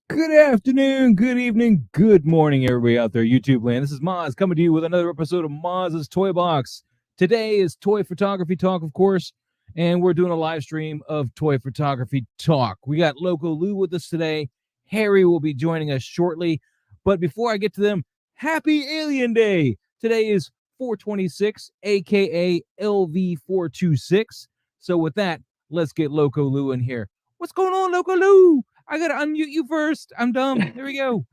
Good afternoon, good evening, good morning, everybody out there, YouTube land. This is Moz coming to you with another episode of Moz's Toy Box. Today is Toy Photography Talk, of course, and we're doing a live stream of Toy Photography Talk. We got Loco Lu with us today. Harry will be joining us shortly. But before I get to them, happy Alien Day! Today is 426, aka LV426. So with that, let's get Loco Lu in here. What's going on, Loco Lu? I gotta unmute you first. I'm dumb. There we go.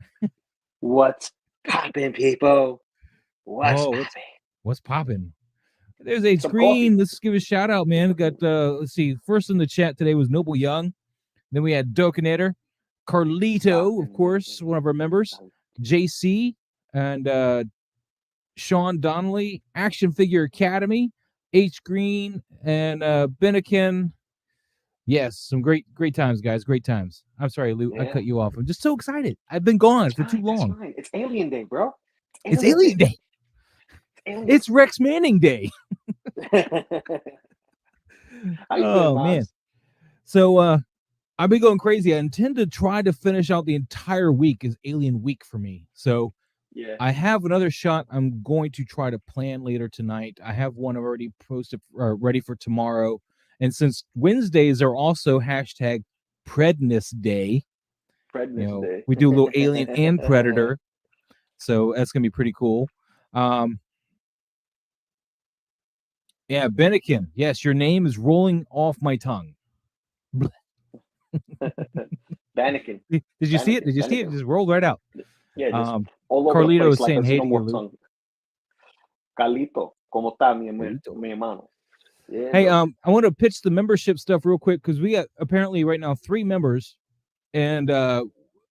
What's poppin', people? What's Oh, poppin'? what's popping? There's H Some coffee. Green. Let's give a shout out, man. We got let's see. First in the chat today was Noble Young. Then we had Dokinator, Carlito, of course, one of our members, JC, and Sean Donnelly, Action Figure Academy, H Green, and Benekin. Yes, some great times, guys. Great times. I'm sorry, Lou. I cut you off. I'm just so excited. I've been gone for too long. That's fine. It's Alien Day, bro. It's Alien Day. It's Rex Manning Day. Oh man. So I've been going crazy. I intend to try to finish out the entire week as Alien Week for me. So yeah. I have another shot I'm going to try to plan later tonight. I have one already posted ready for tomorrow. And since Wednesdays are also hashtag Predness Day, Day. We do a little Alien and Predator. So that's going to be pretty cool. Yeah, Benekin. Yes, your name is rolling off my tongue. Benekin. Did you see it? Did you see it? Just rolled right out. Yeah, just all over Carlito the place, is saying hey to you, Luke. Carlito, ¿cómo está mi hermano? Yeah, hey, I want to pitch the membership stuff real quick because we got apparently right now 3 members, and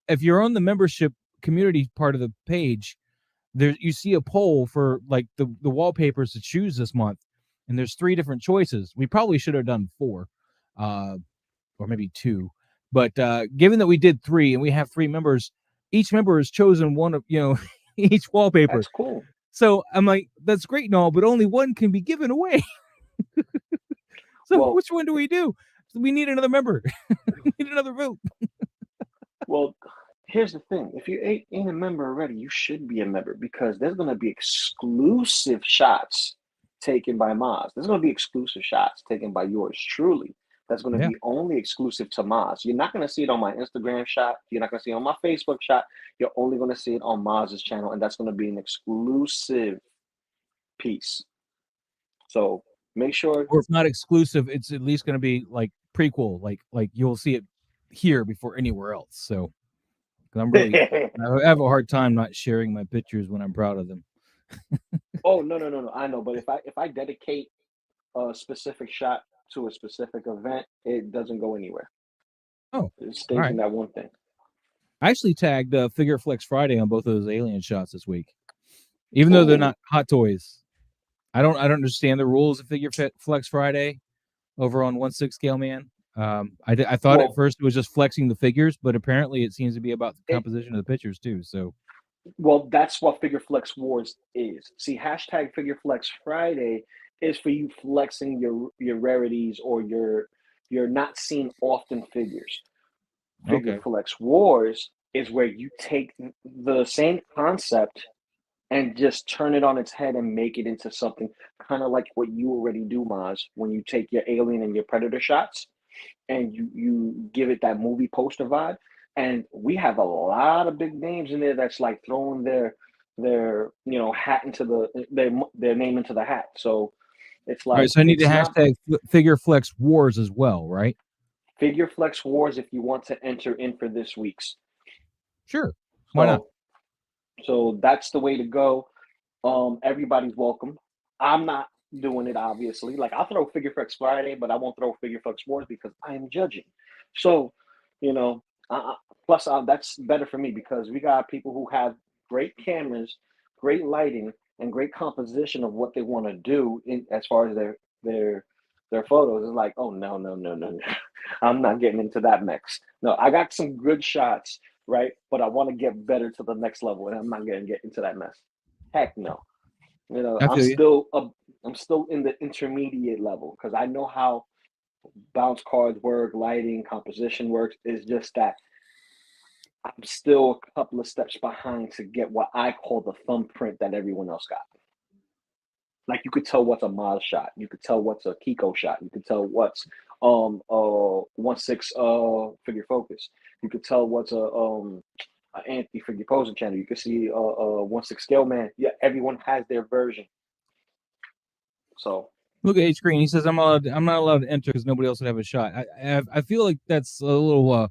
if you're on the membership community part of the page, there you see a poll for like the wallpapers to choose this month, and there's 3 different choices. We probably should have done 4, or maybe 2, but given that we did 3 and we have 3 members, each member has chosen one of each wallpaper. That's cool. So I'm like, that's great and all, but only one can be given away. So which one do we do? We need another member. We need another vote. Well, here's the thing. If you ain't a member already, you should be a member because there's going to be exclusive shots taken by Maz. There's going to be exclusive shots taken by yours truly. That's going to be only exclusive to Maz. You're not going to see it on my Instagram shot. You're not going to see it on my Facebook shot. You're only going to see it on Maz's channel, and that's going to be an exclusive piece. So make sure. Or if not exclusive, it's at least going to be like prequel. Like you'll see it here before anywhere else. So I'm really, I have a hard time not sharing my pictures when I'm proud of them. Oh no! I know, but if I dedicate a specific shot to a specific event, it doesn't go anywhere. Oh, it stays in that one thing. I actually tagged Figure Flex Friday on both of those Alien shots this week, even though they're not hot toys. I don't understand the rules of Figure Flex Friday over on 1/6 Scale Man. I thought at first it was just flexing the figures, but apparently it seems to be about the composition of the pictures too. So, well, that's what Figure Flex Wars is. See, hashtag Figure Flex Friday is for you flexing your rarities or your not seen often figures. Figure Flex Wars is where you take the same concept and just turn it on its head and make it into something kind of like what you already do, Maz, when you take your Alien and your Predator shots and you give it that movie poster vibe. And we have a lot of big names in there that's like throwing their hat into their name into the hat. So it's like, all right, so I need to hashtag Figure Flex Wars as well, right? Figure Flex Wars if you want to enter in for this week's. Sure, why not? So that's the way to go. Everybody's welcome. I'm not doing it, obviously. Like, I'll throw Figure Flex Friday, but I won't throw Figure Flex Wars because I'm judging. So, plus that's better for me because we got people who have great cameras, great lighting, and great composition of what they want to do as far as their photos. It's like, oh no, I'm not getting into that mix. No, I got some good shots, right? But I want to get better to the next level, and I'm not gonna get into that mess. Heck no. I'm still in the intermediate level because I know how bounce cards work, lighting, composition works. It's just that I'm still a couple of steps behind to get what I call the thumbprint that everyone else got. Like you could tell what's a Maz shot, you could tell what's a Kiko shot, you could tell what's 1/6 figure focus, you could tell what's a Anthony figure posing channel, you could see 1/6 scale man. Yeah, everyone has their version. So look at H Green. He says I'm not allowed to enter because nobody else would have a shot. I feel like that's a little.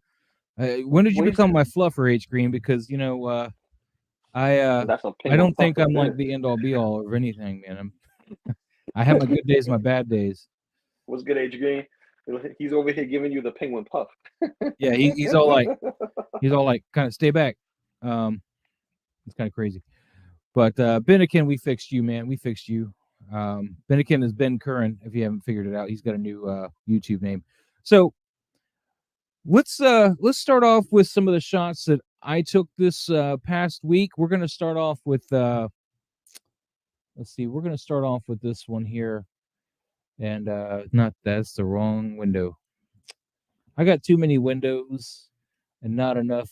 When did you become my fluffer, H Green? Because that's a I don't think right I'm there. like the end all be all of anything, man. I have my good days, my bad days. What's good, H Green? He's over here giving you the penguin puff. Yeah, he's all like kind of stay back. It's kind of crazy. But Bennikin, we fixed you, man. We fixed you. Bennikin is Ben Curran. If you haven't figured it out, he's got a new YouTube name. So let's start off with some of the shots that I took this past week. We're gonna start off with let's see. We're gonna start off with this one here, and not that's the wrong window. I got too many windows and not enough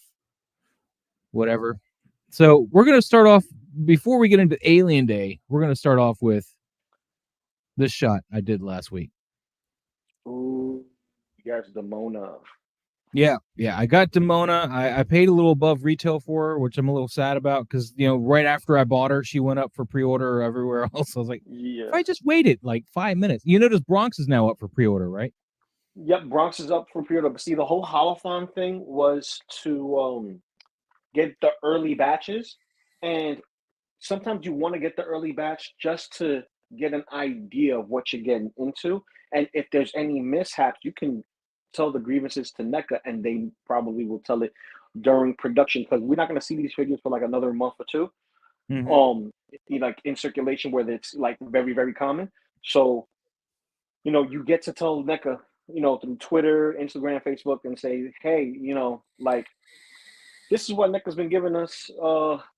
whatever. So we're gonna start off before we get into Alien Day. We're gonna start off with this shot I did last week. Ooh, yes, Demona. Yeah, I got Demona. I paid a little above retail for her, which I'm a little sad about because right after I bought her, she went up for pre-order everywhere else. I was like, yeah. if I just waited like 5 minutes, you notice Bronx is now up for pre-order, right? Yep, Bronx is up for pre-order. But see, the whole holothon thing was to get the early batches, and sometimes you want to get the early batch just to get an idea of what you're getting into, and if there's any mishaps, you can tell the grievances to NECA, and they probably will tell it during production because we're not going to see these figures for like another month or two. Like in circulation where it's like very, very common. So, you get to tell NECA, through Twitter, Instagram, Facebook, and say, hey, like this is what NECA's been giving us.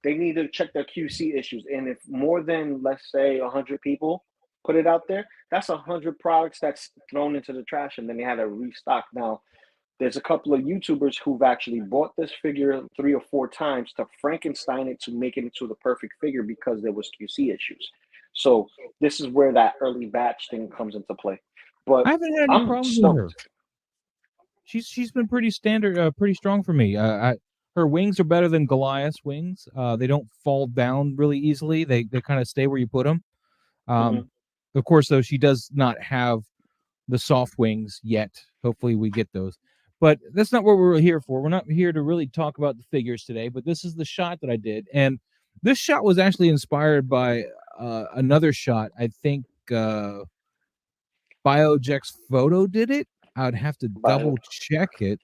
They need to check their QC issues. And if more than, let's say, 100 people put it out there, that's 100 products that's thrown into the trash, and then they had to restock. Now, there's a couple of YouTubers who've actually bought this figure 3 or 4 times to Frankenstein it to make it into the perfect figure because there was QC issues. So this is where that early batch thing comes into play. But I haven't had any problems with her. She's been pretty standard, pretty strong for me. Her wings are better than Goliath's wings. They don't fall down really easily. They kind of stay where you put them. Of course, though, she does not have the soft wings yet. Hopefully, we get those. But that's not what we're here for. We're not here to really talk about the figures today. But this is the shot that I did, and this shot was actually inspired by another shot. I think BioJet's photo did it. I would have to double check it.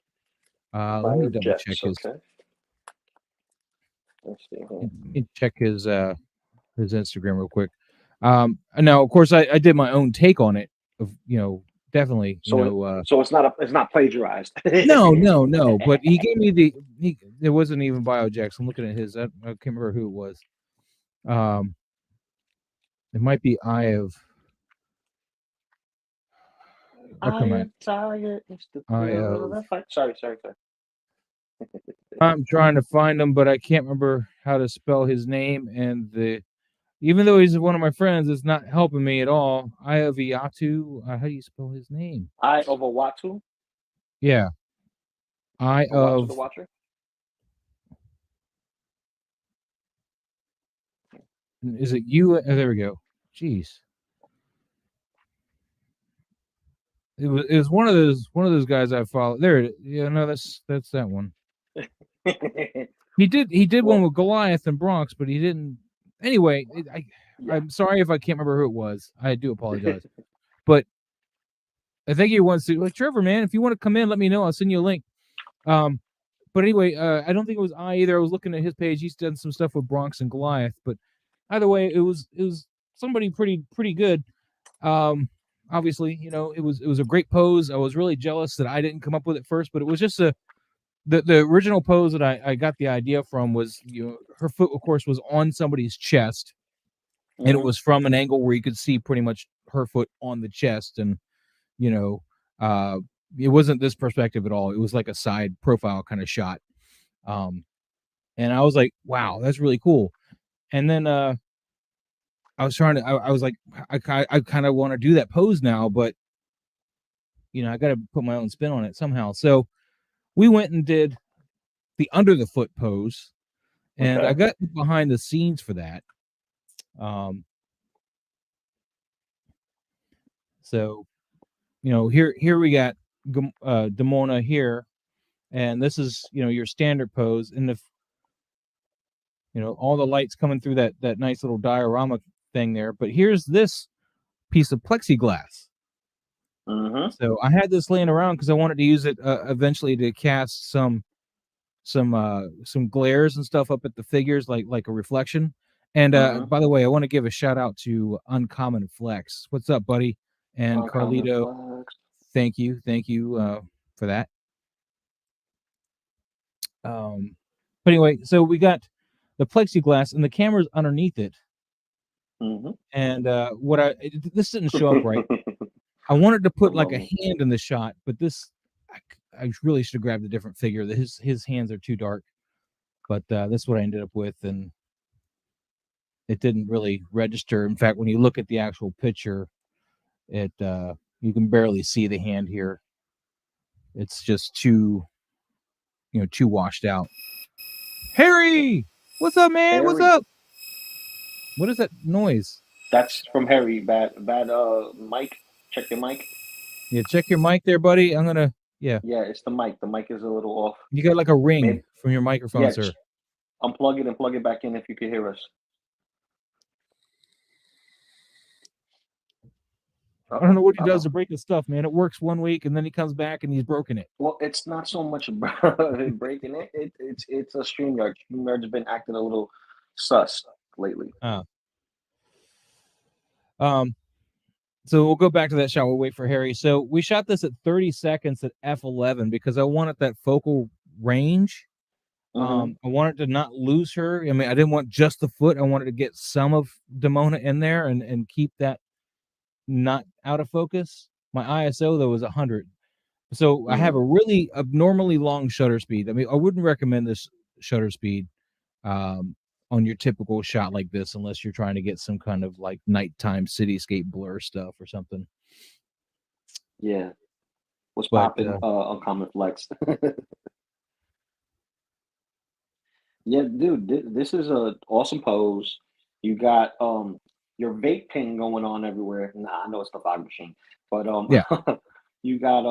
Let me double check his. Okay. Let's see. Let me check his Instagram real quick. Now, of course, I did my own take on it. Definitely. So it's not plagiarized. No. But he gave me it wasn't even BioJet. I'm looking at his. I can't remember who it was. It might be Eye of. Sorry. I'm trying to find him, but I can't remember how to spell his name. And even though he's one of my friends, it's not helping me at all. Eye of Iatu. How do you spell his name? Eye of Awatu? Yeah. Eye of the Watcher? Is it you? Oh, there we go. Jeez. It was one of those guys I follow. There it is. Yeah, no, that's that one. He did one with Goliath and Bronx, but he didn't. Anyway, I'm sorry if I can't remember who it was. I do apologize. But I think he wants to, like, Trevor, man, if you want to come in, let me know. I'll send you a link. But anyway, I don't think it was I either. I was looking at his page. He's done some stuff with Bronx and Goliath, but either way, it was somebody pretty good. Obviously, it was a great pose. I was really jealous that I didn't come up with it first, but it was just the original pose that I got the idea from was, her foot, of course, was on somebody's chest, and it was from an angle where you could see pretty much her foot on the chest, and it wasn't this perspective at all. It was like a side profile kind of shot, And I was like, wow, that's really cool. And then I was trying to, I was like, I kind of want to do that pose now, but I got to put my own spin on it somehow. So we went and did the under the foot pose, and I Okay. got behind the scenes for that. So here we got Demona here, and this is your standard pose, and if all the lights coming through that nice little diorama thing there. But here's this piece of plexiglass. Mm-hmm. So I had this laying around because I wanted to use it eventually to cast some glares and stuff up at the figures, like a reflection. And Mm-hmm. by the way, I want to give a shout out to Uncommon Flex. What's up, buddy? And Uncommon Carlito, flex. thank you for that. But anyway, so we got the plexiglass and the camera's underneath it. Mm-hmm. And this didn't show up right. I wanted to put like a Lovely. hand in the shot, but I really should have grabbed a different figure. His hands are too dark. But that's what I ended up with, and it didn't really register. In fact, when you look at the actual picture, it you can barely see the hand here. It's just too washed out. Harry, what's up, man? What's Harry. up? What is that noise? That's from Harry. Bad mic. Check your mic. Yeah, check your mic there, buddy. I'm gonna Yeah, it's the mic. The mic is a little off. You got like a ring Maybe from your microphone, yeah, sir. unplug it and plug it back in if you can hear us. I don't know what he does Uh-oh. to break his stuff, man. It works one week and then he comes back and he's broken it. Well, it's not so much about breaking it. It's a StreamYard. StreamYard's been acting a little sus lately. So we'll go back to that shot. We'll wait for Harry. So we shot this at 30 seconds at f11 because I wanted that focal range. Mm-hmm. I wanted to not lose her. I mean, I didn't want just the foot. I wanted to get some of Demona in there and keep that not out of focus. My ISO though was 100. So I have a really abnormally long shutter speed. I mean, I wouldn't recommend this shutter speed on your typical shot like this unless you're trying to get some kind of like nighttime cityscape blur stuff or something. Yeah. What's But popping? Uncommon flex. Yeah, dude, this is a awesome pose. You got your vape pen going on everywhere. Nah, I know it's the fog machine, but yeah, you got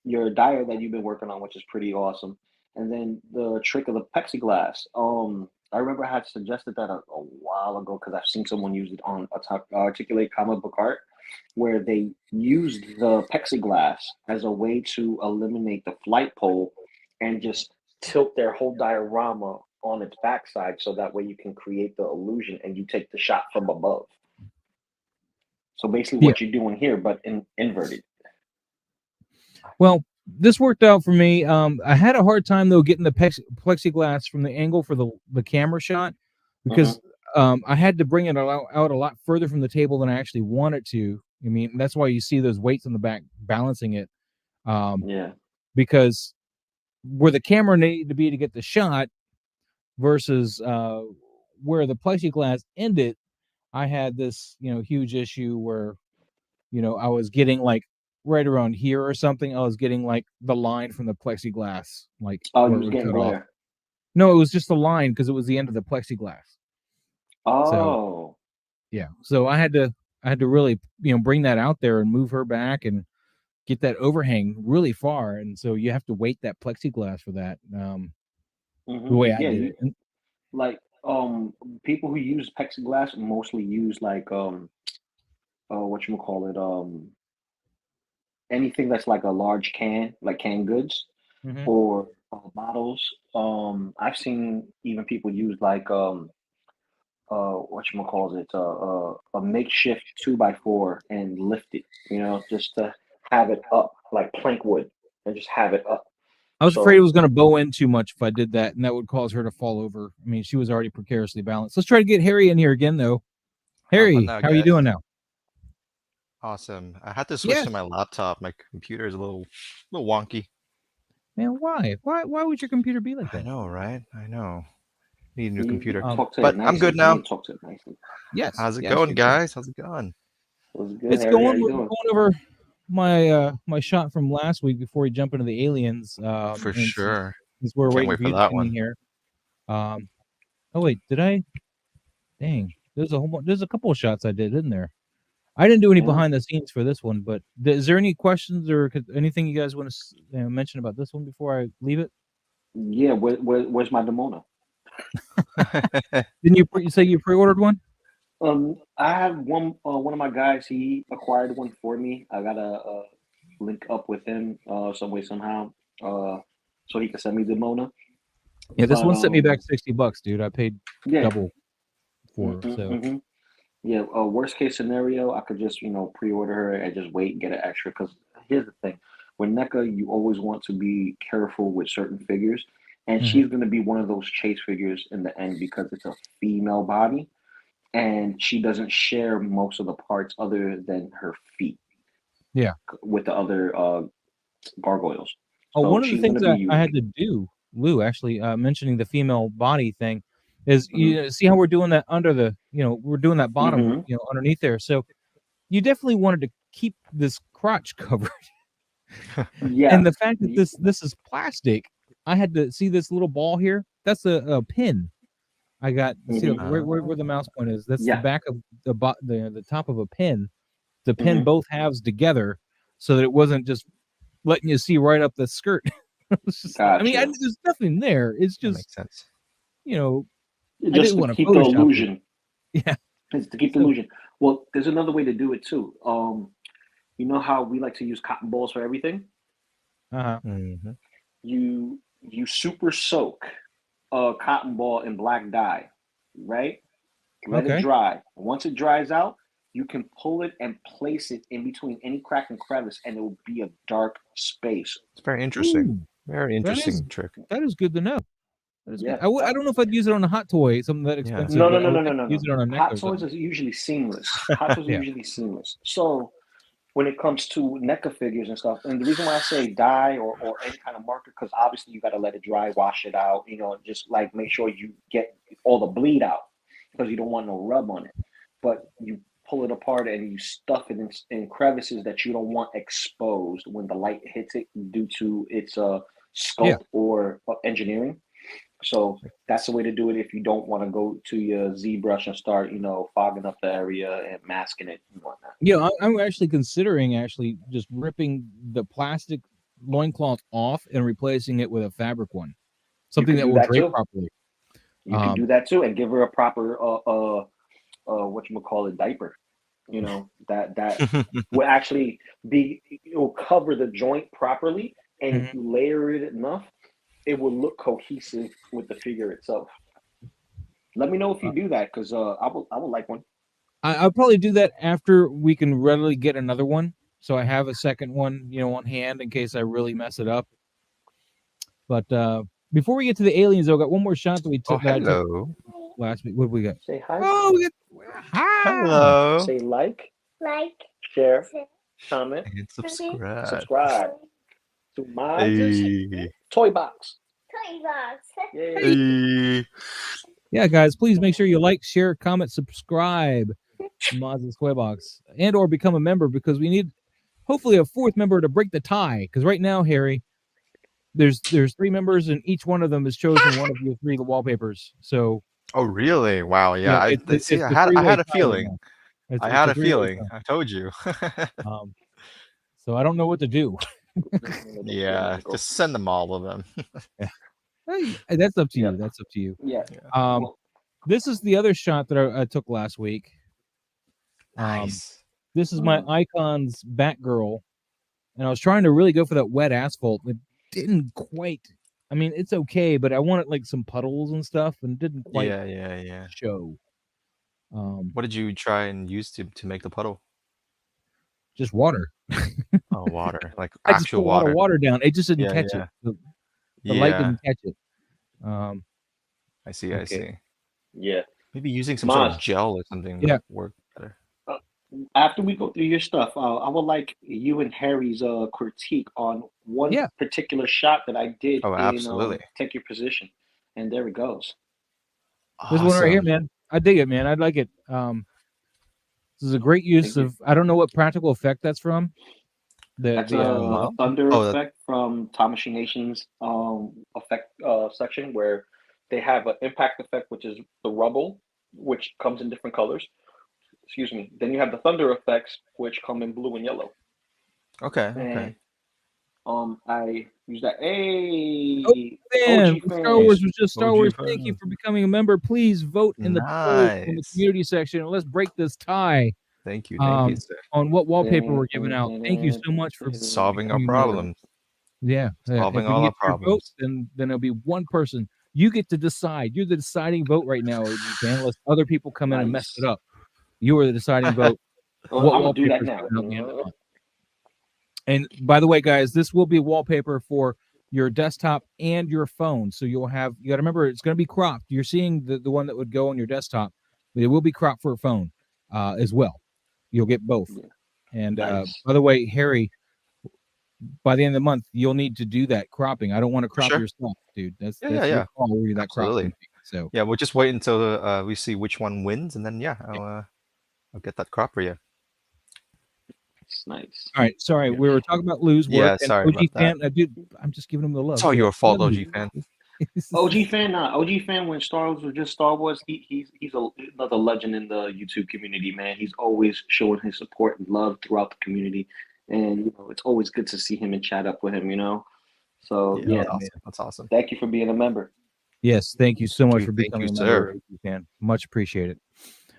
your diode that you've been working on, which is pretty awesome. And then the trick of the plexiglass. I remember I had suggested that a while ago because I've seen someone use it on Articulate comic book art, where they used the plexiglass as a way to eliminate the flight pole and just tilt their whole diorama on its backside so that way you can create the illusion and you take the shot from above. So basically yeah. what you're doing here, but inverted. Well, this worked out for me. I had a hard time though getting the plexiglass from the angle for the camera shot because I had to bring it out a lot further from the table than I actually wanted to. I mean, that's why you see those weights on the back balancing it. Yeah. Because where the camera needed to be to get the shot versus where the plexiglass ended, I had this huge issue where I was getting like right around here or something. I was getting like the line from the plexiglass, like Oh, where you it was would getting cut off. glare. No, it was just the line because it was the end of the plexiglass. So Oh. yeah, so I had to really bring that out there and move her back and get that overhang really far, and so you have to weight that plexiglass for that. The way I Yeah, did you it. And, like people who use plexiglass mostly use like what you call it anything that's like a large can, like canned goods mhm. or bottles. I've seen even people use like what you call it a makeshift 2x4 and lift it, just to have it up like plank wood and just have it up. I was afraid it So was going to bow in too much if I did that, and that would cause her to fall over. I mean, she was already precariously balanced. Let's try to get Harry in here again, though. I'm fun Harry, now, how are you guys. doing now? Awesome. I had to switch to Yes. my laptop. My computer is a little wonky. Man, why? Why would your computer be like I that? know, right? I know. Need a new You computer. talk to But it nicely. I'm good You now. need to talk to it nicely. Yes. How's it yes, going, you do. guys? How's it going? What's good, It's Harry? going. How you We're doing? going over my shot from last week before we jump into the aliens. For and sure. since we're Can't waiting wait for for you to that get in one. here. Oh wait, did I? Dang, there's a couple of shots I did, isn't there? I didn't do any Yeah. behind the scenes for this one, but is there any questions or anything you guys want to mention about this one before I leave it? Yeah. Where's my Demona? Didn't you say you pre-ordered one? I have one of my guys. He acquired one for me. I gotta link up with him some way somehow so he can send me the Demona. Yeah, this But one sent me back $60, dude. I paid yeah. double for her, so. Mm-hmm. Yeah, worst case scenario, I could just, pre-order her and just wait and get it extra. Because here's the thing, with NECA, you always want to be careful with certain figures, and she's going to be one of those chase figures in the end because it's a female body, and she doesn't share most of the parts other than her feet. Yeah. With the other gargoyles. Oh, So one of the she's things going to be I had unique. to do, Lou, actually, mentioning the female body thing, is Mhm. see how we're doing that under the, we're doing that bottom, Mhm. underneath there. So you definitely wanted to keep this crotch covered. Yeah. And the fact that this is plastic, I had to see this little ball here. That's a pin. I got see where the mouse point is. That's the Yeah. back of the top of a pin. The pin Mhm. both halves together, so that it wasn't just letting you see right up the skirt. It's just, I mean, Gotcha. there's nothing there. It's That just, makes sense. I Just didn't to want to keep the Photoshop it. illusion. Yeah. It's to keep the So- illusion. Well, there's another way to do it too. You know how we like to use cotton balls for everything? Uh-huh. Mm-hmm. You super soak a cotton ball in black dye, right? Let it Okay. dry. Once it dries out, you can pull it and place it in between any crack and crevice, and it will be a dark space. It's very interesting. Ooh, Very interesting trick. that is good to know. That is Yeah. good. I don't know if I'd use it on a hot toy, something that expensive. No. But I would use it on a neck Hot or toys something. are usually seamless. Hot toys are Yeah. usually seamless. So when it comes to NECA figures and stuff, and the reason why I say dye or any kind of marker, because obviously you got to let it dry, wash it out, just like make sure you get all the bleed out because you don't want no rub on it. But you pull it apart and you stuff it in crevices that you don't want exposed when the light hits it due to its sculpt or engineering. So that's the way to do it if you don't want to go to your ZBrush and start, fogging up the area and masking it and whatnot. Yeah, I'm actually considering just ripping the plastic loincloth off and replacing it with a fabric one, something that will drape properly. You can do that too, and give her a proper whatchamacallit diaper. That will actually it will cover the joint properly, and if you layer it enough, it will look cohesive with the figure itself. Let me know if you do that, because I would like one. I'll probably do that after we can readily get another one, so I have a second one, on hand in case I really mess it up. But before we get to the aliens, though, I got one more shot that we took. Hello. Last week. What do we got? Say hi. Oh, we got hi. Hello. Say like, share, comment, And subscribe. Subscribe to my Toy Box. Hey. Yeah, guys, please make sure you like, share, comment, subscribe to Maz's Toy Box, and or become a member, because we need hopefully a fourth member to break the tie. Because right now, Harry, there's 3 members, and each one of them has chosen one of your 3 wallpapers. So. Oh really? Wow. Yeah. I had a feeling. Right, I had a feeling. I told you. So I don't know what to do. Yeah, just send them all of them. Hey, that's up to you. That's up to you. Yeah. This is the other shot that I took last week. Nice. This is my Icons Batgirl, and I was trying to really go for that wet asphalt. It didn't quite. I mean, it's okay, but I wanted like some puddles and stuff, and it didn't quite show. What did you try and use to make the puddle? Just water. Oh, water, like I just actual put a lot of water down. It just didn't catch yeah. it. The light didn't catch it. I see. I see. Yeah. Maybe using some sort of gel or something would work better. After we go through your stuff, I would like you and Harry's critique on one Yeah, particular shot that I did Oh, in absolutely. Take Your Position, and there it goes. this one right here, Awesome. man. I dig it, man. I like it. This is a great use Thank you. of. I don't know what practical effect that's from. That's The a thunder Oh, effect from Time Machine Nation's effect section where they have an impact effect, which is the rubble, which comes in different colors. Excuse me. Then you have the thunder effects, which come in blue and yellow. okay, okay. And I use that. Oh, Hey, man, OG Star fan. Wars was just Star OG Wars. Thank you fan. for becoming a member. Please vote in the poll in the Nice. community section. Let's break this tie Thank you, um, sir. on what wallpaper we're giving out. Thank you so much for Solving our becoming a member. problems. Yeah, Solving if we all get our your vote, problems. then it'll be one person. You get to decide. You're the deciding vote right now, OG fan. Unless other people come in and mess it Nice. up. You are the deciding vote. Well, What I'm gonna do wallpaper that is now. given out at the end of the month? And by the way, guys, this will be wallpaper for your desktop and your phone. So you got to remember it's going to be cropped. You're seeing the one that would go on your desktop, but it will be cropped for a phone as well. You'll get both. Yeah. And Nice. by the way, Harry, by the end of the month, you'll need to do that cropping. I don't want to crop Sure. your stuff, dude. That's Yeah, your yeah. call where you're that Absolutely. cropping. So Yeah, we'll just wait until we see which one wins, and then I'll get that crop for you. It's nice. all right, sorry, Yeah. we were talking about Lou's work. Yeah, And sorry OG about that. fan, dude, I'm just giving him the love. It's all dude. your fault, Love OG you. fan. OG fan, OG fan. When Star Wars was just Star Wars, he's another legend in the YouTube community, man. He's always showing his support and love throughout the community, and it's always good to see him and chat up with him. So Yeah, Yeah, that's man. awesome. That's awesome. thank you for being a member. Yes, thank you so much for Thank you, becoming a sir. member, OG fan. Much appreciated.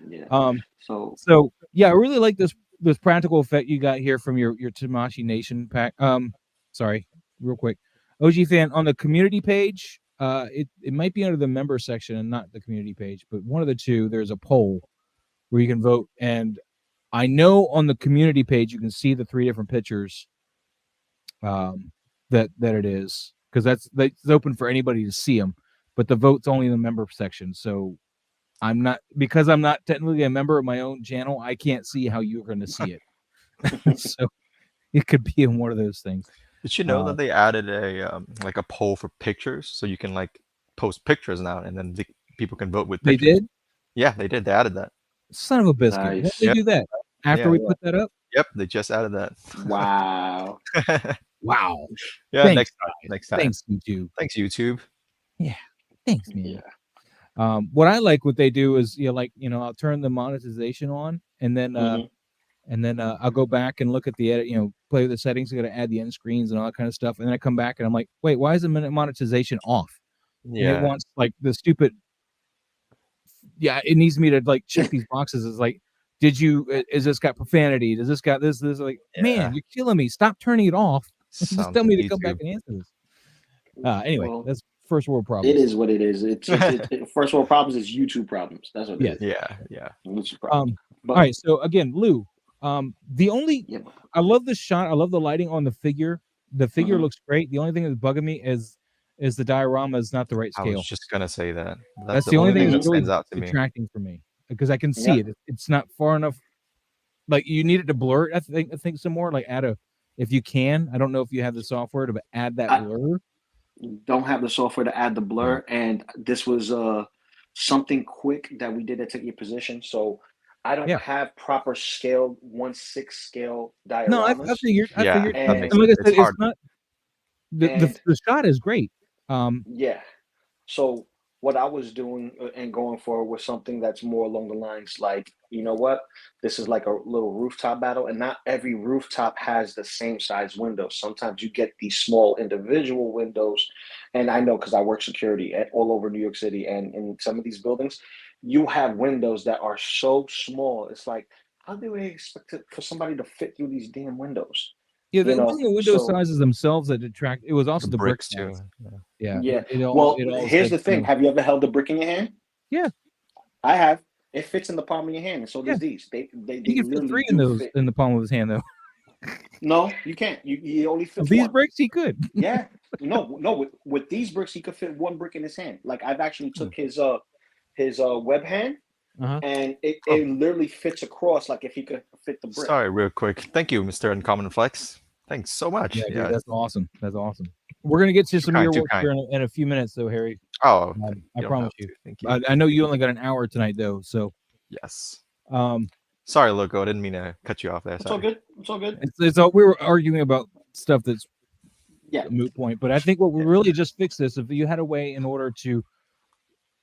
Yeah. So So yeah, I really like this practical effect you got here from your Tamashi Nation pack. Sorry, real quick, OG fan on the community page. It might be under the member section and not the community page, but one of the two. There's a poll where you can vote, and I know on the community page you can see the 3 different pictures. That it is because that's open for anybody to see them, but the vote's only in the member section. So I'm not technically a member of my own channel. I can't see how you're going to see it. So it could be in one of those things. Did you know that they added a like a poll for pictures, so you can like post pictures now, and then people can vote with They pictures? did? Yeah, they did. They added that. Son of a biscuit. When nice. did they do that? After we put that up? Yep, they just added that. Wow. Wow. Yeah, Thanks, next time. Next time. Thanks, YouTube. Thanks, YouTube. Yeah. Thanks, man. Yeah. What I like what they do is I'll turn the monetization on and then I'll go back and look at the edit, play with the settings. I got to add the end screens and all that kind of stuff. And then I come back and I'm like, wait, why is the monetization off? Yeah. And it wants like the stupid. Yeah, it needs me to like check these boxes. It's like, is this got profanity? Does this got this? Like, man, you're killing me. Stop turning it off. Just tell me to come back and answer this. Anyway, Well, that's first world problems. It is what it is. It's first world problems is YouTube problems. That's what it is. Yeah. YouTube problems. All right. So again, Lou, the only Yeah. I love the shot. I love the lighting on the figure. The figure looks great. The only thing that's bugging me is the diorama is not the right I scale. was just gonna say that. That's the only thing that that's really stands out to me. detracting for me because I can see it. It's not far enough. Like you need it to blur it. I think some more. Like if you can. I don't know if you have the software to add that blur. Don't have the software to add the blur, and this was something quick that we did to take your position. So I don't have proper scale 1/6 scale dioramas. No, I figured. And like I said, hard. it's not. The shot is great. Yeah. So what I was doing and going for was something that's more along the lines like, you know what? This is like a little rooftop battle, and not every rooftop has the same size windows. Sometimes you get these small individual windows, and I know because I work security all over New York City, and in some of these buildings, you have windows that are so small. It's like, how do we expect for somebody to fit through these damn windows? Yeah, it wasn't the window sizes themselves that detract. It was also the brick too. size. Yeah. Well, here's the thing. Have you ever held a brick in your hand? Yeah. I have. It fits in the palm of your hand, and so does these. They you can fit 3 in those in the palm of his hand, though. No, you can't. You only fit these one. bricks. He could. Yeah. No. With these bricks, he could fit one brick in his hand. Like I've actually took his web hand and it literally fits across like if he could fit the brick. Sorry, real quick. Thank you, Mr. Uncommon Flex. Thanks so much. Yeah, dude, that's awesome. That's awesome. We're gonna get to some of your work here in a few minutes, though, Harry. Oh, I promise you. Thank you. I know you only got an hour tonight, though. So yes. Um, sorry, Loco. I didn't mean to cut you off there. It's all good. It's all good. It's all, we were arguing about stuff that's a moot point, but I think what we really just fix this if you had a way in order to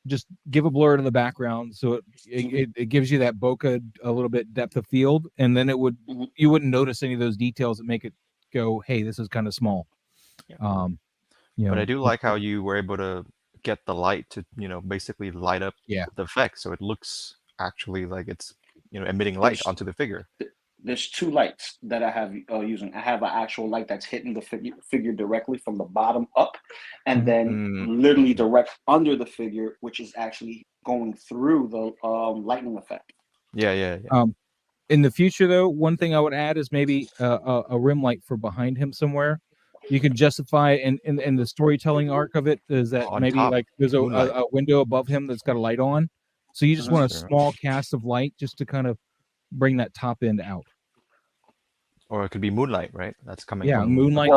just give a blur to the background, so it gives you that bokeh a little bit depth of field, and then it would you wouldn't notice any of those details that make it go, hey, this is kind of small. But I do like how you were able to get the light to basically light up the effect, so it looks actually like it's emitting light onto the figure. There's two lights that I have using. I have an actual light that's hitting the figure directly from the bottom up, and then literally direct under the figure, which is actually going through the lightning effect. Yeah. In the future, though, one thing I would add is maybe a rim light for behind him somewhere. You can justify in the storytelling arc of it is that on maybe top, like there's a window above him that's got a light on. So you just want a small cast of light just to kind of bring that top end out. Or it could be moonlight, right? That's coming. Yeah, from moonlight.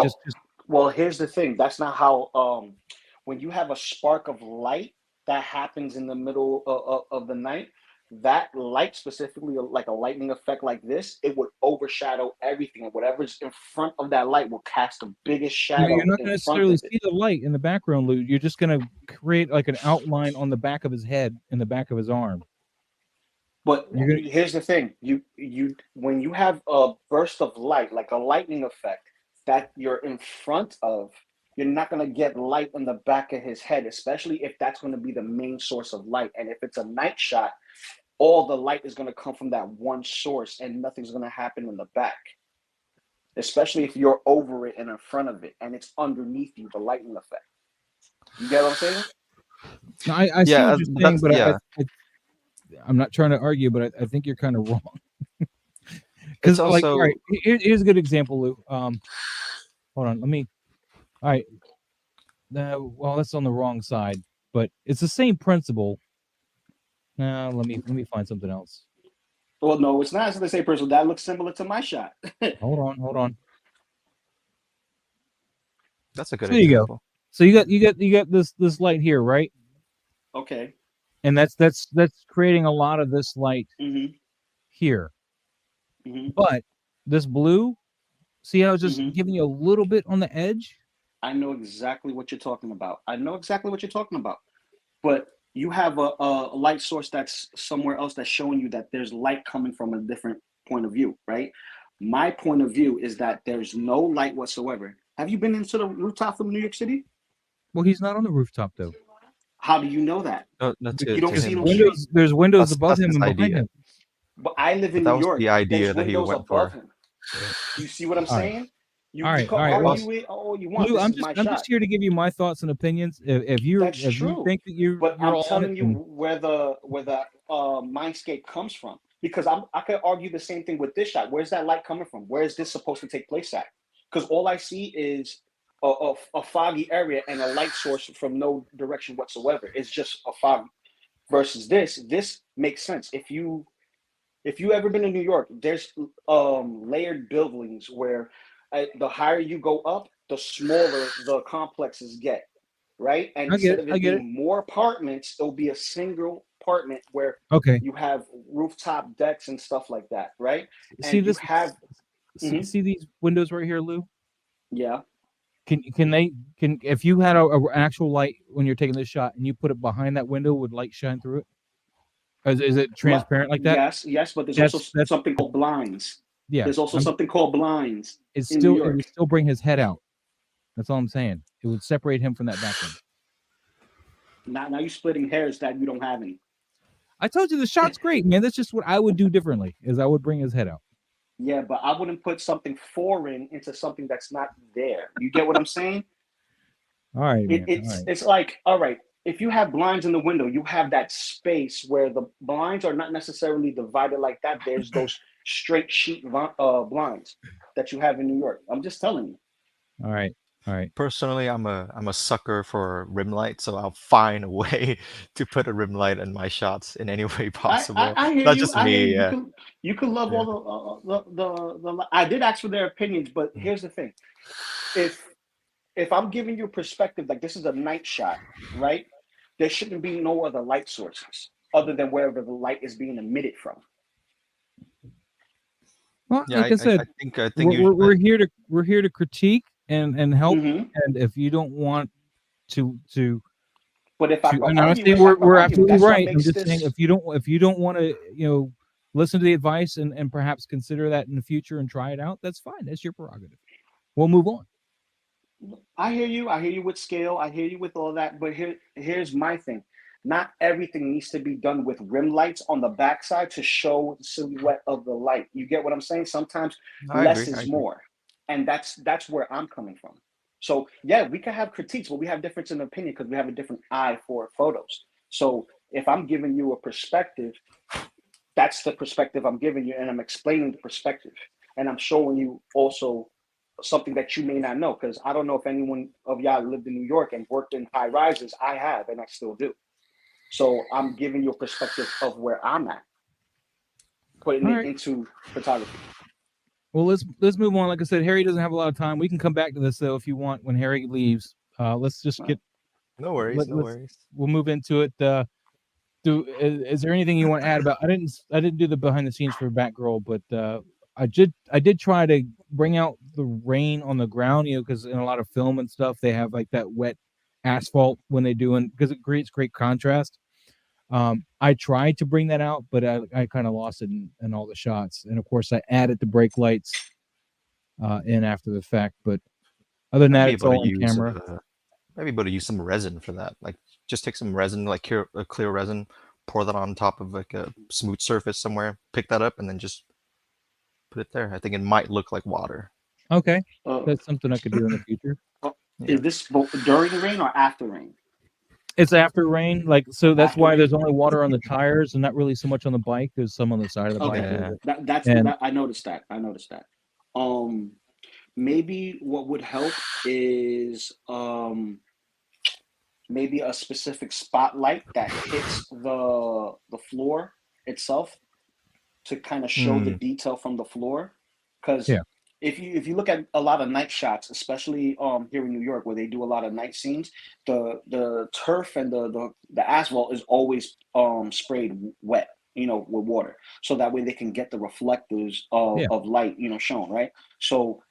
Well, here's the thing. That's not how. When you have a spark of light that happens in the middle of the night, that light specifically, like a lightning effect like this, it would overshadow everything, and whatever's in front of that light will cast the biggest shadow. You're not going to necessarily see the light in the background, Lou. You're just going to create like an outline on the back of his head and the back of his arm. But here's the thing: you when you have a burst of light, like a lightning effect, that you're in front of, you're not going to get light in the back of his head, especially if that's going to be the main source of light. And if it's a night shot, all the light is going to come from that one source, and nothing's going to happen in the back. Especially if you're over it and in front of it, and it's underneath you, the lightning effect. You get what I'm saying? No, I see what you're saying, but I'm not trying to argue, but I think you're kind of wrong. Because like, all right, here's a good example, Lou. Hold on, all right. Well, that's on the wrong side, but it's the same principle. Now, let me find something else. Well, no, it's not. It's the same principle. That looks similar to my shot. Hold on. That's a good example. You go. So you got this light here, right? Okay. And that's creating a lot of this light here. But this blue, see how it's just giving you a little bit on the edge? I know exactly what you're talking about. But you have a light source that's somewhere else that's showing you that there's light coming from a different point of view, right? My point of view is that there's no light whatsoever. Have you been into the rooftop from New York City? Well, he's not on the rooftop, though. How do you know that? You don't see windows. There's windows above him and behind him. But I live in New York. The idea that he went for. Him. You see what I'm saying? All right. Argue it all you want. Lou, I'm just here to give you my thoughts and opinions. If you think that you're I'm telling you where the mindscape comes from, because I could argue the same thing with this shot. Where's that light coming from? Where is this supposed to take place at? Because all I see is a foggy area and a light source from no direction whatsoever. It's just a fog. Versus this makes sense. If you ever been to New York, there's layered buildings where the higher you go up, the smaller the complexes get, right? And instead of it being more apartments, it'll be a single apartment where you have rooftop decks and stuff like that, right? See and this? See these windows right here, Lou? Yeah. Can if you had an actual light when you're taking this shot and you put it behind that window, would light shine through it? Is it transparent like that? Yes, but there's also something called blinds. Yeah, there's also something called blinds. It would still bring his head out. That's all I'm saying. It would separate him from that background. Now you're splitting hairs that you don't have any. I told you the shot's great, man. That's just what I would do differently. Is I would bring his head out. Yeah, but I wouldn't put something foreign into something that's not there. You get what I'm saying? All right. It's like, all right, if you have blinds in the window, you have that space where the blinds are not necessarily divided like that. There's those straight sheet blinds that you have in New York. I'm just telling you. All right. All right. Personally, I'm a sucker for rim light, so I'll find a way to put a rim light in my shots in any way possible. I hear That's you. just I hear me. you. Yeah. You can love Yeah. all the. I did ask for their opinions, but here's the thing: if I'm giving you a perspective, like this is a night shot, right? There shouldn't be no other light sources other than wherever the light is being emitted from. Well, Yeah. like I said, I think you. we're here to critique and help. Mm-hmm. And if you don't want to But if I could and I'm not argue saying it, I could we're argue it. absolutely That's what right. I'm makes just saying this. if you don't want to listen to the advice and perhaps consider that in the future and try it out, that's fine. That's your prerogative. We'll move on. I hear you. I hear you with scale. I hear you with all that. But here's my thing. Not everything needs to be done with rim lights on the backside to show the silhouette of the light. You get what I'm saying? Sometimes I less agree. I is agree. more. And that's where I'm coming from. So yeah, we can have critiques, but we have difference in opinion because we have a different eye for photos. So if I'm giving you a perspective, that's the perspective I'm giving you, and I'm explaining the perspective. And I'm showing you also something that you may not know, because I don't know if anyone of y'all lived in New York and worked in high rises. I have, and I still do. So I'm giving you a perspective of where I'm at, putting All it right. into photography. Well, let's move on. Like I said, Harry doesn't have a lot of time. We can come back to this though if you want when Harry leaves. Let's just get No worries. No worries. we'll move into it. Is there anything you want to add about? I didn't do the behind the scenes for Batgirl, but I did try to bring out the rain on the ground, because in a lot of film and stuff they have like that wet asphalt when they do, and because it creates great contrast. I tried to bring that out, but I kind of lost it in all the shots, and of course I added the brake lights in after the fact. But other than Might that, be it's able to all in use camera. Might be able to use some resin for that. Like just take some resin, like clear resin, pour that on top of like a smooth surface somewhere, pick that up, and then just put it there. I think it might look like water. Okay, Uh, that's something I could do in the future. Yeah. is this during rain or after rain? It's after rain, so that's After why rain. there's only water on the tires and not really so much on the bike. There's some on the side of the bike a Okay, little Yeah. bit. that's And that. I noticed that. Um, maybe what would help is maybe a specific spotlight that hits the floor itself to kind of show the Hmm. detail from the floor. Because yeah, if you look at a lot of night shots, especially here in New York where they do a lot of night scenes, the turf and the asphalt is always sprayed wet, with water, so that way they can get the reflectors yeah, of light, shown, right? So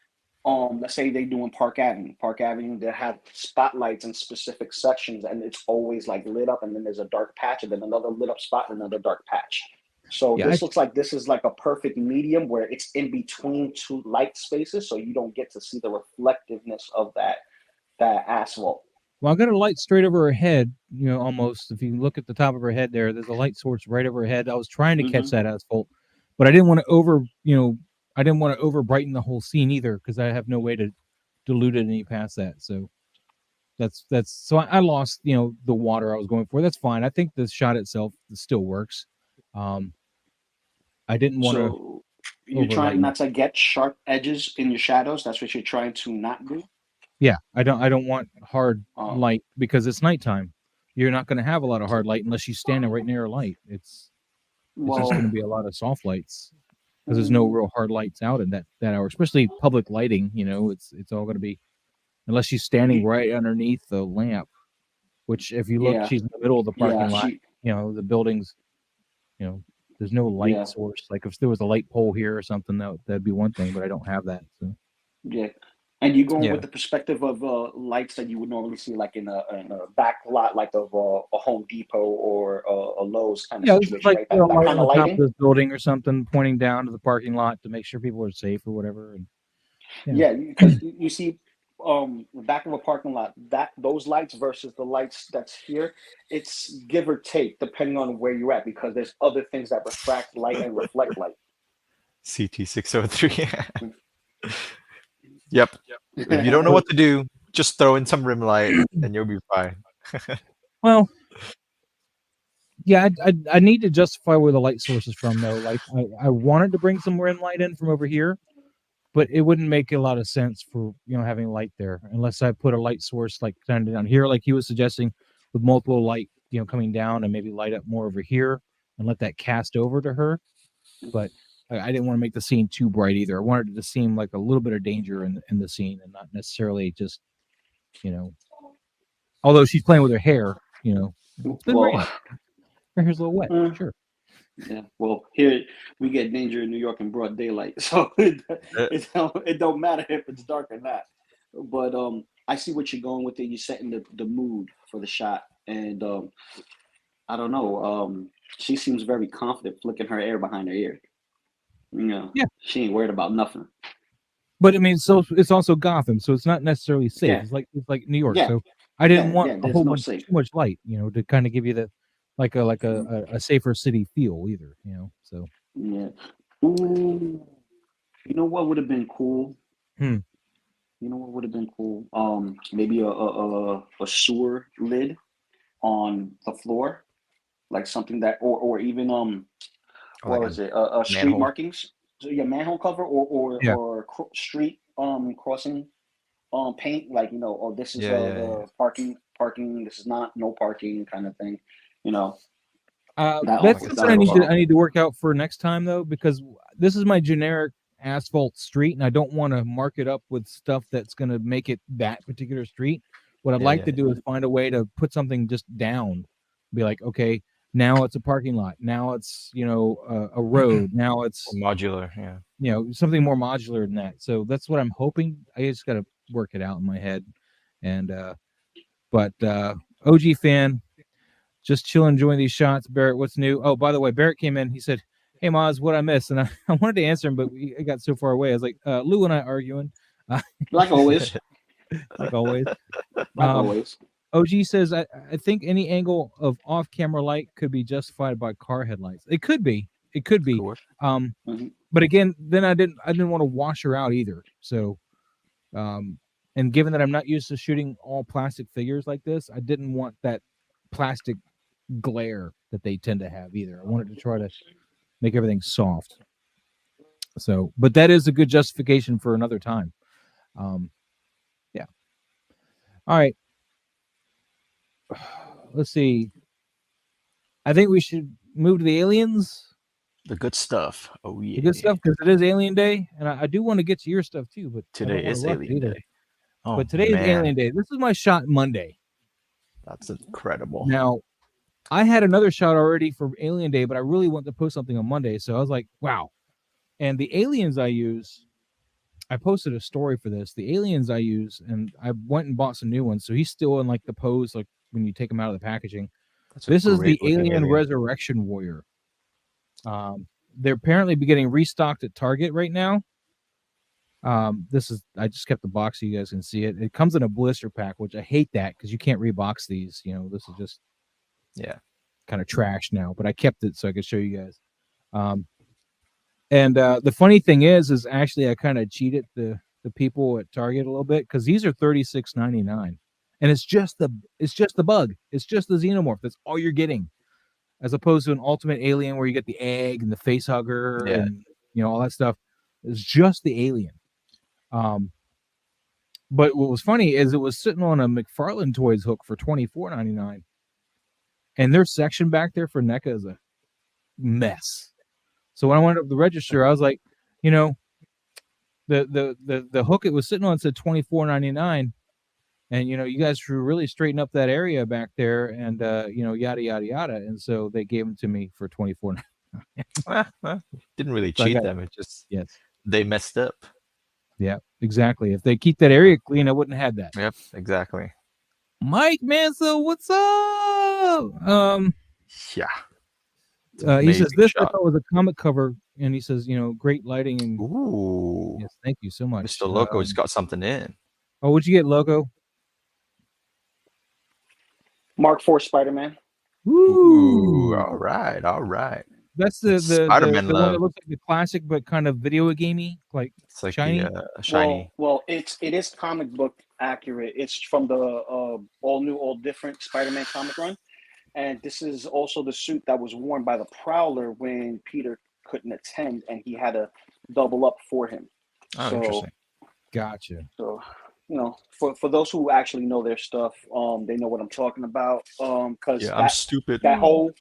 let's say they do in Park Avenue, they have spotlights in specific sections, and it's always like lit up, and then there's a dark patch, and then another lit up spot, and another dark patch. So yeah. this looks like this is like a perfect medium where it's in between two light spaces, so you don't get to see the reflectiveness of that asphalt. Well, I got a light straight over her head. Almost. If you look at the top of her head, there's a light source right over her head. I was trying to catch Mm-hmm. that asphalt, but I didn't want to I didn't want to over brighten the whole scene either because I have no way to dilute it any past that. So so I lost the water I was going for. That's fine. I think the shot itself still works. Um, I didn't want to So you're trying overlighten it. not to get sharp edges in your shadows. That's what you're trying to not do. Yeah, I don't want hard Um, light because it's nighttime. You're not going to have a lot of hard light unless you're standing right near a light. It's just going to well, be a lot of soft lights because there's no real hard lights out in that hour, especially public lighting. It's all going to be unless she's standing you, right underneath the lamp. Which, if you look, yeah, she's in the middle of the yeah, parking lot. The buildings. There's no light yeah, source. Like if there was a light pole here or something, that'd be one thing, but I don't have that. So yeah. And you going with Yeah. the perspective of lights that you would normally see, like in a back lot, like of a Home Depot or a Lowe's kind of yeah, this is situation, like right? a That light kind on of the top of lighting. this building or something, pointing down to the parking lot to make sure people are safe or whatever. And yeah, Yeah, because you see, the back of a parking lot, that those lights versus the lights that's here, it's give or take depending on where you're at, because there's other things that refract light and reflect light. CT603. Yep. If you don't know what to do, just throw in some rim light and you'll be fine. well, yeah, I need to justify where the light source is from though. Like I wanted to bring some rim light in from over here, but it wouldn't make a lot of sense for having light there unless I put a light source like kind of down here, like he was suggesting, with multiple light coming down and maybe light up more over here and let that cast over to her. But I didn't want to make the scene too bright either. I wanted it to seem like a little bit of danger in the scene and not necessarily just although she's playing with her hair, it's been raining. Her hair's a little wet. Sure. Yeah. Well, here we get danger in New York in broad daylight, so it don't matter if it's dark or not. But I see what you're going with it. You're setting the mood for the shot, and I don't know. She seems very confident, flicking her hair behind her ear. Yeah. She ain't worried about nothing. But I mean, so it's also Gotham, so it's not necessarily safe. Yeah. It's like New York. Yeah. So I didn't want a whole no bunch safe. too much light, to kind of give you the like a safer city feel either, So yeah. Ooh, you know what would have been cool? You know what would have been cool? Maybe a sewer lid on the floor, like something that, or even what was it? Street manhole. markings. So yeah, manhole cover or street crossing paint, like oh, this is the parking. This is not no parking kind of thing. That's something I need to work out for next time though, because this is my generic asphalt street, and I don't want to mark it up with stuff that's going to make it that particular street. What I'd like to do is find a way to put something just down, be like, okay, now it's a parking lot, now it's a road, now it's modular, something more modular than that. So that's what I'm hoping. I just got to work it out in my head, and but OG fan. Just chill, enjoying these shots. Barrett, what's new? Oh, by the way, Barrett came in. He said, "Hey, Maz, what I missed?" And I wanted to answer him, but we got so far away. I was like, Lou and I arguing. Like always. Like always. Like always. OG says, I think any angle of off-camera light could be justified by car headlights. It could be. It could be. But again, then I didn't want to wash her out either. So, and given that I'm not used to shooting all plastic figures like this, I didn't want that plastic glare that they tend to have either. I wanted to try to make everything soft. So, but that is a good justification for another time. Yeah. All right. Let's see. I think we should move to the aliens. The good stuff. Oh yeah. The good stuff, because it is Alien Day, and I do want to get to your stuff too. But today is Alien Day. Oh, but today is Alien Day. This is my shot Monday. That's incredible. Now, I had another shot already for Alien Day, but I really want to post something on Monday. So I was like, wow. And the aliens I use, I posted a story for this. The aliens I use, and I went and bought some new ones. So he's still in like the pose, like when you take him out of the packaging. This is the Alien Resurrection Warrior. They're apparently getting restocked at Target right now. I just kept the box so you guys can see it. It comes in a blister pack, which I hate that because you can't rebox these. This is just kind of trash now, but I kept it so I could show you guys. And the funny thing is actually I kind of cheated the people at Target a little bit, because these are $36.99, and it's just the bug. It's just the xenomorph. That's all you're getting, as opposed to an Ultimate Alien where you get the egg and the face hugger and all that stuff. It's just the alien. But what was funny is it was sitting on a McFarlane Toys hook for $24.99. And their section back there for NECA is a mess. So when I went up to the register, I was like, the hook it was sitting on said $24.99, and you guys should really straighten up that area back there, and yada yada yada. And so they gave them to me for $24.99. Didn't really cheat them. It just they messed up. Yeah, exactly. If they keep that area clean, I wouldn't have had that. Yep, exactly. Mike Manso, what's up? He says this I thought was a comic cover, and he says, great lighting and yes, thank you so much. Mr. Loco's got something in. Oh, what'd you get, Loco? Mark IV Spider-Man. Ooh, all right. That's the Spider-Man the one that looks like the classic, but kind of video gamey, like it's like shiny. Shiny. Well, it is comic book accurate. It's from the all new, all different Spider-Man comic run, and this is also the suit that was worn by the Prowler when Peter couldn't attend, and he had to double up for him. Oh, So, interesting. Gotcha. so for those who actually know their stuff, they know what I'm talking about. Because Yeah, I'm stupid. that whole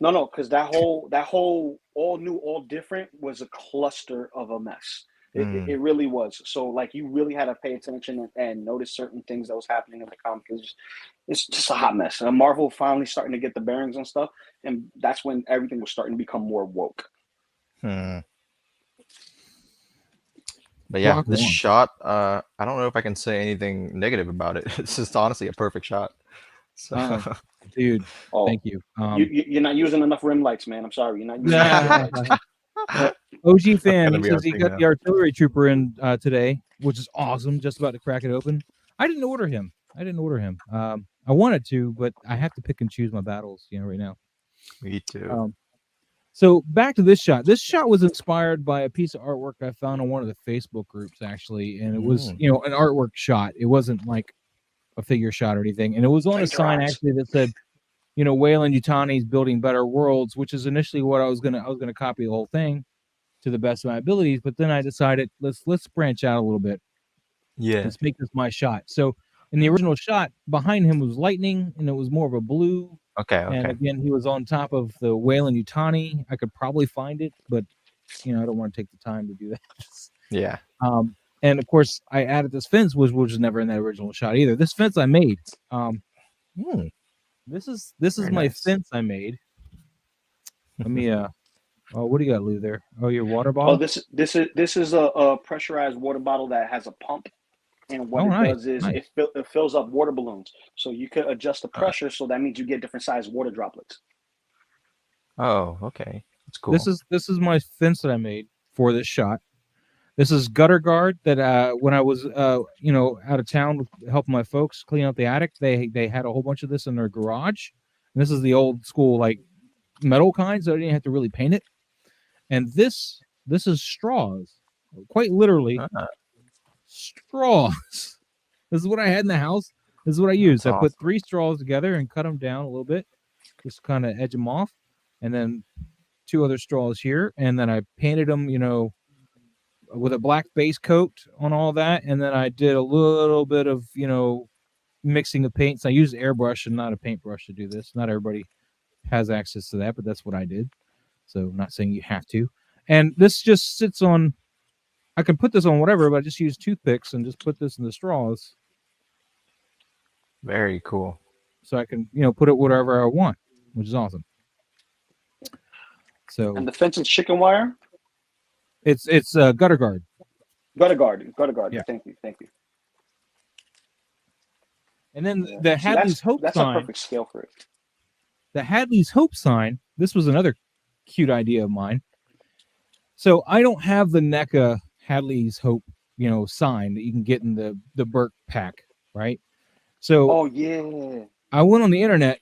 because that whole all new, all different was a cluster of a mess. It really was. So like you really had to pay attention and notice certain things that was happening in the comic. It's just a hot mess. And Marvel finally starting to get the bearings and stuff, and that's when everything was starting to become more woke. Hmm. But yeah, Rock this on. shot, I don't know if I can say anything negative about it. It's just honestly a perfect shot. So Dude, Oh, thank you. you're not using enough rim lights, man. I'm sorry, you're not using enough rim lights. OG fan, gonna he be says he our got thing the artillery trooper in today, which is awesome. Just about to crack it open. I didn't order him. I wanted to, but I have to pick and choose my battles, right now. Me too. So back to this shot. This shot was inspired by a piece of artwork I found on one of the Facebook groups, actually, and it was, an artwork shot. It wasn't like a figure shot or anything, and it was on a sign actually that said, Wayland Yutani's building better worlds, which is initially what I was gonna copy the whole thing to the best of my abilities, but then I decided let's branch out a little bit. Yeah. Let's make this my shot. So in the original shot, behind him was lightning, and it was more of a blue. Okay. And again, he was on top of the Wayland Yutani. I could probably find it, but I don't want to take the time to do that. Yeah. And of course, I added this fence, which was never in that original shot either. This fence I made. This is Very my nice. fence I made. Let me oh, what do you got, Lou? There? Oh, your water Oh, bottle. this is a pressurized water bottle that has a pump, and what does is nice. it fills up water balloons. So you could adjust the pressure, so that means you get different sized water droplets. Oh, okay. That's cool. This is my fence that I made for this shot. This is gutter guard that when I was out of town helping my folks clean out the attic, they had a whole bunch of this in their garage. And this is the old school like metal kind, so I didn't have to really paint it. And this is straws, quite literally straws. This is what I had in the house. This is what I used. I put 3 straws together and cut them down a little bit, just kind of edge them off, and then 2 other straws here, and then I painted them, with a black base coat on all that, and then I did a little bit of, mixing of paints. I used airbrush and not a paintbrush to do this. Not everybody has access to that, but that's what I did. So I'm not saying you have to. And this just sits on, I can put this on whatever, but I just use toothpicks and just put this in the straws. Very cool. So I can, put it whatever I want, which is awesome. So and the fence is chicken wire. It's gutter guard. Gutter guard. Yeah. Thank you. And then the Hadley's Hope that's sign. A perfect scale for it. The Hadley's Hope sign. This was another cute idea of mine. So I don't have the NECA Hadley's Hope, sign that you can get in the Burke pack, right? So oh yeah, I went on the internet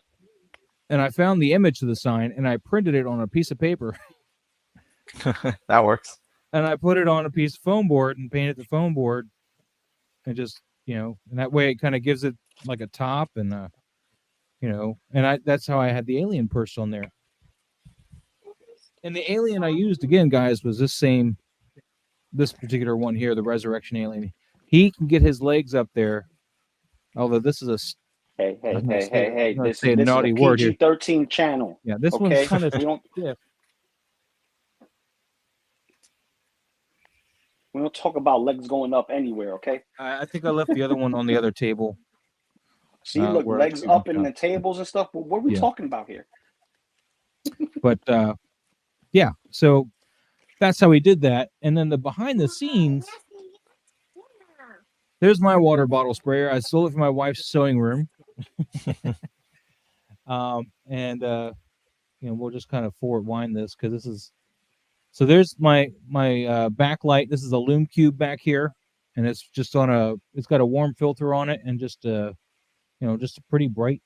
and I found the image of the sign and I printed it on a piece of paper. That works. And I put it on a piece of foam board and painted the foam board, and just and that way it kind of gives it like a top and and that's how I had the alien perched on there. And the alien I used again, guys, was this particular one here, the resurrection alien. He can get his legs up there. Although this is a hey, this is a word here. PG-13 channel. Yeah, this okay? one's kind of We don't talk about legs going up anywhere, okay? I think I left the other one on the other table. See, look, legs up in the tables and stuff. What are we talking about here? But yeah, so that's how we did that. And then the behind the scenes, there's my water bottle sprayer. I sold it for my wife's sewing room. And we'll just kind of forward wind this because this is. So there's my backlight. This is a Lume Cube back here, and it's just it's got a warm filter on it, and just just a pretty bright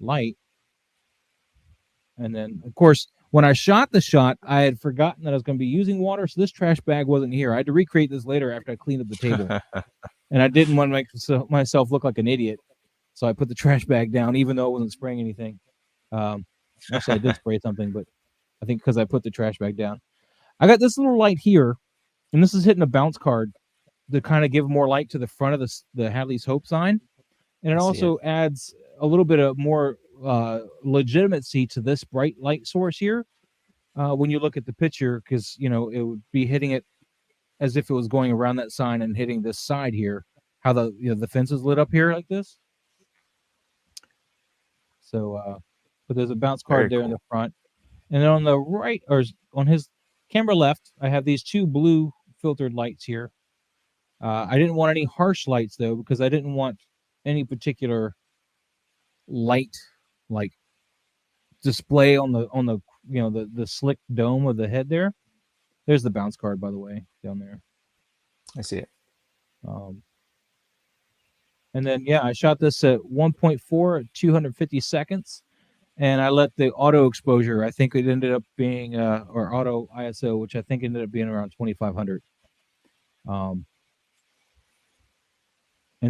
light. And then of course when I shot the shot, I had forgotten that I was going to be using water, so this trash bag wasn't here. I had to recreate this later after I cleaned up the table, and I didn't want to make myself look like an idiot, so I put the trash bag down, even though it wasn't spraying anything. Actually, I did spray something, but I think because I put the trash bag down. I got this little light here, And this is hitting a bounce card to kind of give more light to the front of the Hadley's Hope sign. And it also adds a little bit of more legitimacy to this bright light source here when you look at the picture, because, you know, it would be hitting it as if it was going around that sign and hitting this side here, how the fence is lit up here like this. So, but there's a bounce card there in the front. And then on the right, or on his camera left, I have these two blue filtered lights here. I didn't want any harsh lights, though, because I didn't want any particular light like display on the you know the slick dome of the head there. There's the bounce card, by the way, down there. I see it. And then I shot this at 1.4 at 250 seconds, and I let the auto exposure. I think it ended up being or auto ISO, which I think ended up being around 2500. And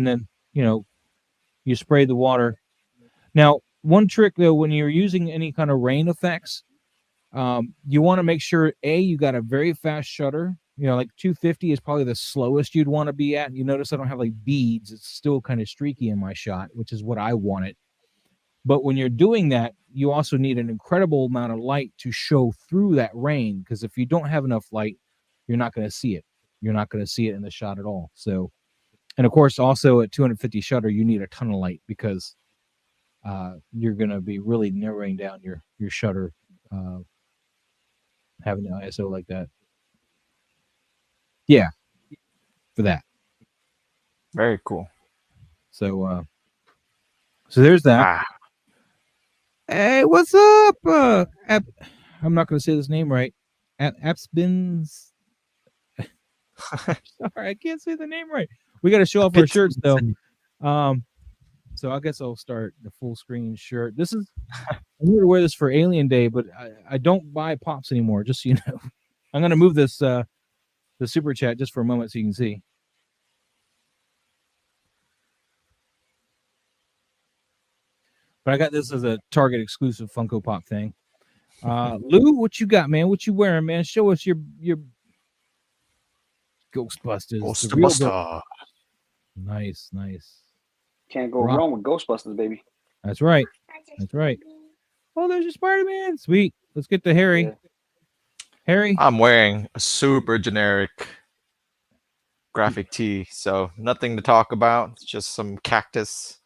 then you spray the water. Now, one trick though, when you're using any kind of rain effects, you want to make sure you got a very fast shutter. Like 250 is probably the slowest you'd want to be at. You notice I don't have like beads. It's still kind of streaky in my shot, which is what I wanted. But when you're doing that, you also need an incredible amount of light to show through that rain, because if you don't have enough light, you're not going to see it. You're not going to see it in the shot at all. So, and of course, also at 250 shutter, you need a ton of light, because you're going to be really narrowing down your shutter having the ISO like that. Yeah, for that. Very cool. So there's that. Hey, what's up? I'm not going to say this name right. Apsbins. Sorry, I can't say the name right. We got to show off our shirts though. So I guess I'll start the full screen shirt. This is I'm going to wear this for Alien Day, but I don't buy pops anymore. Just so you know, I'm going to move this the super chat just for a moment so you can see. But I got this as a Target exclusive Funko Pop thing. Lou, what you got, man? What you wearing, man? Show us your Ghostbusters. Ghostbuster. Nice. Can't go wrong with Ghostbusters, baby. That's right. Oh, there's your Spider-Man. Sweet. Let's get to Harry. Yeah. Harry? I'm wearing a super generic graphic tee, so nothing to talk about. It's just some cactus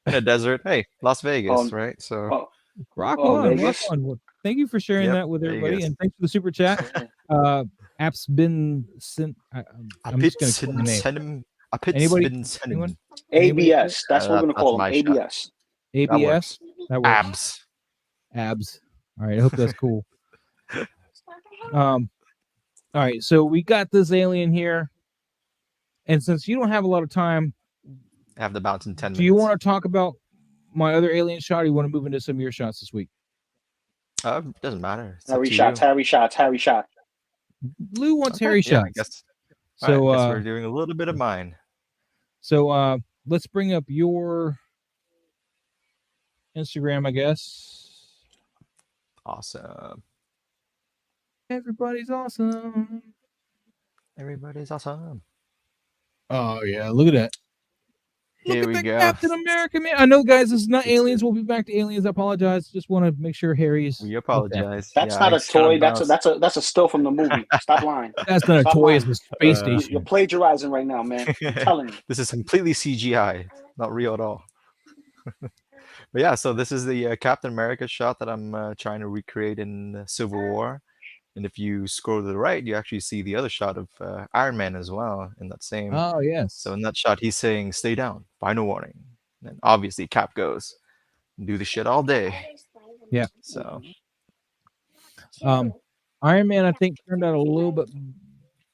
in a desert. Hey, Las Vegas, right? So rock on. Vegas. Well, thank you for sharing that with everybody, Vegas. and thanks for the super chat. App's been sent. I'm just going to call the name. Anyone? ABS. That's what we're going to call them. ABS. ABS. That works. Abs. All right. I hope that's cool. All right. So we got this alien here, and since you don't have a lot of time, I have the bounce in 10 minutes. Do you want to talk about my other alien shot, or you want to move into some of your shots this week? Doesn't matter. Harry shot. Lou wants Harry shots. I guess. So I guess we're doing a little bit of mine. So let's bring up your Instagram, I guess. Awesome. Everybody's awesome. Oh yeah, look at that. Here we go. Captain America, man. I know, guys, this is not aliens. We'll be back to aliens. I apologize. Just want to make sure Harry's. We apologize. That's not a toy. That's a still from the movie. Stop lying. That's not a toy. It's a space station. You're plagiarizing right now, man. I'm telling you. This is completely CGI. Not real at all. But yeah, so this is the Captain America shot that I'm trying to recreate in Civil War. And if you scroll to the right, you actually see the other shot of Iron Man as well in that same. Oh, yes. So in that shot, he's saying, "Stay down, final warning." And obviously, Cap goes, "Do the shit all day." Yeah. So. Iron Man, I think, turned out a little bit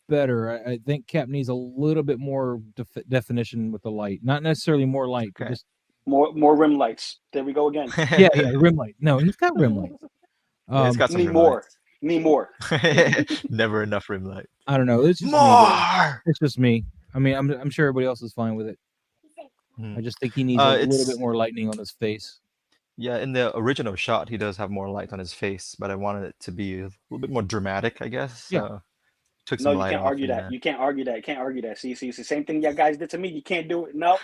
better. I think Cap needs a little bit more definition with the light. Not necessarily more light, but just more rim lights. There we go again. yeah, rim light. No, he's got rim lights. He's got some need rim more. lights. Need more. Never enough rim light. I don't know. It's just more. Me. It's just me. I mean, I'm sure everybody else is fine with it. I just think he needs a little bit more lightning on his face. Yeah, in the original shot, he does have more light on his face, but I wanted it to be a little bit more dramatic, I guess. Yeah. took No, some you light can't off. argue that. And, You can't argue that. Can't argue that. See, same thing you guys did to me. You can't do it. No.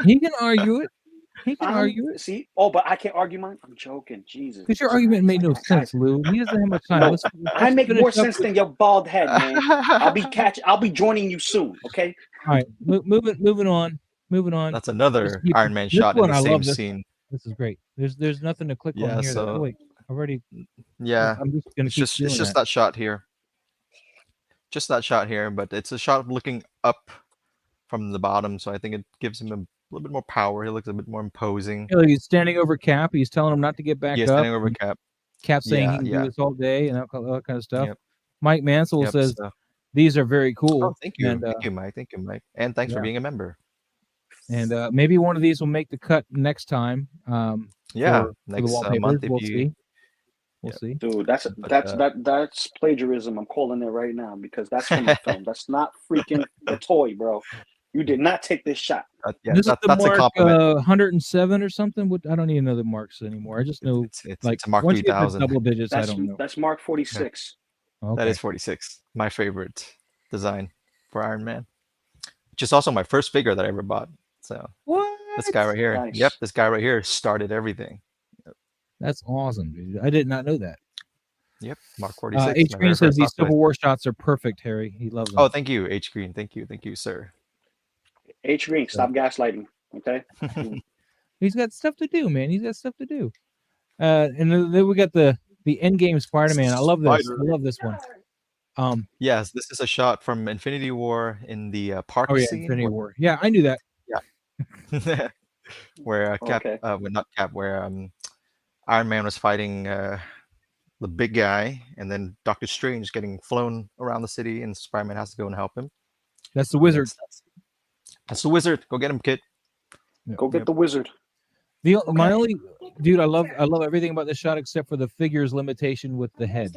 He can argue it. He can argue it. See. Oh, but I can't argue mine. I'm joking. Jesus. Because your argument made no Guys, sense, Lou. He doesn't have much time. No, Let's I make finish more up sense with- than your bald head, man. I'll be joining you soon. Okay. All right, moving on. That's another keep- Iron Man this shot in one, the I same love this. scene. This is great. There's nothing to click Yeah, on here. so- Wait, already. Yeah, I'm just gonna it's keep just doing that shot here. Just that shot here, but it's a shot looking up from the bottom, so I think it gives him a little bit more power. He looks a bit more imposing. Yeah, like he's standing over Cap. He's telling him not to get back Yeah, up. standing over Cap. Cap saying Yeah, he can yeah. do this all day and all that kind of stuff. Yep. Mike Mansell Yep, says so- these are very cool. Oh, thank you, And, thank you, Mike. Thank you, Mike, and thanks for yeah. being a member. And maybe one of these will make the cut next time. Yeah, for the next wallpapers. month if We'll you. see. We'll Yep. see. Dude, that's plagiarism. I'm calling it right now because that's from the film. That's not freaking the toy, bro. You did not take this shot. Yeah, This is the that's a Mark compliment. 107 or something. I don't even know the marks anymore. I just know It's like a Mark once you get to 3000. double digits, I don't know. That's Mark 46. Okay. That is 46. My favorite design for Iron Man, which is also my first figure that I ever bought. So What? this guy right here. Nice. Yep, this guy right here started everything. That's awesome, dude. I did not know that. Yep, Mark 46. H my Green very says first these toy. Civil War shots are perfect, Harry. He loves them. Oh, thank you, H Green. Thank you, sir. H Green, stop gaslighting. Okay. He's got stuff to do, man. He's got stuff to do. And then we got the Endgame Spider-Man. I love this. Spider. I love this one. Yes, this is a shot from Infinity War in the park Oh yeah, scene. Infinity War. Yeah, I knew that. Where Cap, Okay. well, not Cap, where Iron Man was fighting the big guy, and then Doctor Strange getting flown around the city, and Spider-Man has to go and help him. That's the wizard. That's the wizard. Go get him, kid. Go get the wizard. My only dude, I love everything about this shot except for the figure's limitation with the head.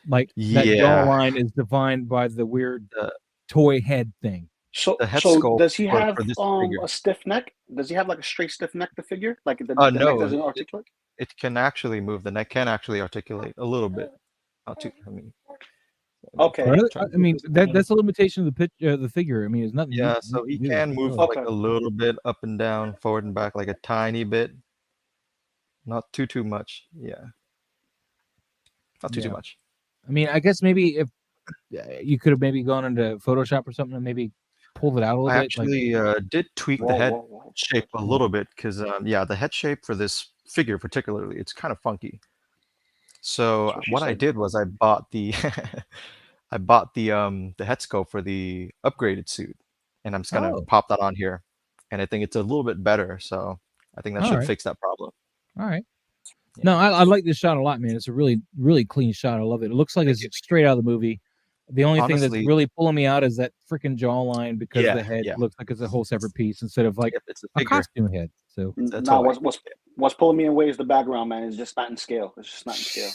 Like that Yeah. jawline is defined by the weird toy head thing. So, The head so sculpt does he for have this figure. a stiff neck? Does he have like a straight stiff neck? The figure, like the No, neck doesn't articulate. It can actually move. The neck can actually articulate a little bit. Not too. I mean. Okay. Really? I mean that's a limitation of the figure. I mean, it's nothing. Yeah, you so he do. can move Really. like a little bit up and down, forward and back, like a tiny bit. Not too much. Yeah. Not too Yeah. much. I mean, I guess maybe if you could have maybe gone into Photoshop or something and maybe pulled it out a little I bit. like- actually did tweak the head Whoa. shape a little bit because yeah, the head shape for this figure particularly, it's kind of funky. So That's what she what I said. did was I bought the I bought the head sculpt for the upgraded suit, and I'm just gonna Oh. pop that on here, and I think it's a little bit better. So I think that should Alright. fix that problem. All right. Yeah. No, I like this shot a lot, man. It's a really, really clean shot. I love it. It looks like it's straight out of the movie. The only thing that's Honestly- really pulling me out is that freaking jawline because Yeah, the head yeah. looks like it's a whole separate piece instead of like Yep, it's a a figure. costume head. So It's a No, toy. what's pulling me away is the background, man. It's just not in scale. It's just not in scale.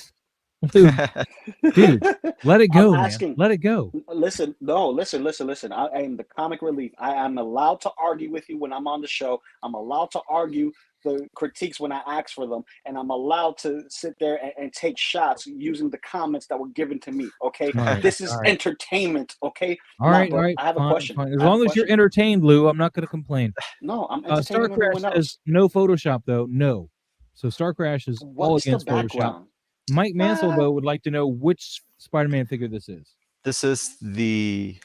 dude, let it go, I'm man. asking- Let it go. Listen. I am the comic relief. I am allowed to argue with you when I'm on the show. I'm allowed to argue the critiques when I ask for them, and I'm allowed to sit there and take shots using the comments that were given to me. Okay, All right, this is all right. entertainment. Okay. All right, but all right. I have a fine, question. fine. I As have a long as you're question. entertained, Lou, I'm not going to complain. No, I'm Star entertaining Crash everyone else. says no Photoshop though. No. So Star Crash is all What's the against Photoshop. background? Mike Mansell Ah. though would like to know which Spider-Man figure this is. This is the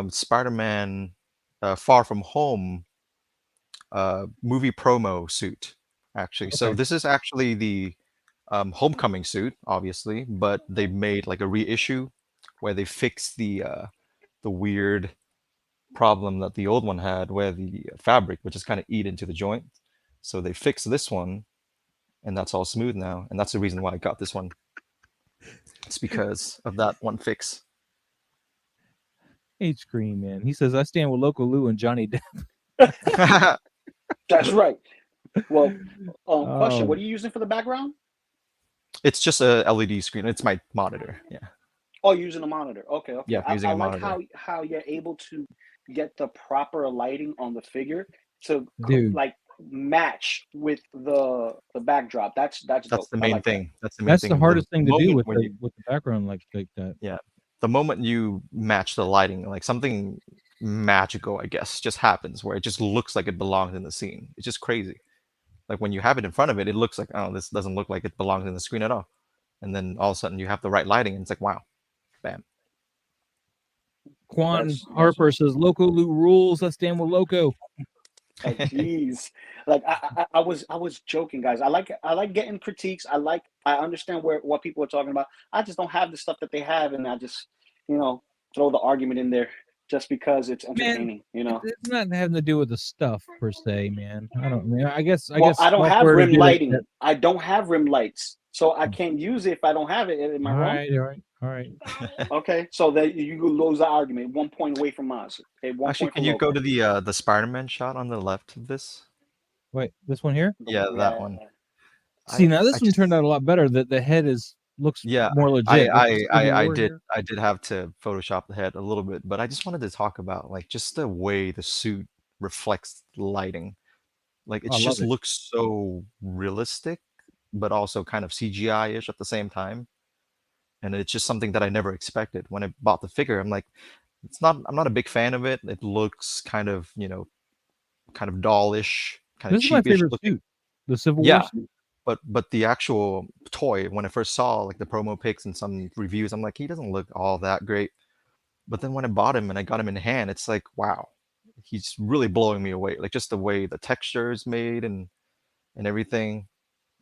Spider-Man Far From Home movie promo suit, actually. So Okay. this is actually the Homecoming suit, obviously, but they made like a reissue where they fixed the weird problem that the old one had, where the fabric would just kind of eat into the joint. So they fixed this one, and that's all smooth now. And that's the reason why I got this one. It's because of that one fix. H Green, man. He says I stand with Loco Lu and Johnny Depp. That's right. Well, question: Oh. What are you using for the background? It's just a LED screen. It's my monitor. Yeah. Oh, you're using a monitor. Okay. Yeah, I, using I a like monitor. how you're able to get the proper lighting on the figure to Dude. like match with the backdrop. That's That's dope. the I main like that. thing. That's the main That's thing. the hardest thing to do moment with when the background like that. Yeah. the moment you match the lighting, like something magical, I guess, just happens where it just looks like it belongs in the scene. It's just crazy. Like when you have it in front of it, it looks like, oh, this doesn't look like it belongs in the screen at all. And then all of a sudden you have the right lighting, and it's like, wow, bam. Quan That's Harper says Loco Lu rules. Let's stand with Loco. jeez. Like I was joking, guys. I like getting critiques. I understand what people are talking about. I just don't have the stuff that they have, and I just throw the argument in there just because it's Man, entertaining. it's not having to do with the stuff per se, man. I guess Well, I don't have software to rim get it. lighting. I don't have rim lights, so I can't use it if I don't have it. Am I wrong? All right. Okay, so that you lose the argument. 1 point away from us. Okay, 1 Actually, point for can you go Loco. to the Spider-Man shot on the left of this? Wait, this one here? Yeah, that one. See, now this I one just, turned out a lot better. The head looks yeah, more legit. I did have to Photoshop the head a little bit, but I just wanted to talk about like just the way the suit reflects lighting. Like it I love just it. looks so realistic, but also kind of CGI-ish at the same time. And it's just something that I never expected. When I bought the figure, I'm like, I'm not a big fan of it. It looks kind of, kind of dollish, kind of This is my cheapish favorite looking. suit, the Civil War Yeah, suit. but the actual toy, when I first saw like the promo pics and some reviews, I'm like, he doesn't look all that great. But then when I bought him and I got him in hand, it's like, wow, he's really blowing me away. Like just the way the texture is made and everything,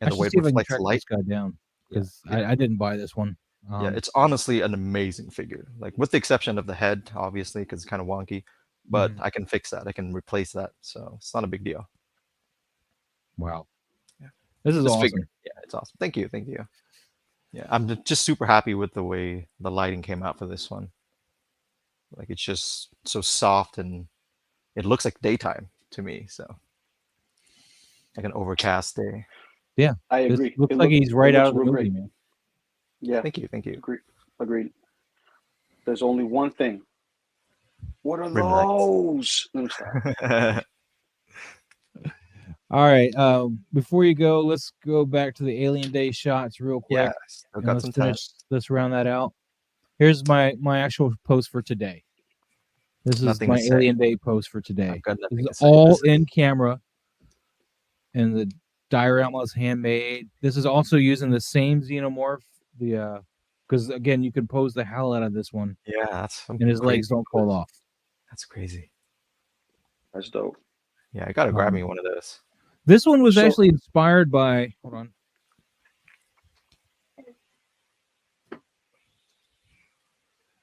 I and the should way it see if I can reflects track light. this guy down Yeah, because yeah, I didn't buy this one. yeah. It's honestly an amazing figure. Like with the exception of the head, obviously, because it's kind of wonky. But Mhm. I can fix that. I can replace that. So it's not a big deal. Wow, Yeah. this is This awesome. figure, yeah, it's awesome. Thank you, thank you. Yeah, I'm just super happy with the way the lighting came out for this one. Like it's just so soft and it looks like daytime to me. So like an overcast day. Yeah, I this agree. looks like he's right It out looks of the real movie, great. man. Yeah, Thank you, thank you. agreed. There's only one thing. What are Rim lights. those? Let me stop. All right, before you go, let's go back to the Alien Day shots real quick, Yeah, still and got let's some time. finish. Let's round that out. Here's my actual post for today. This is Nothing my to say. Alien Day post for today. I've got This nothing is to say. all This is in camera, and the diorama is handmade. This is also using the same xenomorph, because again, you can pose the hell out of this one, yeah, that's some and his crazy legs don't fall pose. off. That's crazy. That's dope. Yeah, I gotta grab Um, me one of those. This one was So actually inspired by. Hold on.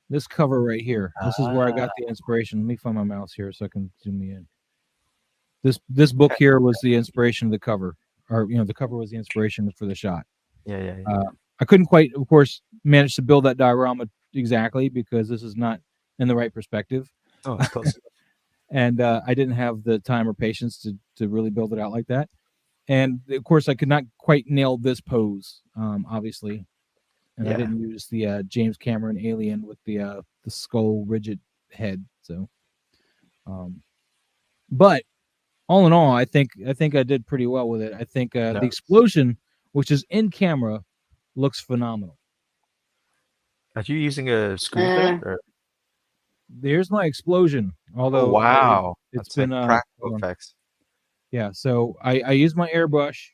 This cover right here. This is where I got the inspiration. Let me find my mouse here so I can zoom in. This book here was the inspiration of the cover, or the cover was the inspiration for the shot. Yeah, yeah, yeah. I couldn't quite, of course, manage to build that diorama exactly because this is not in the right perspective, Oh, it's close. and I didn't have the time or patience to really build it out like that. And of course, I could not quite nail this pose, obviously, and I Yeah. didn't use the James Cameron Alien with the skull rigid head. So, but all in all, I think I did pretty well with it. I think No. the explosion, which is in camera, looks phenomenal. Are you using a screw thread? Or? There's my explosion. Oh Although wow, it's that's been like practical hold on. effects. Yeah. So I used my airbrush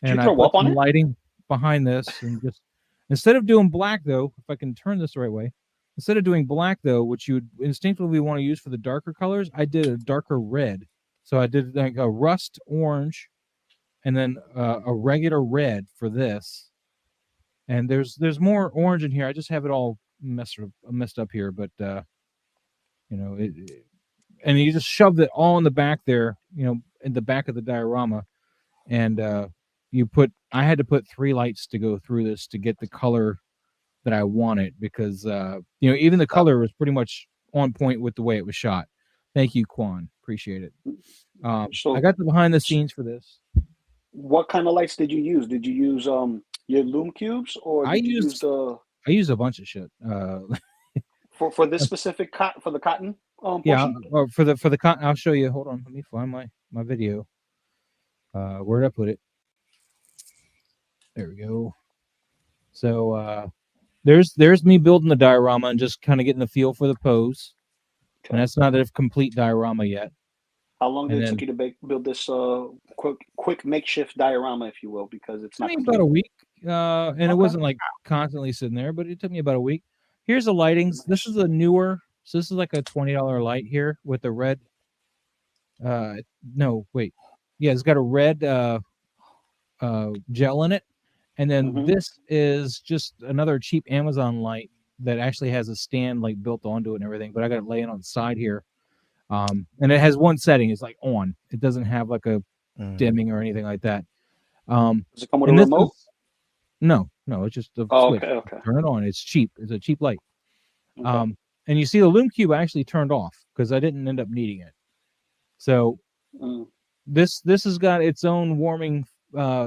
did you and I throw put up on some it? lighting behind this, and just instead of doing black though, if I can turn this the right way, instead of doing black though, which you would instinctively want to use for the darker colors, I did a darker red. So I did like a rust orange, and then a regular red for this. And there's more orange in here. I just have it all messed up here, but and you just shoved it all in the back there, in the back of the diorama, and I had to put 3 lights to go through this to get the color that I wanted because even the color was pretty much on point with the way it was shot. Thank you, Quan. Appreciate it. I So got the behind the scenes for this. what kind of lights did you use? Did you use your Lume cubes, or I did you use used the I used a bunch of shit. for this specific for the cotton Yeah, portion? or for the con. I'll show you. Hold on, let me find my video. Where'd I put it? There we go. So there's me building the diorama and just kind of getting the feel for the pose. Okay. And that's not a complete diorama yet. How long did And it then- take you to build this quick makeshift diorama, if you will, because it's It not took me about complete? a week, and it Okay. wasn't like constantly sitting there, but it took me about a week. Here's the lightings. This Nice. is a newer. So this is like a $20 light here with the red. No, wait. Yeah, it's got a red gel in it, and then Mhm. this is just another cheap Amazon light that actually has a stand like built onto it and everything. But I got it laying on the side here, and it has one setting. It's like on. It doesn't have like a dimming or anything like that. Does it come with a And this remote? is no, it's just a Oh, switch. okay. Turn it on. It's cheap. It's a cheap light. Okay. And you see the Loom Cube I actually turned off because I didn't end up needing it. So Mm. this has got its own warming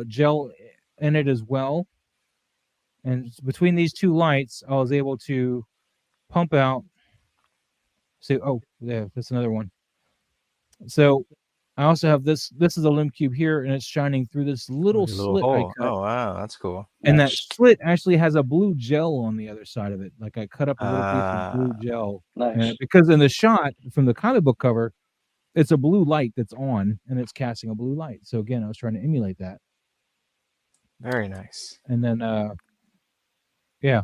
gel in it as well. And between these two lights, I was able to pump out. So, oh, yeah, that's another one. So I also have this. This is a Loom Cube here, and it's shining through this little slit I hole. cut. Oh wow, that's cool. And that Nice. slit actually has a blue gel on the other side of it. Like I cut up a little piece of blue gel. Nice. Because in the shot from the comic book cover, it's a blue light that's on, and it's casting a blue light. So again, I was trying to emulate that. Very nice. And then, yeah.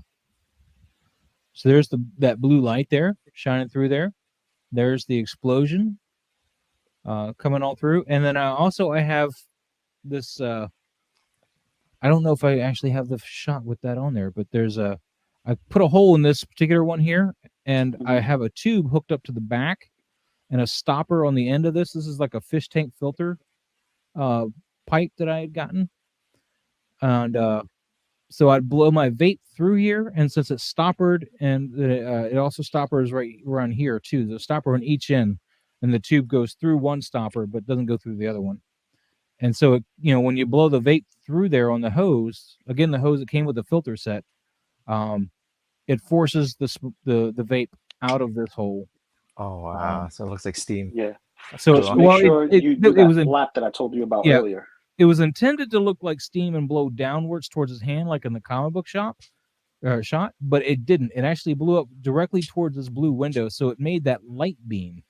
So there's that blue light there shining through there. There's the explosion coming all through. And then I have this. I don't know if I actually have the shot with that on there, but I put a hole in this particular one here, and I have a tube hooked up to the back and a stopper on the end of this. This is like a fish tank filter pipe that I had gotten. And so I'd blow my vape through here, and since it's stoppered, and it also stoppers right around here too. There's a stopper on each end, and the tube goes through one stopper, but doesn't go through the other one. And so, when you blow the vape through there on the hose, again, the hose that came with the filter set, it forces the vape out of this hole. Oh wow! So it looks like steam. Yeah. So Just make sure you do it was that flap that I told you about Yeah. earlier. It was intended to look like steam and blow downwards towards his hand, like in the comic book shot, but it didn't. It actually blew up directly towards this blue window, so it made that light beam.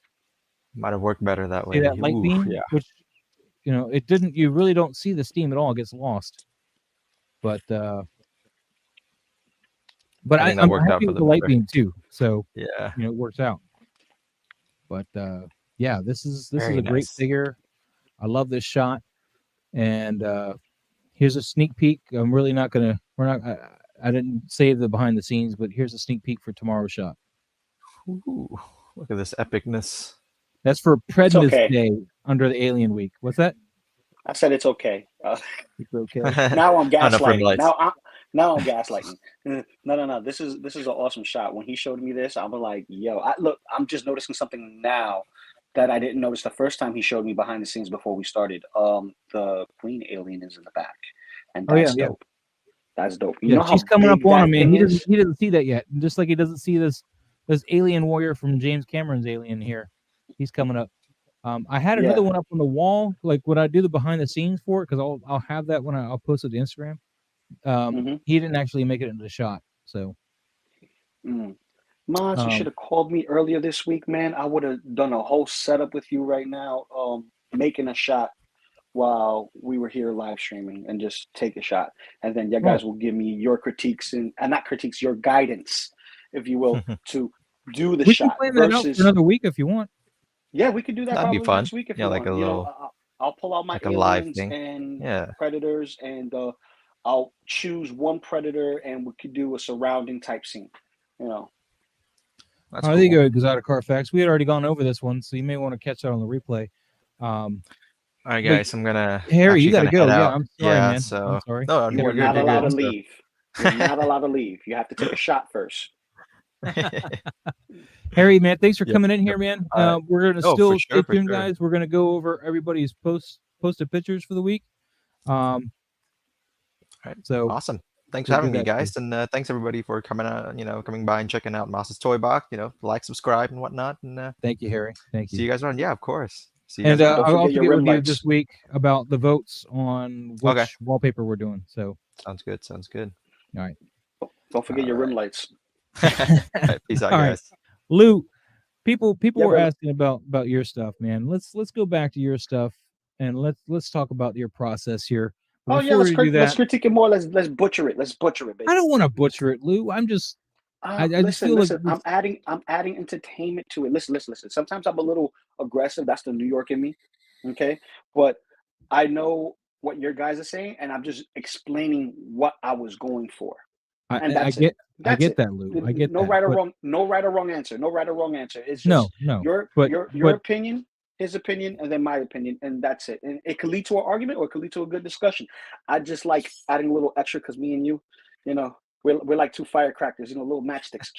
Might have worked better that way. See that light beam? Yeah. Which, it didn't. You really don't see the steam at all. It gets lost. But I I'm think that worked out happy for with the the light better. beam too. So Yeah. it works out. But yeah, this is Very a great nice. figure. I love this shot. And here's a sneak peek. I'm really not gonna. I didn't save the behind the scenes, but here's a sneak peek for tomorrow's shot. Ooh, look at this epicness. That's for Pregnant okay. Day under the Alien Week. What's that? I said it's okay. It's okay. Now I'm Not enough rim gaslighting. lights. Now I'm gaslighting. No. This is an awesome shot. When he showed me this, I was like, yo, look, I'm just noticing something now that I didn't notice the first time he showed me behind the scenes before we started. The green alien is in the back, and that's dope. That's dope. You know how she's coming up big on that him, man. thing is? He doesn't see that yet. And just like he doesn't see this alien warrior from James Cameron's Alien here. He's coming up. I had another one up on the wall, like when I do the behind the scenes for it, because I'll have that when I'll post it to Instagram. He didn't actually make it into the shot, so. Mons, you should have called me earlier this week, man. I would have done a whole setup with you right now, making a shot while we were here live streaming, and just take a shot, and then you guys will give me your critiques and not critiques, your guidance, if you will, to do the shot. We can plan that out for another week if you want. Yeah, we could do that. That'd be probably fun. next week if Yeah, you like want. a little, I'll pull out my like a live aliens thing. and predators, and I'll choose one predator, and we could do a surrounding type scene. That's I cool. think it goes out of Carfax. We had already gone over this one, so you may want to catch that on the replay. All right, guys, I'm gonna. Harry, you gotta go. Head Yeah, out. I'm sorry, man. So I'm sorry. No, You are not allowed to leave. You're not allowed to leave. You have to take a shot first. Harry, man, thanks for coming in here, man. We're gonna still stay tuned, guys. We're gonna go over everybody's posted pictures for the week. All right. So awesome. Thanks for having me, guys, and thanks everybody for coming out. Coming by and checking out Moss's Toy Box. Like, subscribe, and whatnot. And thank you, Harry. Thank you. See you guys around. Yeah, of course. See you and guys I'll also get with you this week about the votes on which wallpaper we're doing. So sounds good. All right. Don't forget your rim lights. All right, peace out, All right. guys. Lou, people Yeah, were brother. asking about your stuff, man. Let's go back to your stuff and let's talk about your process here. But Oh yeah, before we do let's that, critique it more. Let's butcher it. Let's butcher it, baby. I don't want to butcher it, Lou. I'm just I just Listen, feel like listen. I'm adding entertainment to it. Listen. Sometimes I'm a little aggressive. That's the New York in me. Okay, but I know what your guys are saying, and I'm just explaining what I was going for, and I that's it. get That's it. that, Lou. I get No that. right or But wrong. No right or wrong answer. No right or wrong answer. It's just no. your But your opinion, his opinion, and then my opinion, and that's it. And it could lead to an argument, or it could lead to a good discussion. I just like adding a little extra because me and you, you know, we're like two firecrackers, little matchsticks.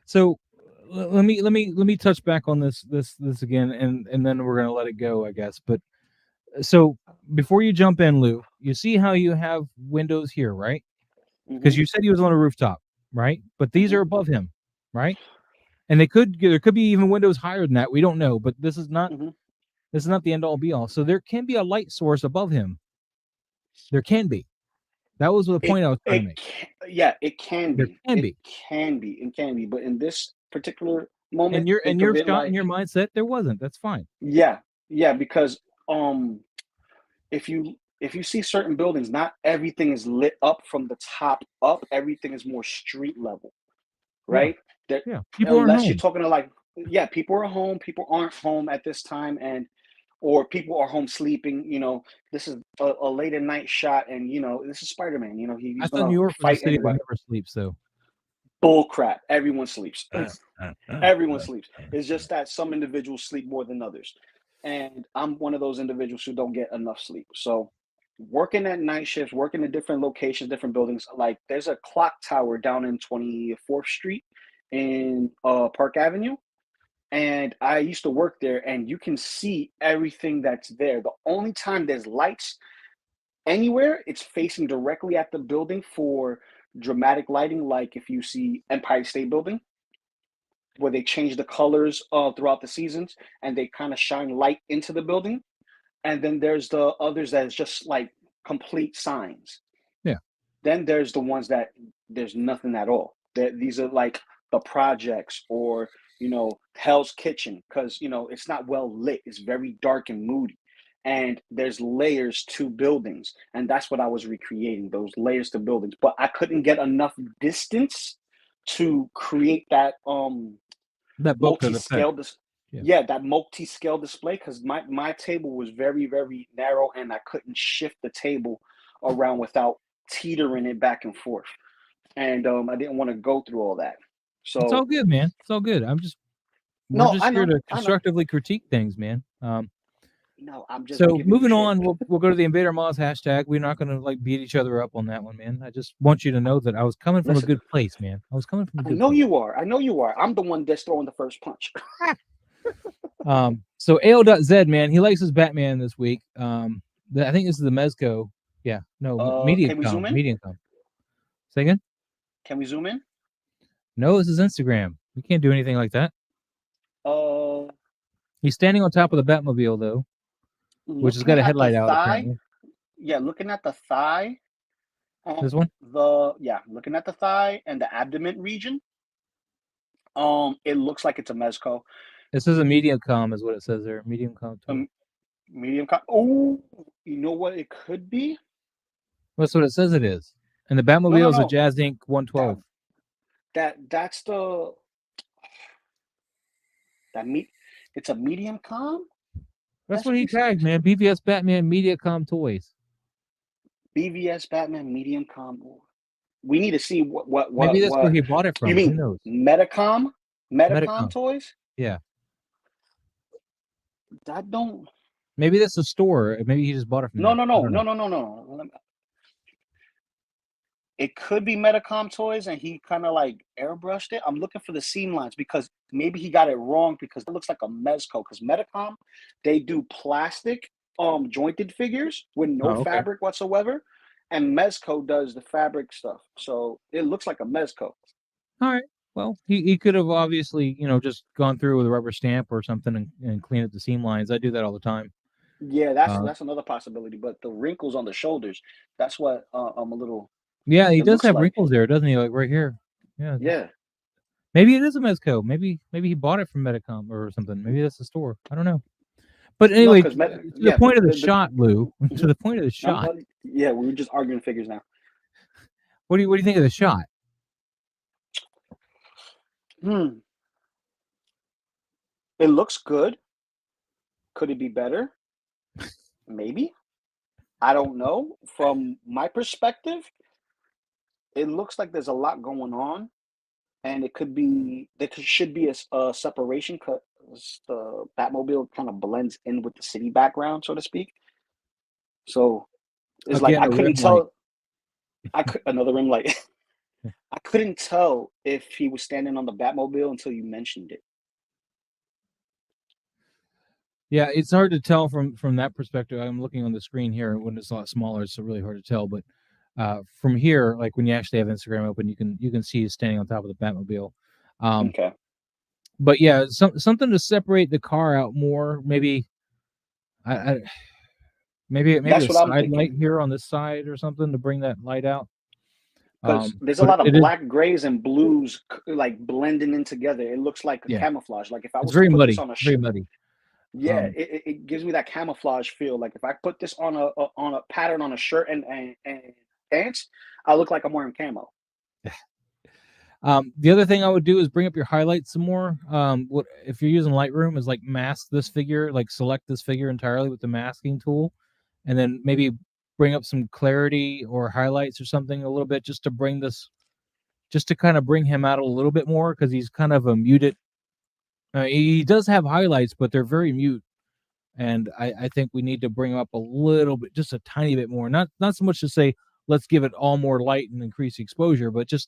so let me touch back on this again, and then we're gonna let it go, I guess. But so before you jump in, Lou, you see how you have windows here, right? Because you said he was on a rooftop, right? But these are above him, right? And there could be even windows higher than that. We don't know, but this is not the end all be all. So there can be a light source above him. There can be. That was the point I was trying to make. It can There be. can It be. can be. But in this particular moment, And your think of it shot like in your mindset, there wasn't. That's fine. yeah, because if you see certain buildings, not everything is lit up from the top up. Everything is more street level, right? That Yeah. People aren't unless you're home. talking to like people are home, people aren't home at this time, and or people are home sleeping. This is a late at night shot, and this is Spider-Man. I He's thought New gonna York was a fight city that anybody. never sleeps, though. Bull crap. Everyone sleeps. Everyone sleeps. It's just that some individuals sleep more than others. And I'm one of those individuals who don't get enough sleep. So working at night shifts, working in different locations, different buildings, like there's a clock tower down in 24th Street in Park Avenue. And I used to work there, and you can see everything that's there. The only time there's lights anywhere, it's facing directly at the building for dramatic lighting, like if you see Empire State Building, where they change the colors throughout the seasons and they kind of shine light into the building. And then there's the others that is just like complete signs. Yeah. Then there's the ones that there's nothing at all. These are like the projects or Hell's Kitchen, because it's not well lit. It's very dark and moody. And there's layers to buildings. And that's what I was recreating, those layers to buildings. But I couldn't get enough distance to create that That book of effect. multi-scale that multi-scale display, because my table was very, very narrow, and I couldn't shift the table around without teetering it back and forth. And I didn't want to go through all that. So it's all good, man. It's all good. We're no, just I here know, to constructively critique things, man. no, I'm just So giving moving you on, shit. we'll go to the Invader Moz hashtag. We're not going to like beat each other up on that one, man. I just want you to know that I was coming from a good place, man. I was coming from a good place. I know you are. I'm the one that's throwing the first punch. So AO.Z, man, he likes his Batman this week. I think this is the Mezco. Yeah, no, Can we zoom in? Mediacom. Say again? Can we zoom in? No, this is Instagram. You can't do anything like that. He's standing on top of the Batmobile, though, which has got a headlight out, apparently. Yeah, looking at the thigh. This one? Looking at the thigh and the abdomen region. It looks like it's a Mezco. This is a Mediacom, is what it says there. Mediacom. Mediacom. Oh, you know what it could be? That's what it says it is. And the Batmobile is a Jazz Inc. 112. That's the it's a medium com. That's what he tagged, man. BVS Batman Mediacom toys. BVS Batman medium com. We need to see what maybe that's where he bought it from. You mean who knows? Metacom toys? Yeah. That don't. Maybe that's a store. Maybe he just bought it from. No. It could be Metacom toys, and he kind of like airbrushed it. I'm looking for the seam lines because maybe he got it wrong, because it looks like a Mezco. Because Metacom, they do plastic jointed figures with no fabric whatsoever, and Mezco does the fabric stuff. So it looks like a Mezco. All right. Well, he could have obviously, just gone through with a rubber stamp or something and clean up the seam lines. I do that all the time. Yeah, that's another possibility. But the wrinkles on the shoulders, that's what I'm a little Yeah, he It does looks have like. wrinkles there, doesn't he? Like right here. Yeah. Yeah. Maybe it is a Mezco. Maybe he bought it from Metacom or something. Maybe that's the store. I don't know. But No, anyway, because to the yeah, point of the the shot, Lou. To mhm. the point of the shot. Yeah, we were just arguing figures now. What do you think of the shot? It looks good. Could it be better? Maybe. I don't know. From my perspective, it looks like there's a lot going on, and it could be should be a separation because the Batmobile kind of blends in with the city background, so to speak. So it's like Again, I a rim couldn't light. tell. Another rim light. I couldn't tell if he was standing on the Batmobile until you mentioned it. Yeah, it's hard to tell from that perspective. I'm looking on the screen here, and when it's a lot smaller, it's really hard to tell. But from here, like when you actually have Instagram open, you can see he's standing on top of the Batmobile. Okay. But yeah, something to separate the car out more. Maybe I maybe That's a what I'm side light thinking. here on this side or something to bring that light out. Because there's a But lot of it is, black, grays, and blues like blending in together. It looks like a yeah, camouflage. Like if I it's was to very put this muddy, on a very muddy. yeah, it gives me that camouflage feel. Like if I put this on a pattern on a shirt and pants, I look like I'm wearing camo. The other thing I would do is bring up your highlights some more. What if you're using Lightroom is like mask this figure, like select this figure entirely with the masking tool, and then maybe bring up some clarity or highlights or something a little bit just to bring this, just to kind of bring him out a little bit more because he's kind of a muted. He does have highlights, but they're very mute, and I think we need to bring up a little bit, just a tiny bit more. Not so much to say let's give it all more light and increase the exposure, but just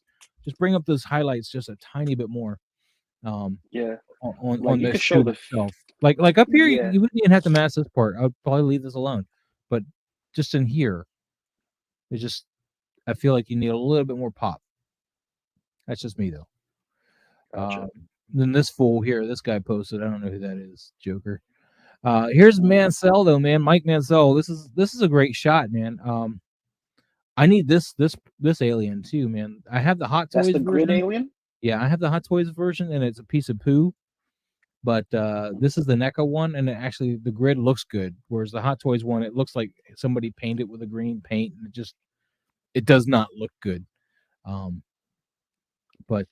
bring up those highlights just a tiny bit more. Yeah, like On you the could show shoot the itself. Like up here, yeah. you wouldn't even have to mask this part. I would probably leave this alone. But just in here, it's just I feel like you need a little bit more pop. That's just me though. Gotcha. Then this fool here, this guy posted. I don't know who that is, Joker. Here's Mm. Mansell though, man. Mike Mansell. This is a great shot, man. I need this alien too, man. I have the Hot That's Toys the grid version. alien. Yeah, I have the Hot Toys version, and it's a piece of poo. But this is the NECA one, and actually the grid looks good. Whereas the Hot Toys one, it looks like somebody painted with a green paint, and it does not look good. But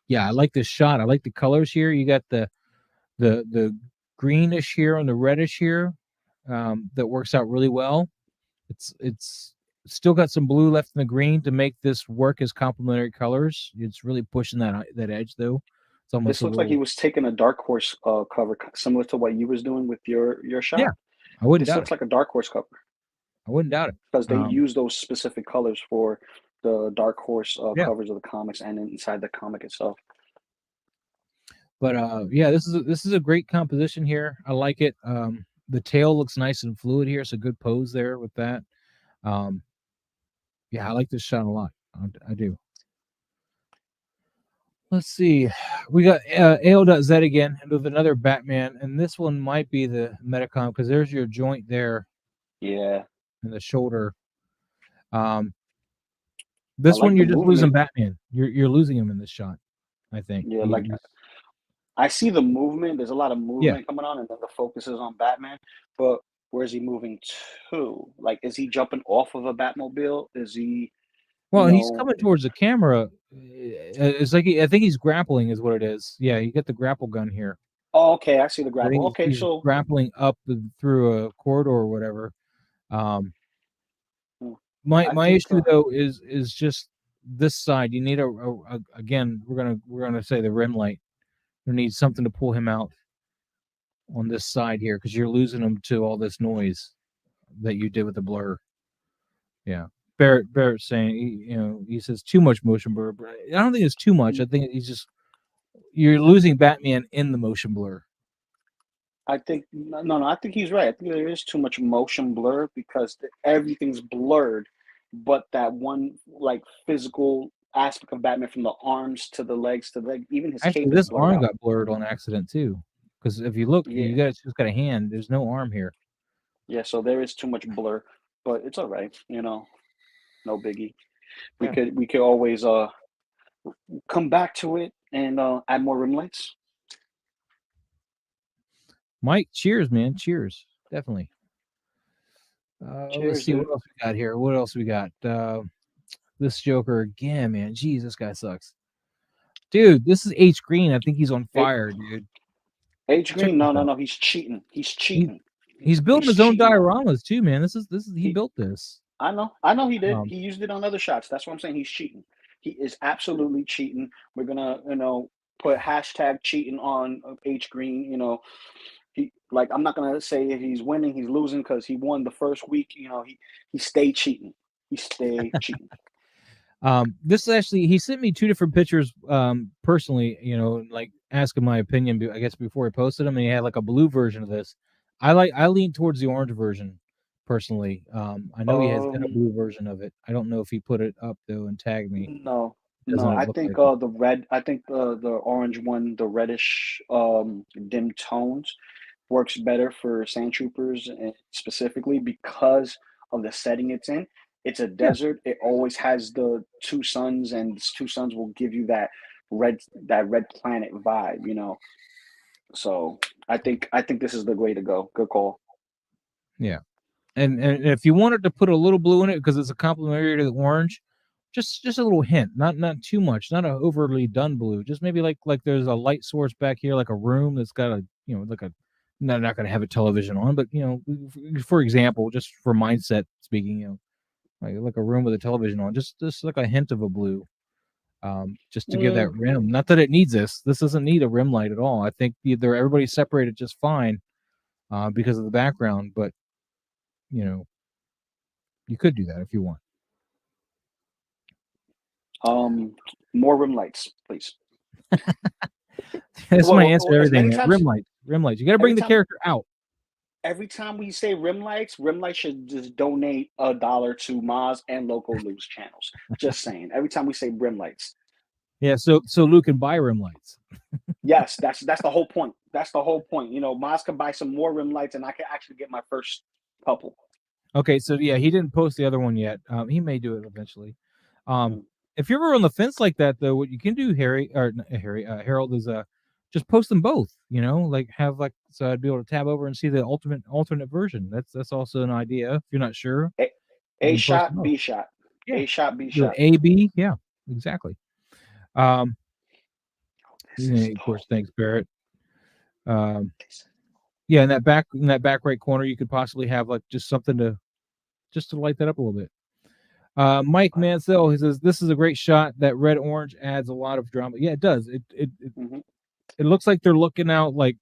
yeah, I like this shot. I like the colors here. You got the greenish here and the reddish here. That works out really well. It's still got some blue left in the green to make this work as complementary colors. It's really pushing that edge though. It's almost This a looks like he little, was taking a Dark Horse cover, similar to what you was doing with your yeah. shot. I wouldn't This doubt looks it. like a Dark Horse cover I wouldn't doubt it. because they use those specific colors for the Dark Horse Yeah. covers of the comics and inside the comic itself. But yeah, this is a great composition here. I like it. The tail looks nice and fluid here. It's a good pose there with that. Yeah, I like this shot a lot. I do. Let's see. We got AO.Z again with another Batman, and this one might be the Metacom because there's your joint there Yeah, and the shoulder. I This one like the you're just losing movement. Batman. You're losing him in this shot. I think. Yeah, like I see the movement. There's a lot of Yeah. movement coming on, and then the focus is on Batman. But where's he moving to? Like, is he jumping off of a Batmobile? Is he, you Well, he's know? coming towards the camera. It's like I think he's grappling, is what it is. Yeah, you get the grapple gun here. Oh, okay, I see the I think grapple. Okay, he's so grappling up through a corridor or whatever. Um, hmm, my I my think issue though is just this side. You need again. We're gonna say the rim light. You need something to pull him out on this side here because you're losing him to all this noise that you did with the blur. Yeah. Barrett saying, he says too much motion blur, but I don't think it's too much. I think you're losing Batman in the motion blur. I think no, I think he's right. I think there is too much motion blur because everything's blurred, but that one like physical aspect of Batman from the arms to the legs to the even his Actually, cape is this blurred arm out. got blurred on accident too, because if you look, Yeah, just got a hand. There's no arm here. yeah. So there is too much blur, but it's all right. No biggie. We Yeah. could always come back to it and add more rim lights. Mike, cheers, man. Cheers. Definitely. Let's Cheers, see what dude. else we got here. What else we got? This Joker again, man. Jeez, this guy sucks. Dude, this is H Green. I think he's on fire, dude. H Check Green, this no, out. he's cheating. He's He, cheating. he's building He's his own cheating. dioramas too, man. This is he He- built this. I know he did. Um, He used it on other shots. That's what I'm saying. He's cheating. He is absolutely cheating. We're gonna, put hashtag cheating on H Green. I'm not gonna say if he's winning, he's losing because he won the first week. He stayed cheating. He stayed cheating. This is actually he sent me two different pictures personally, like asking my opinion, I guess, before he posted them, and he had like a blue version of this. I lean towards the orange version personally. I know he has got a blue version of it. I don't know if he put it up though and tagged me. No, Doesn't it I look think like it? the red. I think the orange one, the reddish dim tones, works better for sand troopers, and specifically because of the setting it's in. It's a Yeah. desert. It always has the two suns, and these two suns will give you red red planet vibe. So I think this is the way to go. Good call. Yeah. And if you wanted to put a little blue in it because it's a complementary to the orange, just a little hint, not too much, not an overly done blue. Just maybe like there's a light source back here, like a room that's got a like a not going to have a television on, but for example, just for mindset speaking, like a room with a television on, just like a hint of a blue, just to give that rim. Not that it needs this. This doesn't need a rim light at all. I think everybody's separated just fine, because of the background, but you could do that if you want. More rim lights, please. That's my answer to As everything, many man. times, Rim lights. You got to bring the character out. every time we say rim lights should just donate $1 to Maz and Loco Lu's channels. Just saying. Every time we say rim lights. Yeah, so Luke can buy rim lights. Yes, that's the whole point. That's the whole point. Maz can buy some more rim lights, and I can actually get my first couple. Okay, so yeah, he didn't post the other one yet. He may do it eventually. If you're ever on the fence like that, though, what you can do, Harold, is just post them both. Like have so I'd be able to tab over and see the alternate version. That's also an idea if you're not sure. A shot, B shot. Yeah. A shot, B shot. A, B, yeah, exactly. Of course, thanks, Barrett. Yeah, in that back right corner, you could possibly have like just something to light that up a little bit. Mike Mansell, he says this is a great shot. That red orange adds a lot of drama. Yeah, it does. It looks like they're looking out, like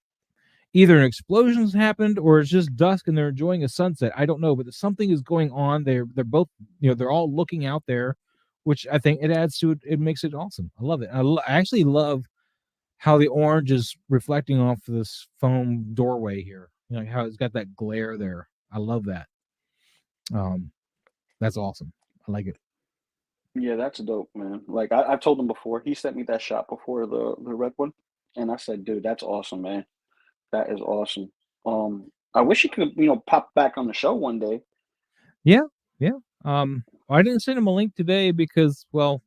either an explosion's happened or it's just dusk and they're enjoying a sunset. I don't know, but something is going on. They're both, they're all looking out there, which I think it adds to it. It makes it awesome. I love it. I actually love how the orange is reflecting off of this foam doorway here. How it's got that glare there. I love that. That's awesome. I like it. Yeah, that's dope, man. Like I've told him before. He sent me that shot before the red one, and I said, dude, that's awesome, man. That is awesome. I wish he could, pop back on the show one day. Yeah. I didn't send him a link today because, well,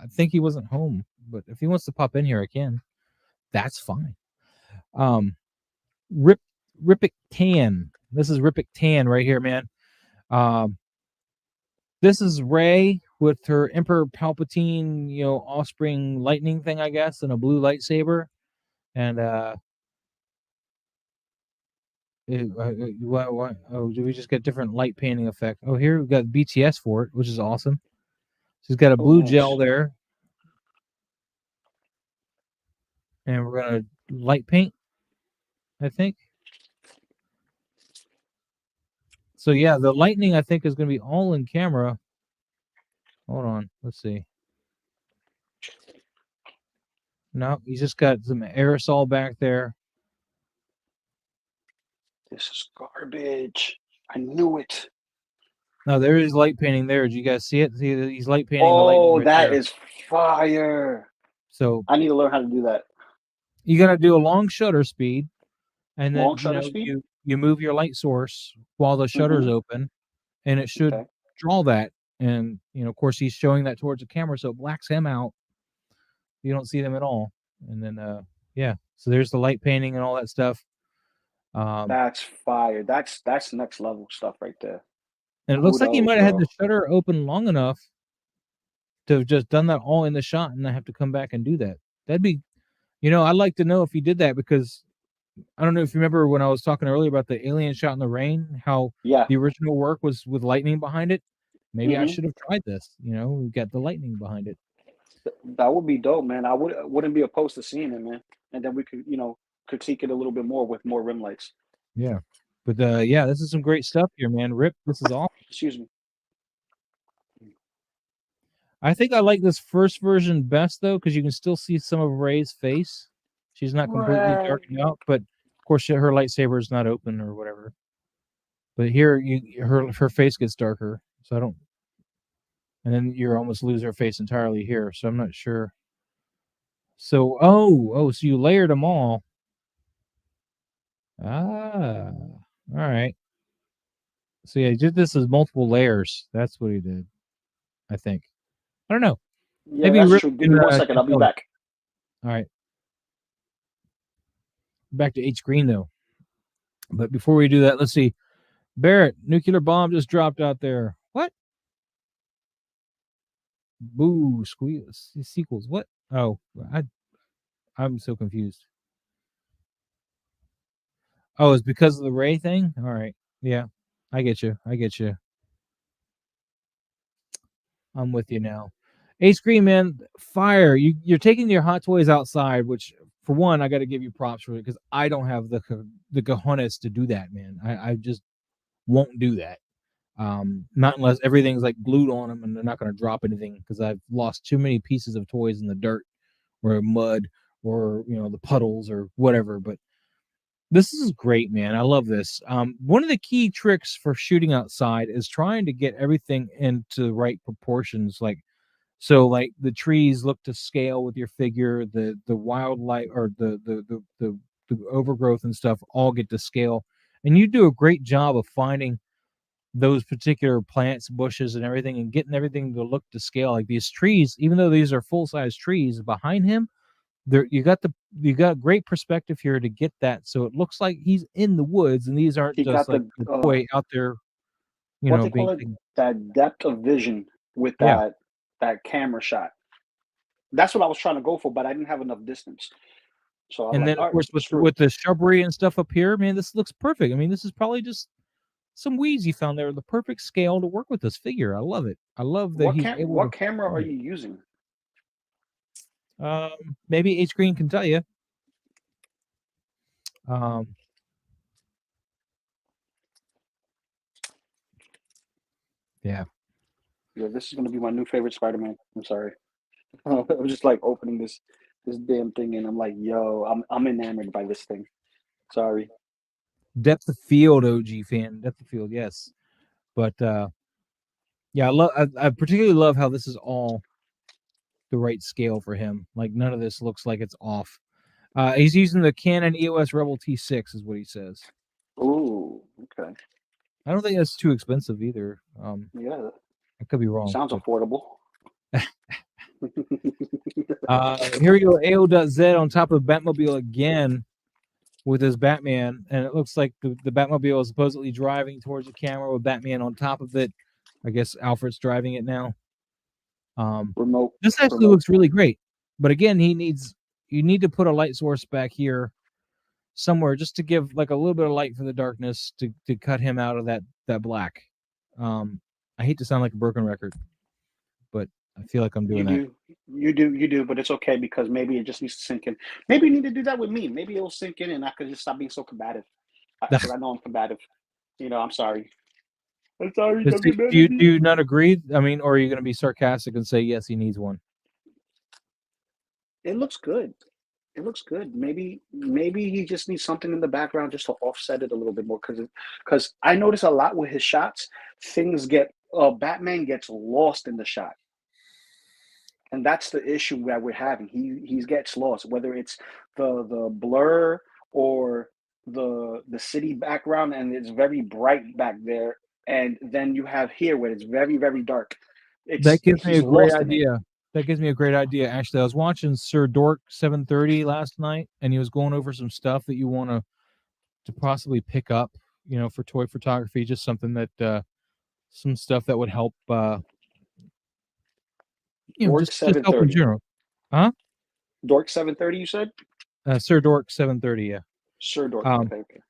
I think he wasn't home. But if he wants to pop in here, I can. That's fine. Rippic Tan. This is Rippic Tan right here, man. This is Rey with her Emperor Palpatine, offspring lightning thing, I guess, and a blue lightsaber. And what? Oh, do we just get different light painting effect? Oh, here we've got BTS for it, which is awesome. She's got a blue gel there. And we're going to light paint, I think. So, yeah, the lightning, I think, is going to be all in camera. Hold on. Let's see. No, he's just got some aerosol back there. This is garbage. I knew it. No, there is light painting there. Did you guys see it? See, he's light painting the lightning. Right that there. Is fire. So I need to learn how to do that. You got to do a long shutter speed, and then speed? you move your light source while the shutter's open, and it should draw that and of course he's showing that towards the camera, so it blacks him out. You don't see them at all. And then yeah, so there's the light painting and all that stuff. That's fire. That's next level stuff right there. And it looks like he Kudos, might have had bro. the shutter open long enough to have just done that all in the shot and not have to come back and do that. That'd be, I'd like to know if he did that, because I don't know if you remember when I was talking earlier about the alien shot in the rain, how Yeah. the original work was with lightning behind it. Maybe I Mhm. should have tried this. We got the lightning behind it. That would be dope, man. I wouldn't be opposed to seeing it, man. And then we could, critique it a little bit more with more rim lights. Yeah. But yeah, this is some great stuff here, man. Rip, this is awesome. Excuse me. I think I like this first version best, though, because you can still see some of Rey's face. She's not completely Right. darkened out, but of course her lightsaber is not open or whatever. But here, her face gets darker, so I don't. And then you almost lose her face entirely here, so I'm not sure. So so you layered them all. Ah, all right. So yeah, he did this as multiple layers. That's what he did, I think. I don't know. Yeah, Maybe that's Rip true. Give me 1 second. can I'll be tell us. back. All right. Back to H screen though. But before we do that, let's see. Barrett, nuclear bomb just dropped out there. What? Boo, squeals, sequels. What? Oh, I'm so confused. Oh, it's because of the Ray thing? All right. Yeah. I get you. I'm with you now. Ace Green, man, fire. You're taking your Hot Toys outside, which for one, I got to give you props for it, because I don't have the cojones to do that, man. I just won't do that. Not unless everything's like glued on them and they're not going to drop anything, because I've lost too many pieces of toys in the dirt or mud or the puddles or whatever. But this is great, man. I love this. One of the key tricks for shooting outside is trying to get everything into the right proportions. Like the trees look to scale with your figure, the wildlife or the overgrowth and stuff all get to scale. And you do a great job of finding those particular plants, bushes, and everything, and getting everything to look to scale. Like these trees, even though these are full-size trees, behind him, you got great perspective here to get that, so it looks like he's in the woods, and these aren't He just got like the toy out there, what they being call it, that depth of vision with yeah. that camera shot. That's what I was trying to go for, but I didn't have enough distance. So I'm And like, then all of right, course screw with it. the shrubbery and stuff up here, man, this looks perfect. I mean, this is probably just some weeds you found there, the perfect scale to work with this figure. I love it. I love that he's able What to. camera are you using? Maybe H Green can tell you. Um, yeah. Yeah, this is gonna be my new favorite Spider-Man. I'm sorry. I'm just like opening this damn thing, and I'm like, yo, I'm enamored by this thing. Sorry. Depth of field, OG fan. Depth of field, yes. But yeah, I particularly love how this is all the right scale for him. Like none of this looks like it's off. He's using the Canon EOS Rebel T6, is what he says. Ooh, okay. I don't think that's too expensive either. Yeah, I could be wrong. sounds But affordable. here we go. AO.Z on top of Batmobile again with his Batman, and it looks like the Batmobile is supposedly driving towards the camera with Batman on top of it. I guess Alfred's driving it now. Remote. This actually looks really great, but again, you need to put a light source back here somewhere just to give like a little bit of light for the darkness to cut him out of that black. I hate to sound like a broken record, but I feel like I'm doing that. You do, but it's okay because maybe it just needs to sink in. Maybe you need to do that with me. Maybe it'll sink in, and I could just stop being so combative. Because I know I'm combative. I'm sorry. I'm sorry. Don't get mad Do at me. you not agree? I mean, or are you going to be sarcastic and say yes, he needs one? It looks good. It looks good. Maybe he just needs something in the background just to offset it a little bit more. Because I notice a lot with his shots, Batman gets lost in the shot. And that's the issue that we're having. He gets lost, whether it's the blur or the city background, and it's very bright back there, and then you have here where it's very, very dark. That gives me He's a great lost in it. idea. That gives me a great idea. Actually, I was watching Sir Dork 730 last night, and he was going over some stuff that you want to possibly pick up, for toy photography. Just something that some stuff that would help. Dork Just help in 730. general. Huh? Dork 730, you said? Sir Dork 730. Yeah. Sure, Dork. Um, Okay.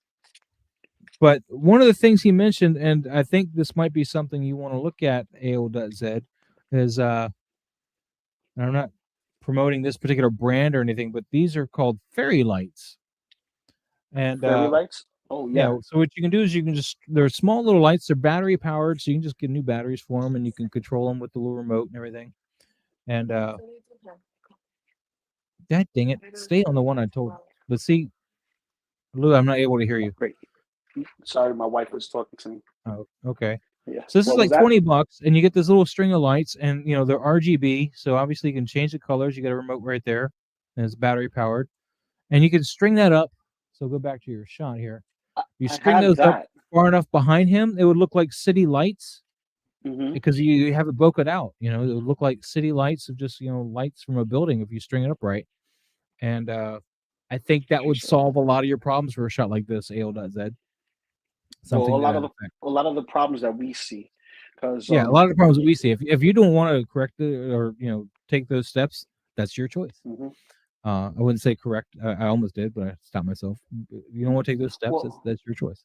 But one of the things he mentioned, and I think this might be something you want to look at, AO.Z, is and I'm not promoting this particular brand or anything, but these are called fairy lights. And Fairy lights? Oh, yeah. so what you can do is they're small little lights, they're battery powered, so you can just get new batteries for them, and you can control them with the little remote and everything. And God dang it, stay on the one I told. But see, Lou, I'm not able to hear you. Great. Sorry, my wife was talking to me. Oh, okay. Yeah. So this is What like was that? $20, and you get this little string of lights, and they're RGB, so obviously you can change the colors. You got a remote right there, and it's battery powered, and you can string that up. So go back to your shot here. You I string have those up that. far enough behind him, it would look like city lights Hmm. because you have it bokeh out. It would look like city lights of just lights from a building if you string it up right. And I think that would solve a lot of your problems for a shot like this, AO.Z. Something Well, to that effect. a lot of the problems that we see, because Yeah, a lot of the problems that we see. If you don't want to correct it or take those steps, that's your choice. Mhm. I wouldn't say correct. I almost did, but I stopped myself. You don't want to take those steps. Well, That's your choice.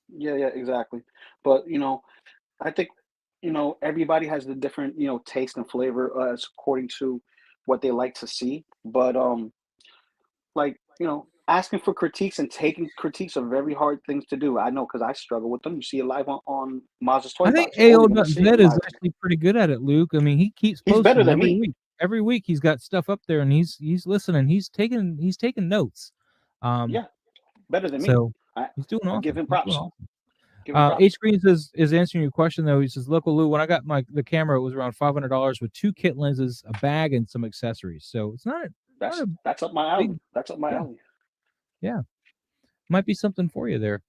yeah, exactly. But I think everybody has the different taste and flavor as according to what they like to see. But like asking for critiques and taking critiques are very hard things to do. I know because I struggle with them. You see it live on Maz's Toy I think Box. You're only going to see AO.Z it is live. actually pretty good at it, Luke. I mean, he keeps He's better posting than every me. week. Every week he's got stuff up there, and he's listening. He's taking notes. Yeah, better than me. So I, he's doing I give awesome. him He's doing props. awesome. Give him props. H Green is answering your question though. He says, "Loco Lu, when I got the camera, it was around $500 with 2 kit lenses, a bag, and some accessories. So it's not a That's up my alley. big, That's up my alley. yeah, might be something for you there."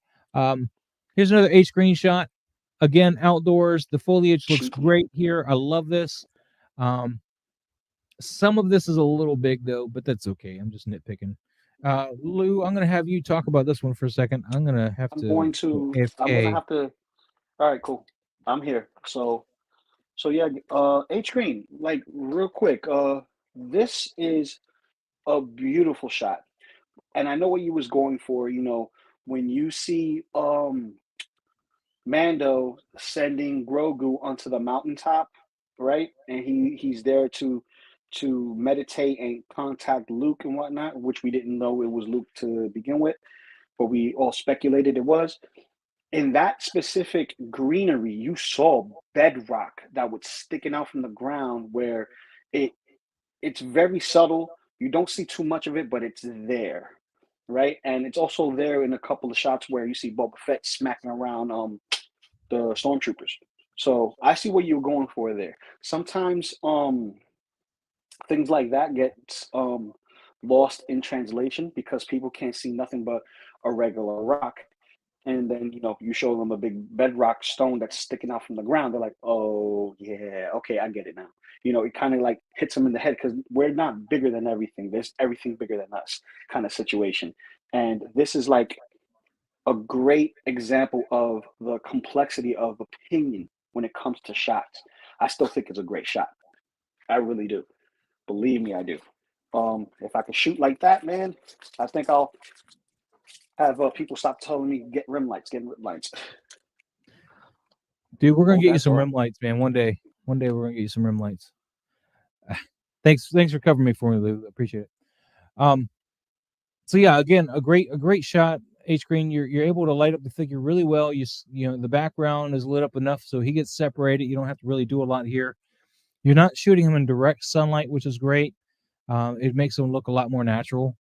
Here's another H Green shot. Again, outdoors. The foliage looks Cheeky. great here. I love this. Some of this is a little big though, but that's okay. I'm just nitpicking. Lou, I'm gonna have you talk about this one for a second. I'm gonna have I'm to going go to. I'm gonna AFK. have to. All right, cool. I'm here. So yeah. H Green. Like real quick. This is a beautiful shot, and I know what you was going for. When you see Mando sending Grogu onto the mountaintop, right? And he's there to meditate and contact Luke and whatnot, which we didn't know it was Luke to begin with, but we all speculated it was. In that specific greenery, you saw bedrock that was sticking out from the ground where it's very subtle. You don't see too much of it, but it's there, right? And it's also there in a couple of shots where you see Boba Fett smacking around the stormtroopers. So I see what you're going for there. Sometimes things like that get lost in translation because people can't see nothing but a regular rock. And then you show them a big bedrock stone that's sticking out from the ground. They're like, "Oh yeah, okay, I get it now." It kind of like hits them in the head because we're not bigger than everything. There's everything bigger than us kind of situation. And this is like a great example of the complexity of opinion when it comes to shots. I still think it's a great shot. I really do. Believe me, I do. If I can shoot like that, man, I think I'll have people stop telling me get rim lights. Dude, we're gonna Hold get you that some thought. rim lights, man. One day we're gonna get you some rim lights. Thanks for covering me for me, Lou. Appreciate it. So yeah, again, a great shot. H Green, you're able to light up the figure really well. The background is lit up enough so he gets separated. You don't have to really do a lot here. You're not shooting him in direct sunlight, which is great. It makes him look a lot more natural.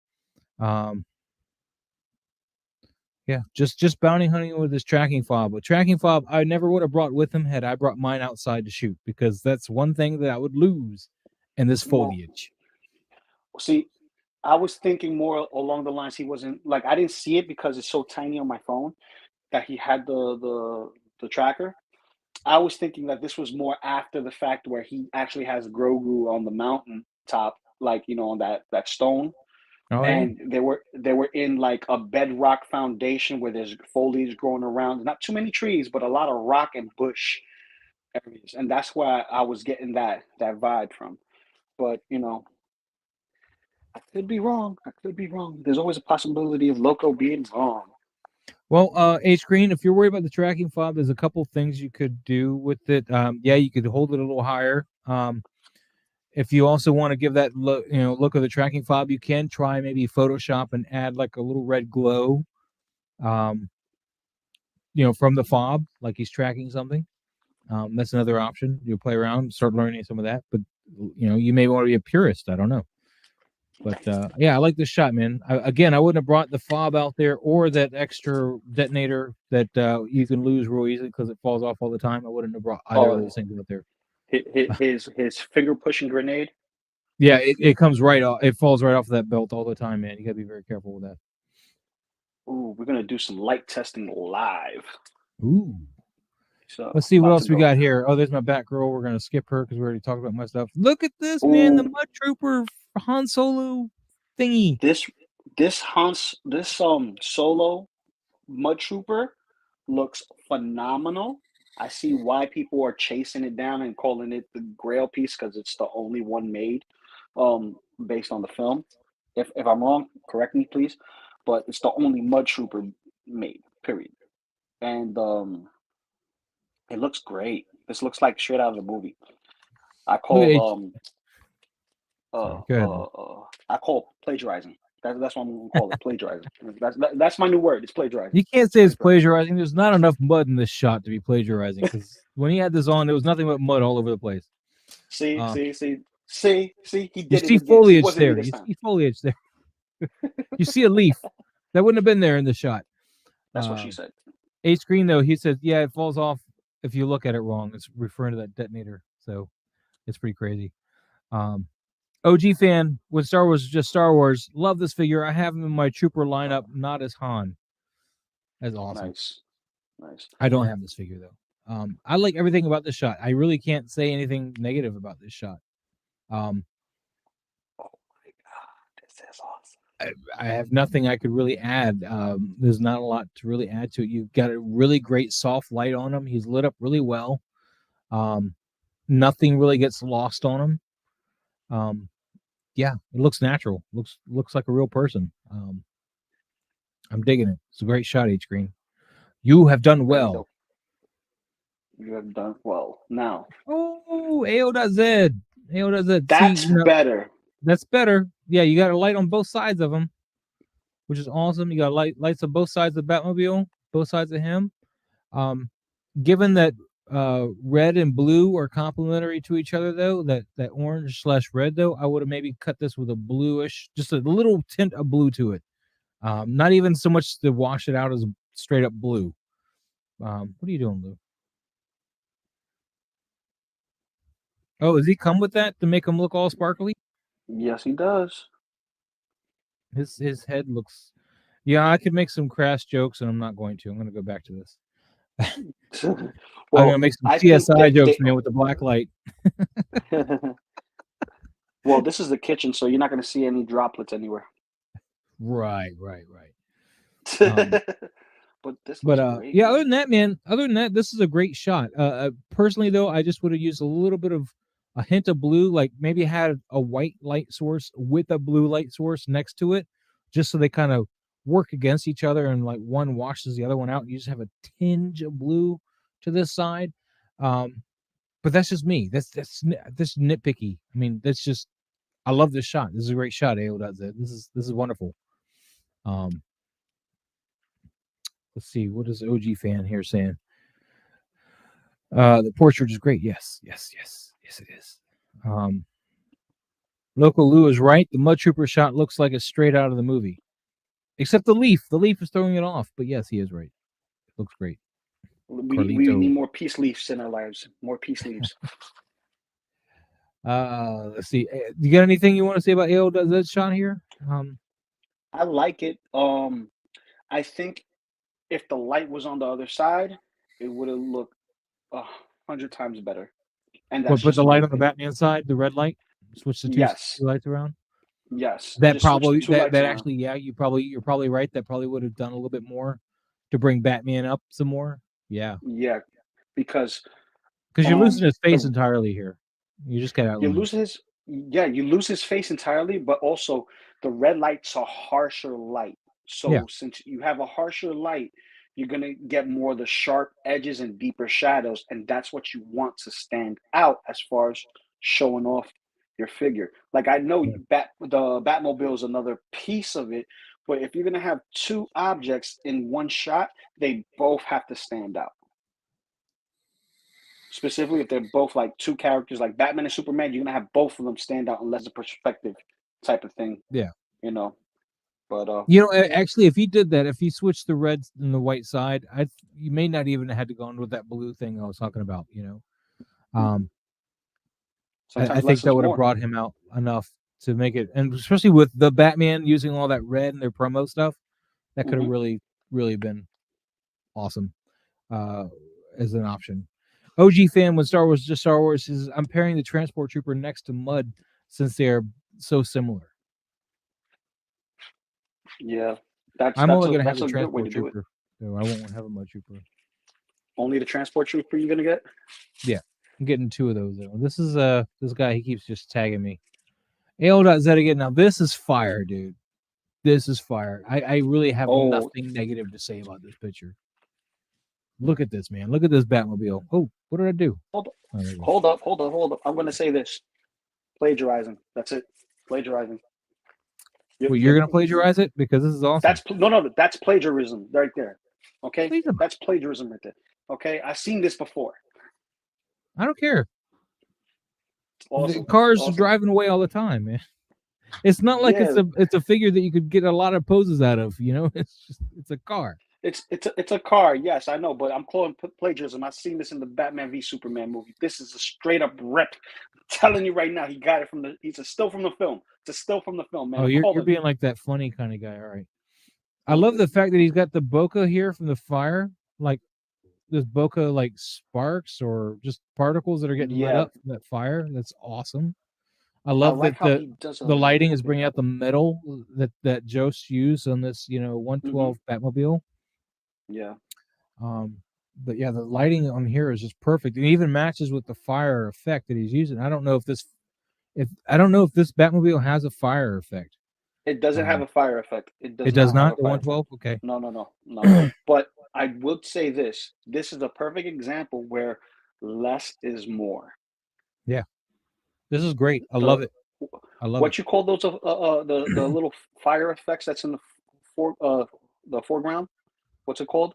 Yeah, just bounty hunting with his tracking fob. A tracking fob I never would have brought with him had I brought mine outside to shoot, because that's one thing that I would lose in this foliage. Well, see, I was thinking more along the lines he wasn't like I didn't see it because it's so tiny on my phone that he had the tracker. I was thinking that this was more after the fact, where he actually has Grogu on the mountain top, like on that stone, Oh yeah. and they were in like a bedrock foundation where there's foliage growing around, not too many trees, but a lot of rock and bush areas, and that's why I was getting that vibe from. But I could be wrong. I could be wrong. There's always a possibility of Loco being wrong. Well, H Green, if you're worried about the tracking fob, there's a couple things you could do with it. Yeah, you could hold it a little higher. If you also want to give that look of the tracking fob, you can try maybe Photoshop and add like a little red glow, from the fob, like he's tracking something. That's another option. You play around, start learning some of that. But you may want to be a purist. I don't know. But yeah, I like this shot, man. I wouldn't have brought the fob out there or that extra detonator that you can lose real easily because it falls off all the time. I wouldn't have brought either of those things out there. His finger pushing grenade. Yeah, it comes right off. It falls right off that belt all the time, man. You gotta be very careful with that. Ooh, we're gonna do some light testing live. Ooh. So Let's see what else we got here. Oh, there's my Batgirl. We're gonna skip her because we already talked about my stuff. Look at this, man. The Mud Trooper Han Solo thingy. This Solo Mud Trooper looks phenomenal. I see why people are chasing it down and calling it the Grail piece, because it's the only one made based on the film. If I'm wrong, correct me, please. But it's the only Mud Trooper made, period. And it looks great. This looks like straight out of the movie. I call I call plagiarizing. That's what I'm gonna call it, plagiarizing. That's my new word. It's plagiarizing. You can't say it's plagiarizing. There's not enough mud in this shot to be plagiarizing, because when he had this on, there was nothing but mud all over the place. See. He did you it see again. foliage there. You see foliage there. You see a leaf that wouldn't have been there in the shot. That's what she said. H Green, though, he said, yeah, it falls off if you look at it wrong. It's referring to that detonator, so it's pretty crazy. OG fan, when Star Wars was just Star Wars, love this figure. I have him in my Trooper lineup, not as Han. That's awesome. Nice. I don't have this figure, though. I like everything about this shot. I really can't say anything negative about this shot. Oh my God, this is awesome. I have nothing I could really add. There's not a lot to really add to it. You've got a really great soft light on him. He's lit up really well. Nothing really gets lost on him. Yeah, it looks natural. Looks like a real person. I'm digging it. It's a great shot, H Green. You have done well. You have done well. Now. Oh, AO.Z. AO.Z. That's better. That's better. Yeah, you got a light on both sides of him, which is awesome. You got lights on both sides of the Batmobile, both sides of him. Given that red and blue are complementary to each other, though, that orange/red, though, I would have maybe cut this with a bluish, just a little tint of blue to it. Not even so much to wash it out as straight up blue. What are you doing, Lou? Oh, does he come with that to make him look all sparkly? Yes, he does. His head looks. Yeah, I could make some crass jokes, and I'm not going to. I'm going to go back to this. I'm going to make some CSI jokes, man, with the black light. Well, this is the kitchen, so you're not going to see any droplets anywhere. Right. But this looks great. Yeah, other than that, this is a great shot. Personally, though, I just would have used a little bit of a hint of blue, like maybe had a white light source with a blue light source next to it, just so they kind of work against each other and like one washes the other one out. You just have a tinge of blue to this side. But that's just me. That's nitpicky. I mean, that's just, I love this shot. This is a great shot, AO.Z. This is wonderful. Let's see, what is OG fan here saying? The portrait is great. Yes, it is. Loco Lu is right. The Mud Trooper shot looks like it's straight out of the movie. Except the leaf. The leaf is throwing it off. But yes, he is right. It looks great. We need more peace leaves in our lives. More peace leaves. Let's see. You got anything you want to say about AO.Z shot here? I like it. I think if the light was on the other side, it would have looked 100 times better. And What, that's put just the light my on the opinion. Batman side, the red light, switch the two Yes, lights around. yes. That Just switch the probably two lights that around. actually, yeah, you're probably right. That probably would have done a little bit more to bring Batman up some more. Yeah, Yeah, because because you're losing his face the entirely here. You just got you outlines. lose his you lose his face entirely, but also the red light's a harsher light. Yeah, So since you have a harsher light, you're gonna get more of the sharp edges and deeper shadows, and that's what you want to stand out as far as showing off your figure. Like I know yeah. the Batmobile is another piece of it, but if you're gonna have two objects in one shot, they both have to stand out. Specifically if they're both like two characters like Batman and Superman, you're gonna have both of them stand out unless a perspective type of thing, Yeah. you know. But Actually, if he did that, if he switched the red and the white side, you may not even have had to go on with that blue thing I was talking about. Um, I sometimes think less that is would have more. brought him out enough to make it, and especially with the Batman using all that red and their promo stuff, that could have Hmm. really, really been awesome as an option. OG fan, when Star Wars just Star Wars, says I'm pairing the Transport Trooper next to Mud since they are so similar. Yeah, I'm only going to have that's the a good way to Transport do it. Trooper, so I won't have a Mud Trooper. Only the transport trooper you're gonna get. Yeah, I'm getting two of those though. This is this guy, he keeps just tagging me. AO.Z again. Now this is fire, dude. This is fire. I really have Oh, nothing negative to say about this picture. Look at this, man. Look at this Batmobile. Oh, what did I do? hold Oh, there you go. hold up. I'm gonna say this: plagiarizing. That's it. Plagiarizing. Well, you're Yep. gonna plagiarize it because this is awesome. No. That's plagiarism right there. Okay, What are you talking about? that's plagiarism right there. Okay, I've seen this before. I don't care. The Awesome, cars are awesome. driving away all the time, man. It's not like Yeah, it's a figure that you could get a lot of poses out of. It's a car. it's a car. Yes, I know, but I'm calling plagiarism. I've seen this in the Batman v Superman movie. This is a straight up rip. I'm telling you right now, he got it from the. It's a still from the film. It's a still from the film, man. Oh, I'm you're calling it. being like that funny kind of guy. All right. I love the fact that he's got the bokeh here from the fire, like this bokeh like sparks or just particles that are getting lit Yeah, up from that fire. That's awesome. I I love like that how he does a the lighting is bit bringing of out the metal that Jost used on this 112 Batmobile. Yeah, But yeah, the lighting on here is just perfect. It even matches with the fire effect that he's using. I don't know if this Batmobile has a fire effect. it doesn't have a fire effect. It It does does not have not, a the fire effect. 112. Okay. No. But I would say this: this is a perfect example where less is more. Yeah, this is great. I The love it. I love it. what you call those the little fire effects that's in for the foreground? What's it called?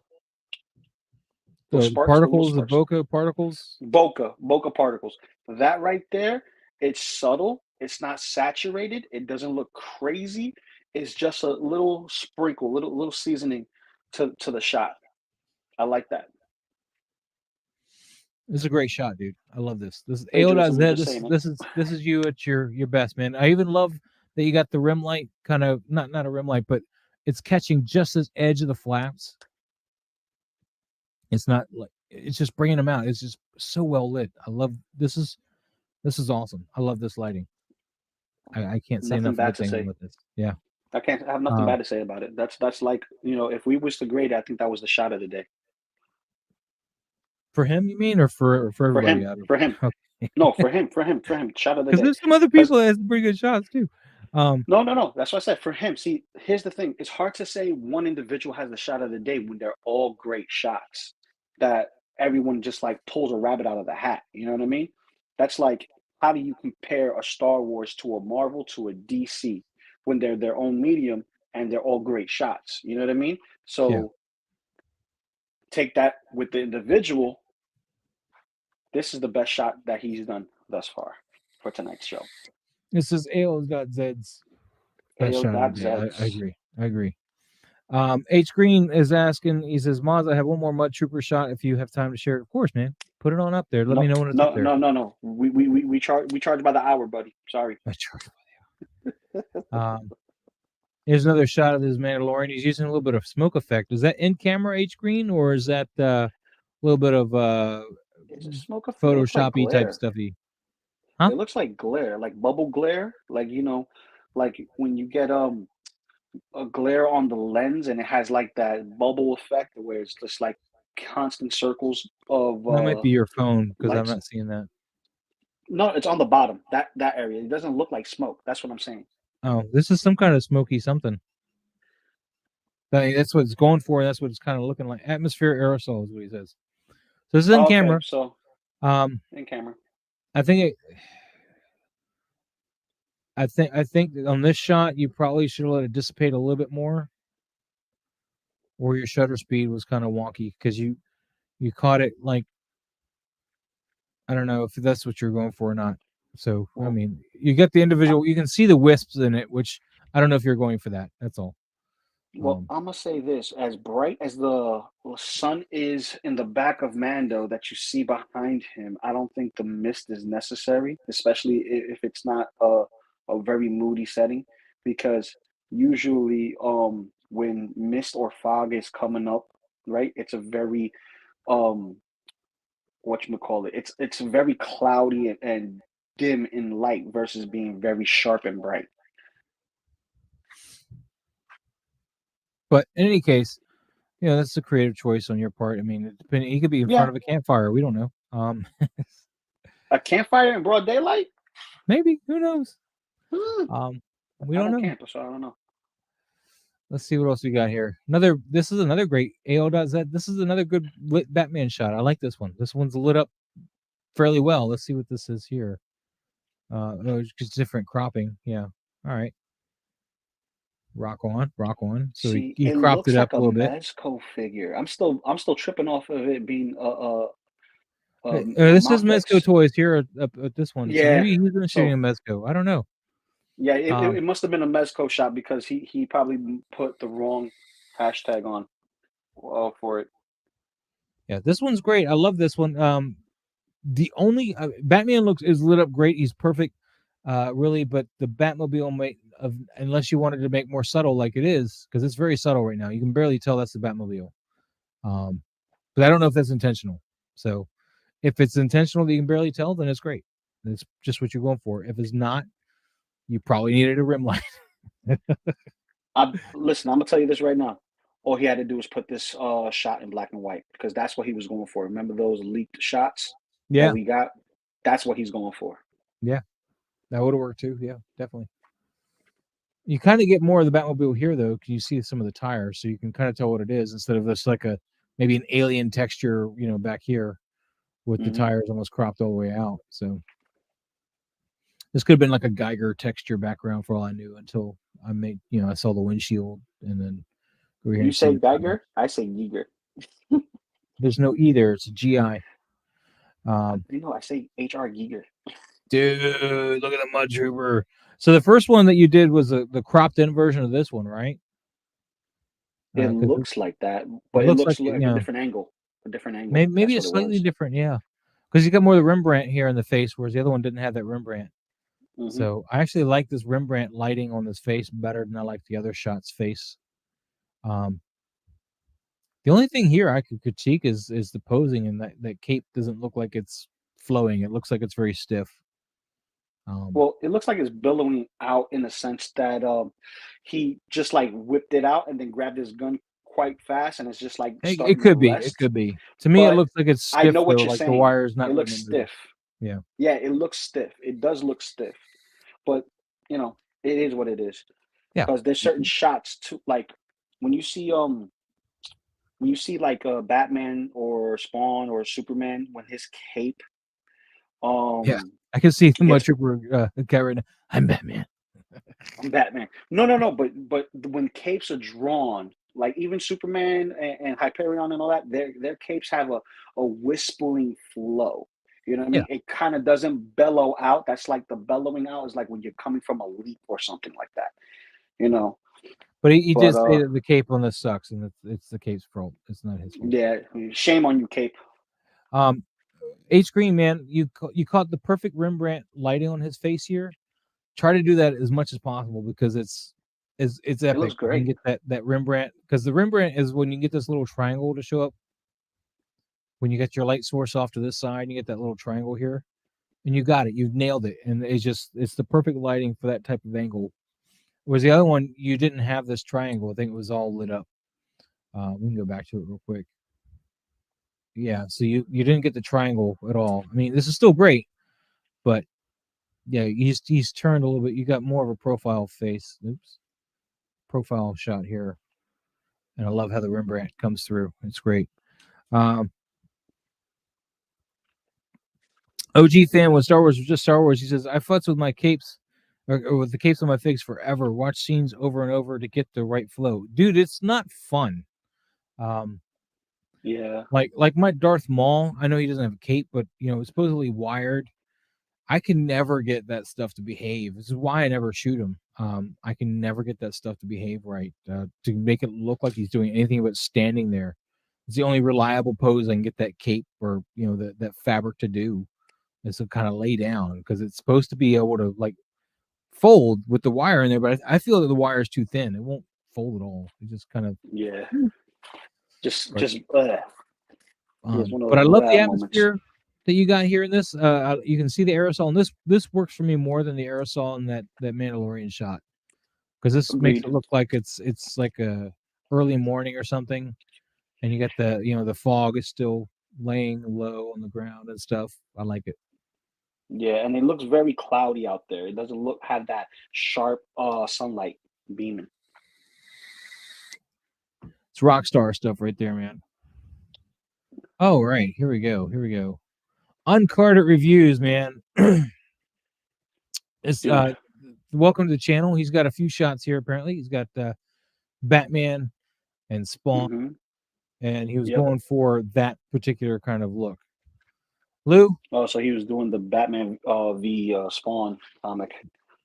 Those The sparks, the little particles, the sparks. bokeh particles. Bokeh particles. That right there, it's subtle. It's not saturated. It doesn't look crazy. It's just a little sprinkle, little seasoning to the shot. I like that. This is a great shot, dude. I love this. This is Plagiarism, I'm AO.Z. just saying it. This is you at your best, man. I even love that you got the rim light, kind of not a rim light, but it's catching just this edge of the flaps. It's not like it's just bringing them out. It's just so well lit. I love this is awesome. I love this lighting. I can't say Nothing enough of bad good to things say. about this. Yeah. I have nothing bad to say about it. That's like, if we was to grade it, I think that was the shot of the day. For him, you mean, or for For everybody? him. For him. No, for him. Shot of the Because day. there's some other Because people that has pretty good shots too. no. That's what I said. For him. See, here's the thing. It's hard to say one individual has the shot of the day when they're all great shots that everyone just like pulls a rabbit out of the hat. You know what I mean? That's like, how do you compare a Star Wars to a Marvel to a DC when they're their own medium and they're all great shots? You know what I mean? Yeah. So take that with the individual. This is the best shot that he's done thus far for tonight's show. This is AO.Z's best shot of the day. I agree. H Green is asking, he says, Maz, I have one more Mud Trooper shot if you have time to share it. Of course, man. Put it on up there. Let me know when it's up there. No. We charge by the hour, buddy. Sorry. I charge by the hour. Here's another shot of this Mandalorian. He's using a little bit of smoke effect. Is that in camera H Green, or is that little bit of Is it smoke? It looks like Photoshop-y type glare. stuffy. Huh? It looks like glare, like bubble glare, like like when you get a glare on the lens and it has like that bubble effect where it's just like constant circles of That might be your phone because I'm lights. not seeing that. No, it's on the bottom. That area. It doesn't look like smoke. That's what I'm saying. Oh, this is some kind of smoky something. That's what it's going for. That's what it's kind of looking like. Atmosphere aerosol is what he says. So this is in Okay, camera. so Um, in camera. I think I think on this shot you probably should let it dissipate a little bit more, or your shutter speed was kind of wonky because you caught it like, I don't know if that's what you're going for or not. So I Well, mean, you get the individual. You can see the wisps in it, which I don't know if you're going for that. That's all. I'm gonna say this: as bright as the sun is in the back of Mando that you see behind him, I don't think the mist is necessary, especially if it's not a very moody setting, because usually when mist or fog is coming up, right, it's a very um whatchamacallit, it's very cloudy and dim in light versus being very sharp and bright. But in any case, that's a creative choice on your part. I mean, depending, he could be in Yeah, front of a campfire. We don't know. a campfire in broad daylight. Maybe, who knows? Hmm. We I don't don't know. camp, so I don't know. Let's see what else we got here. This is another great AO.Z. This is another good lit Batman shot. I like this one. This one's lit up fairly well. Let's see what this is here. It's just different cropping. Yeah. All right. Rock on, rock on. So See, he it cropped it looks up like a a little bit. Mezco figure. I'm still tripping off of it being a This is Mezco Mafex. Toys here at this one. So Yeah. maybe he's been shooting a So Mezco. I don't know. yeah, it, it Um, it must have been a Mezco shop because he probably put the wrong hashtag on for it. yeah, this one's great. I love this one. The only Batman is lit up great. He's perfect, really. But the Batmobile unless you wanted to make more subtle, like it is, because it's very subtle right now. You can barely tell that's the Batmobile. But I don't know if that's intentional. So if it's intentional that you can barely tell, then it's great. It's just what you're going for. If it's not, you probably needed a rim light. Listen, I'm gonna tell you this right now. All he had to do was put this shot in black and white because that's what he was going for. Remember those leaked shots that Yeah, we got? That's what he's going for. yeah, that would have worked too. Yeah, definitely. You kind of get more of the Batmobile here, though, because you see some of the tires, so you can kind of tell what it is instead of this like maybe an alien texture, back here with the Hmm. tires almost cropped all the way out. So this could have been like a Geiger texture background for all I knew until I saw the windshield and then over here You and see say the tires. Geiger, I say Yeager. There's no E there; it's a GI. Um, I say HR Giger. dude, look at the Mud Trooper. So the first one that you did was the cropped in version of this one, right? It Because looks like that, it but it looks like looks like a different angle. A different angle. maybe That's a what it slightly was. different, yeah. Because you got more of the Rembrandt here in the face, whereas the other one didn't have that Rembrandt. Hmm. So I actually like this Rembrandt lighting on this face better than I like the other shot's face. Um, the only thing here I could critique is the posing, and that cape doesn't look like it's flowing. It looks like it's very stiff. Well, it looks like it's billowing out in the sense that he just like whipped it out and then grabbed his gun quite fast, and it's just like It starting to could be. It rest. could be. To me, it But looks like it's I stiff know what though, you're like the saying. wire's not It letting looks it move. stiff. Yeah. Yeah, it looks stiff. It does look stiff, but it is what it is. Yeah. Because there's certain shots too, like when you see like Batman or Spawn or Superman when his cape Yeah. um I can see the Mud gets Trooper guy right now. I'm Batman. I'm Batman. No, but when capes are drawn, like even Superman and Hyperion and all that, their capes have a whispering flow. You know what I Yeah. mean? It kind of doesn't bellow out. That's like the bellowing out is like when you're coming from a leap or something like that. You know. But he did But say that the cape on this sucks, and it's the cape's fault. It's not his fault. yeah, shame on you, Cape. H Green, man, you caught the perfect Rembrandt lighting on his face here. Try to do that as much as possible because it's It looks epic. You can great. get that Rembrandt, because the Rembrandt is when you get this little triangle to show up. when you get your light source off to this side, and you get that little triangle here, and you got it. You've nailed it, and it's the perfect lighting for that type of angle. Whereas the other one, you didn't have this triangle. I think it was all lit up. We can go back to it real quick. Yeah, so you didn't get the triangle at all. I mean, this is still great, but yeah, he's turned a little bit. You got more of a profile face. Oops, profile shot here, and I love how the Rembrandt comes through. It's great. OG fan when Star Wars was just Star Wars. He says I futz with my capes or with the capes on my figs forever. Watch scenes over and over to get the right flow, dude. It's not fun. Yeah. Like my Darth Maul. I know he doesn't have a cape, but it's supposedly wired. I can never get that stuff to behave. This is why I never shoot him. I can never get that stuff to behave right, to make it look like he's doing anything but standing there. It's the only reliable pose I can get that cape or that fabric to do, is to kind of lay down, because it's supposed to be able to like fold with the wire in there, but I feel that the wire is too thin. It won't fold at all. It just kind of but I love the atmosphere that you got here in this. You can see the aerosol, and this works for me more than the aerosol in that Mandalorian shot, because this makes it look like it's like a early morning or something, and you got the the fog is still laying low on the ground and stuff. I like it. Yeah, and it looks very cloudy out there. It doesn't have that sharp sunlight beaming. It's rock star stuff right there, man. Oh, right. Here we go. Uncarded reviews, man. It's welcome to the channel. He's got a few shots here. Apparently, he's got Batman and Spawn, and he was going for that particular kind of look. Lou? Oh, so he was doing the Batman v Spawn comic.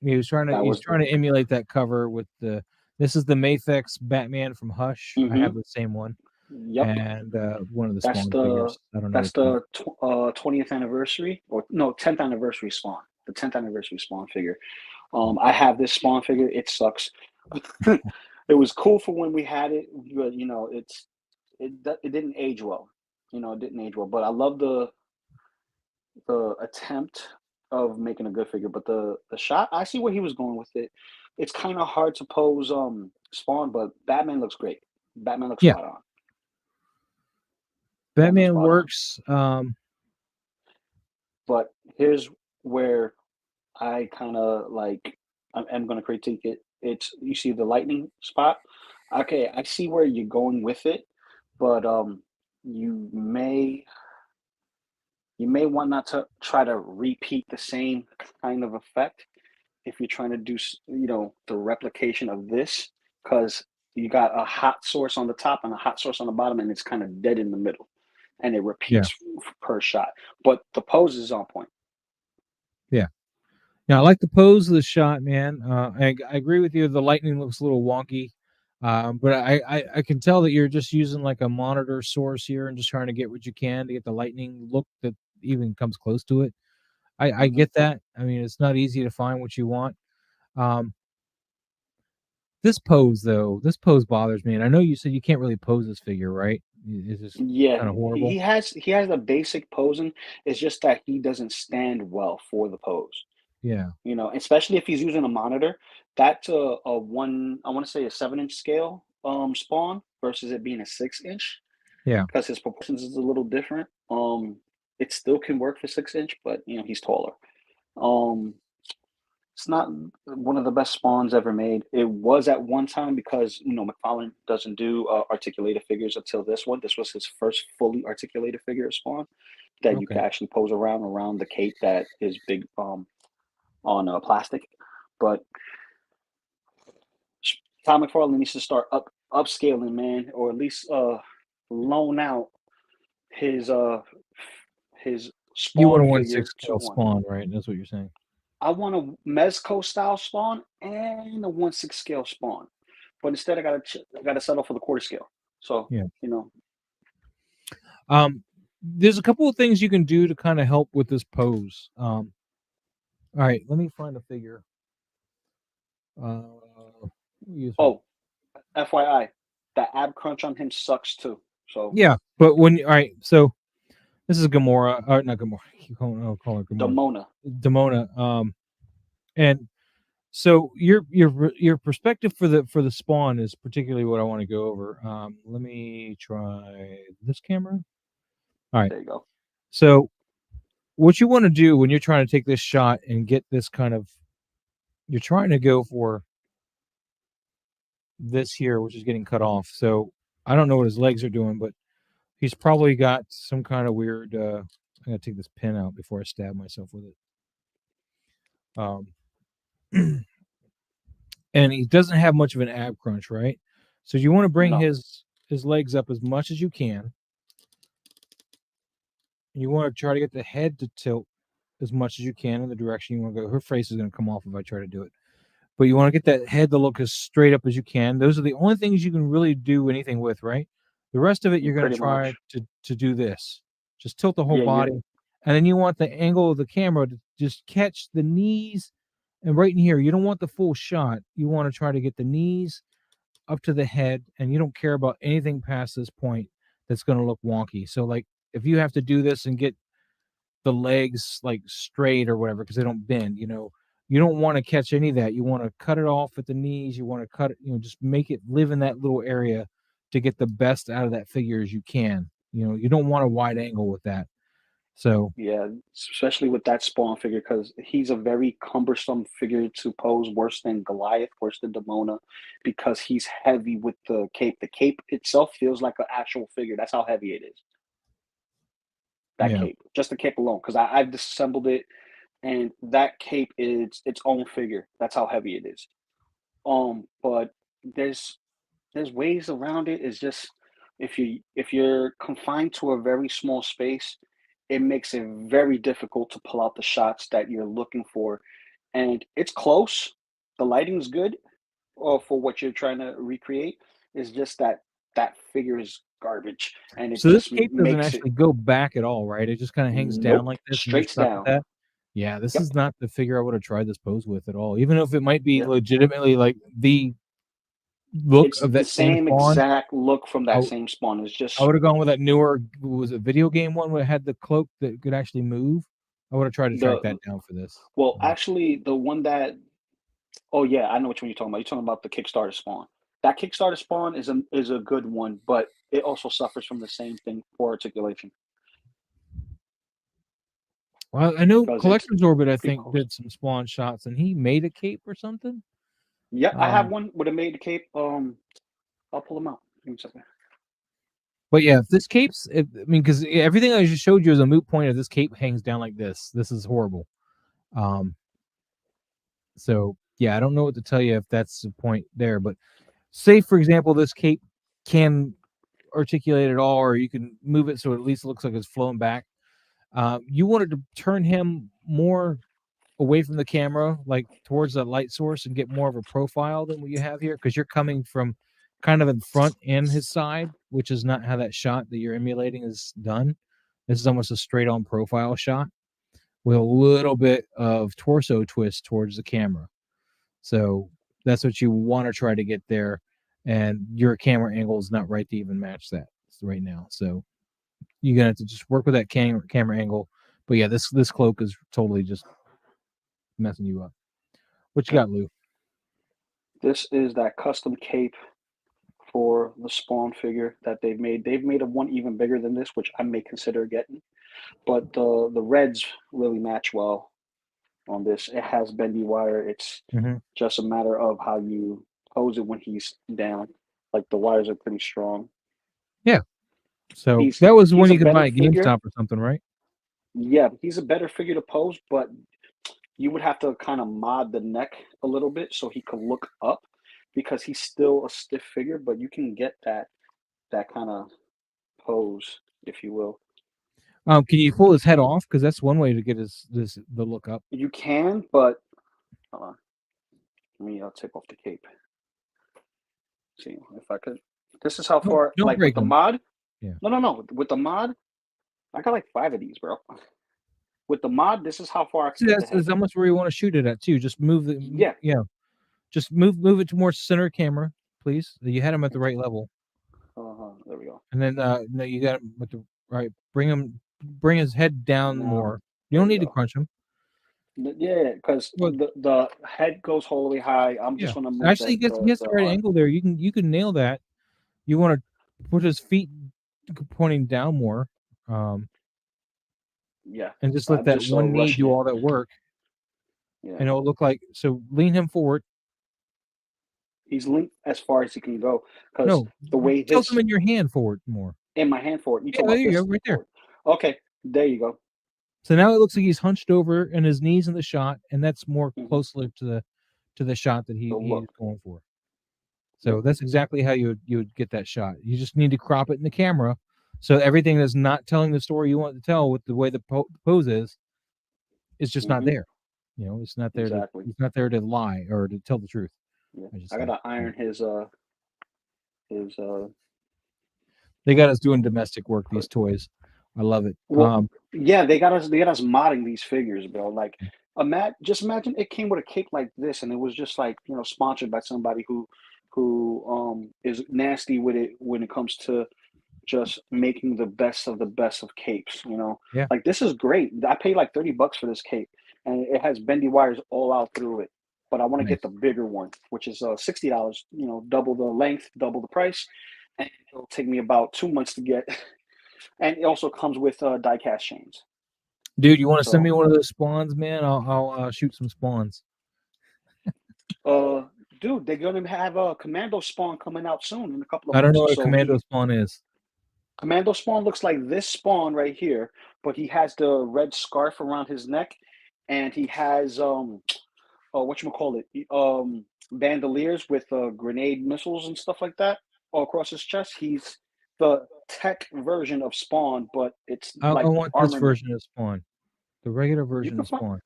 He was trying to emulate that cover with the. This is the Mafex Batman from Hush. I have the same one. Yep. And one of the Spawn figures. I don't know. That's the 20th anniversary, or no, 10th anniversary Spawn. The 10th anniversary Spawn figure. I have this Spawn figure. It sucks. It was cool for when we had it, but it didn't age well. It didn't age well. But I love the attempt of making a good figure. But the shot, I see where he was going with it. It's kind of hard to pose Spawn, but Batman looks great. Batman looks spot on. Batman works. But here's where I kind of I'm going to critique it. You see the lightning spot. Okay, I see where you're going with it, but you may want not to try to repeat the same kind of effect if you're trying to do the replication of this, because you got a hot source on the top and a hot source on the bottom, and it's kind of dead in the middle, and it repeats per shot. But the pose is on point. Yeah. I like the pose of the shot, man. I agree with you. The lightning looks a little wonky, but I can tell that you're just using like a monitor source here and just trying to get what you can to get the lightning look that even comes close to it. I get that. I mean, it's not easy to find what you want. This pose bothers me, and I know you said you can't really pose this figure, right? It's just kind of horrible. He has a basic posing. It's just that he doesn't stand well for the pose. Yeah. Especially if he's using a monitor. That's I want to say a 7-inch scale Spawn versus it being a 6-inch. Yeah. Because his proportions is a little different. It still can work for 6-inch, but he's taller. It's not one of the best Spawns ever made. It was at one time, because McFarlane doesn't do articulated figures until this one. This was his first fully articulated figure of Spawn that you could actually pose around the cape that is big on plastic. But Tom McFarlane needs to start upscaling, man, or at least loan out his Spawn. You want a 1/6 scale Spawn, right? That's what you're saying. I want a Mezco style Spawn and a 1/6 scale Spawn, but instead I gotta settle for the quarter scale. So there's a couple of things you can do to kind of help with this pose. All right, let me find a figure. FYI, that ab crunch on him sucks too. So yeah, but so This is Gamora, or not Gamora. You call her Gamora. Demona. And so your perspective for the spawn is particularly what I want to go over. Let me try this camera. All right. There you go. So what you want to do when you're trying to take this shot and get this kind of, you're trying to go for this here, which is getting cut off. So I don't know what his legs are doing, but he's probably got some kind of weird. I'm gonna take this pin out before I stab myself with it. And he doesn't have much of an ab crunch, right? So you want to bring his legs up as much as you can. You want to try to get the head to tilt as much as you can in the direction you want to go. Her face is going to come off if I try to do it. But you want to get that head to look as straight up as you can. Those are the only things you can really do anything with, right? The rest of it, you're going to try to do this. Just tilt the whole body. And then you want the angle of the camera to just catch the knees. And right in here, you don't want the full shot. You want to try to get the knees up to the head. And you don't care about anything past this point that's going to look wonky. So, like, if you have to do this and get the legs, like, straight or whatever, because they don't bend, you don't want to catch any of that. You want to cut it off at the knees. You want to cut it, just make it live in that little area to get the best out of that figure as you can. You don't want a wide angle with that. So yeah, especially with that Spawn figure, because he's a very cumbersome figure to pose, worse than Goliath, worse than Demona, because he's heavy with the cape. The cape itself feels like an actual figure. That's how heavy it is. That cape, just the cape alone, because I've disassembled it, and that cape is its own figure. That's how heavy it is. But there's ways around it. It's just if you're confined to a very small space, it makes it very difficult to pull out the shots that you're looking for. And it's close. The lighting's good for what you're trying to recreate. It's just that figure is garbage. And it so this just cape doesn't makes actually go back at all, right? It just kind of hangs down like this. Straight down. That. Yeah, this is not the figure I would have tried this pose with at all. Even if it might be legitimately like the look of that same Spawn, exact look from that same Spawn. It's just I would have gone with that newer, was it video game one where it had the cloak that could actually move? I would have tried to track that down for this. Well, actually, the one that, oh yeah, I know which one you're talking about. You're talking about the Kickstarter Spawn. That Kickstarter Spawn is a good one, but it also suffers from the same thing, poor articulation. Well, I know Collectors.Orbit, I think, did some Spawn shots, and he made a cape or something. Yeah, I have one with a made cape. I'll pull them out. Give me a second. But yeah, if this cape's, because everything I just showed you is a moot point. If this cape hangs down like this is horrible. So yeah, I don't know what to tell you if that's the point there. But say, for example, this cape can articulate at all, or you can move it so it at least looks like it's flowing back. You wanted to turn him more away from the camera, like towards that light source, and get more of a profile than what you have here, because you're coming from kind of in front and his side, which is not how that shot that you're emulating is done. This is almost a straight-on profile shot with a little bit of torso twist towards the camera. So that's what you want to try to get there, and your camera angle is not right to even match that right now. So you're gonna have to just work with that camera angle. But yeah, this cloak is totally just messing you up. What you got, Lou? This is that custom cape for the Spawn figure that they've made. They've made a one even bigger than this, which I may consider getting. But the reds really match well on this. It has bendy wire. It's just a matter of how you pose it when he's down. Like, the wires are pretty strong. Yeah. So that was one you could buy at figure. GameStop or something, right? Yeah, he's a better figure to pose, but you would have to kind of mod the neck a little bit so he could look up, because he's still a stiff figure, but you can get that kind of pose, if you will. Can you pull his head off? Because that's one way to get the look up. You can, but hold on. I'll take off the cape. See if I could. This is how far. Don't like break with the them. mod. Yeah. No. With the mod, I got like 5 of these, bro. With the mod, this is how far I can. That's almost where you want to shoot it at too. Just move the. Yeah. Just move it to more center camera, please. You had him at the right level. There we go. And then no, you got him with the right. Bring him bring his head down No, more. You there don't you need to go. crunch him. Yeah, because Well, the head goes all the way high. I'm yeah. just gonna move Actually, he gets the right arm. angle there. You can nail that. You want to put his feet pointing down more, Yeah, and just let I'm that just one knee rushing do it. all that work, Yeah, and it'll look like. So lean him forward. he's linked as far as he can go because No, the way tilt him his in your hand forward more. in my hand forward. You Yeah, talking there about you go, this right there. forward? Okay, there you go. So now it looks like he's hunched over and his knees in the shot, and that's more Hmm. closely to the shot that So he's look, going for. yep. So that's exactly how you would get that shot. You just need to crop it in the camera, so everything that's not telling the story you want to tell with the way the pose is just not Hmm. there. You know, it's not Exactly. to lie or to tell the truth. Yeah, I should I say. gotta iron his his They got us doing domestic work. These toys, I love it. well, yeah, they got us modding these figures, bro. Like, just imagine it came with a cape like this, and it was just like sponsored by somebody who is nasty with it when it comes to just making the best of the best of capes. Yeah, Like this is great. I paid like $30 for this cape, and it has bendy wires all out through it. But I want to get nice. the bigger one, which is $60. Double the length, double the price, and it'll take me about 2 months to get. And it also comes with die-cast chains. Dude, you want to send me So, one of those spawns, man? I'll shoot some spawns. uh, dude, they're gonna have a commando spawn coming out soon in a couple of I don't months. know what a So commando spawn is. commando spawn looks like this spawn right here, but he has the red scarf around his neck, and he has whatchamacallit, bandoliers with grenade missiles and stuff like that all across his chest. He's the tech version of Spawn, but it's I like want this armament. version of spawn, the regular You version can of find spawn,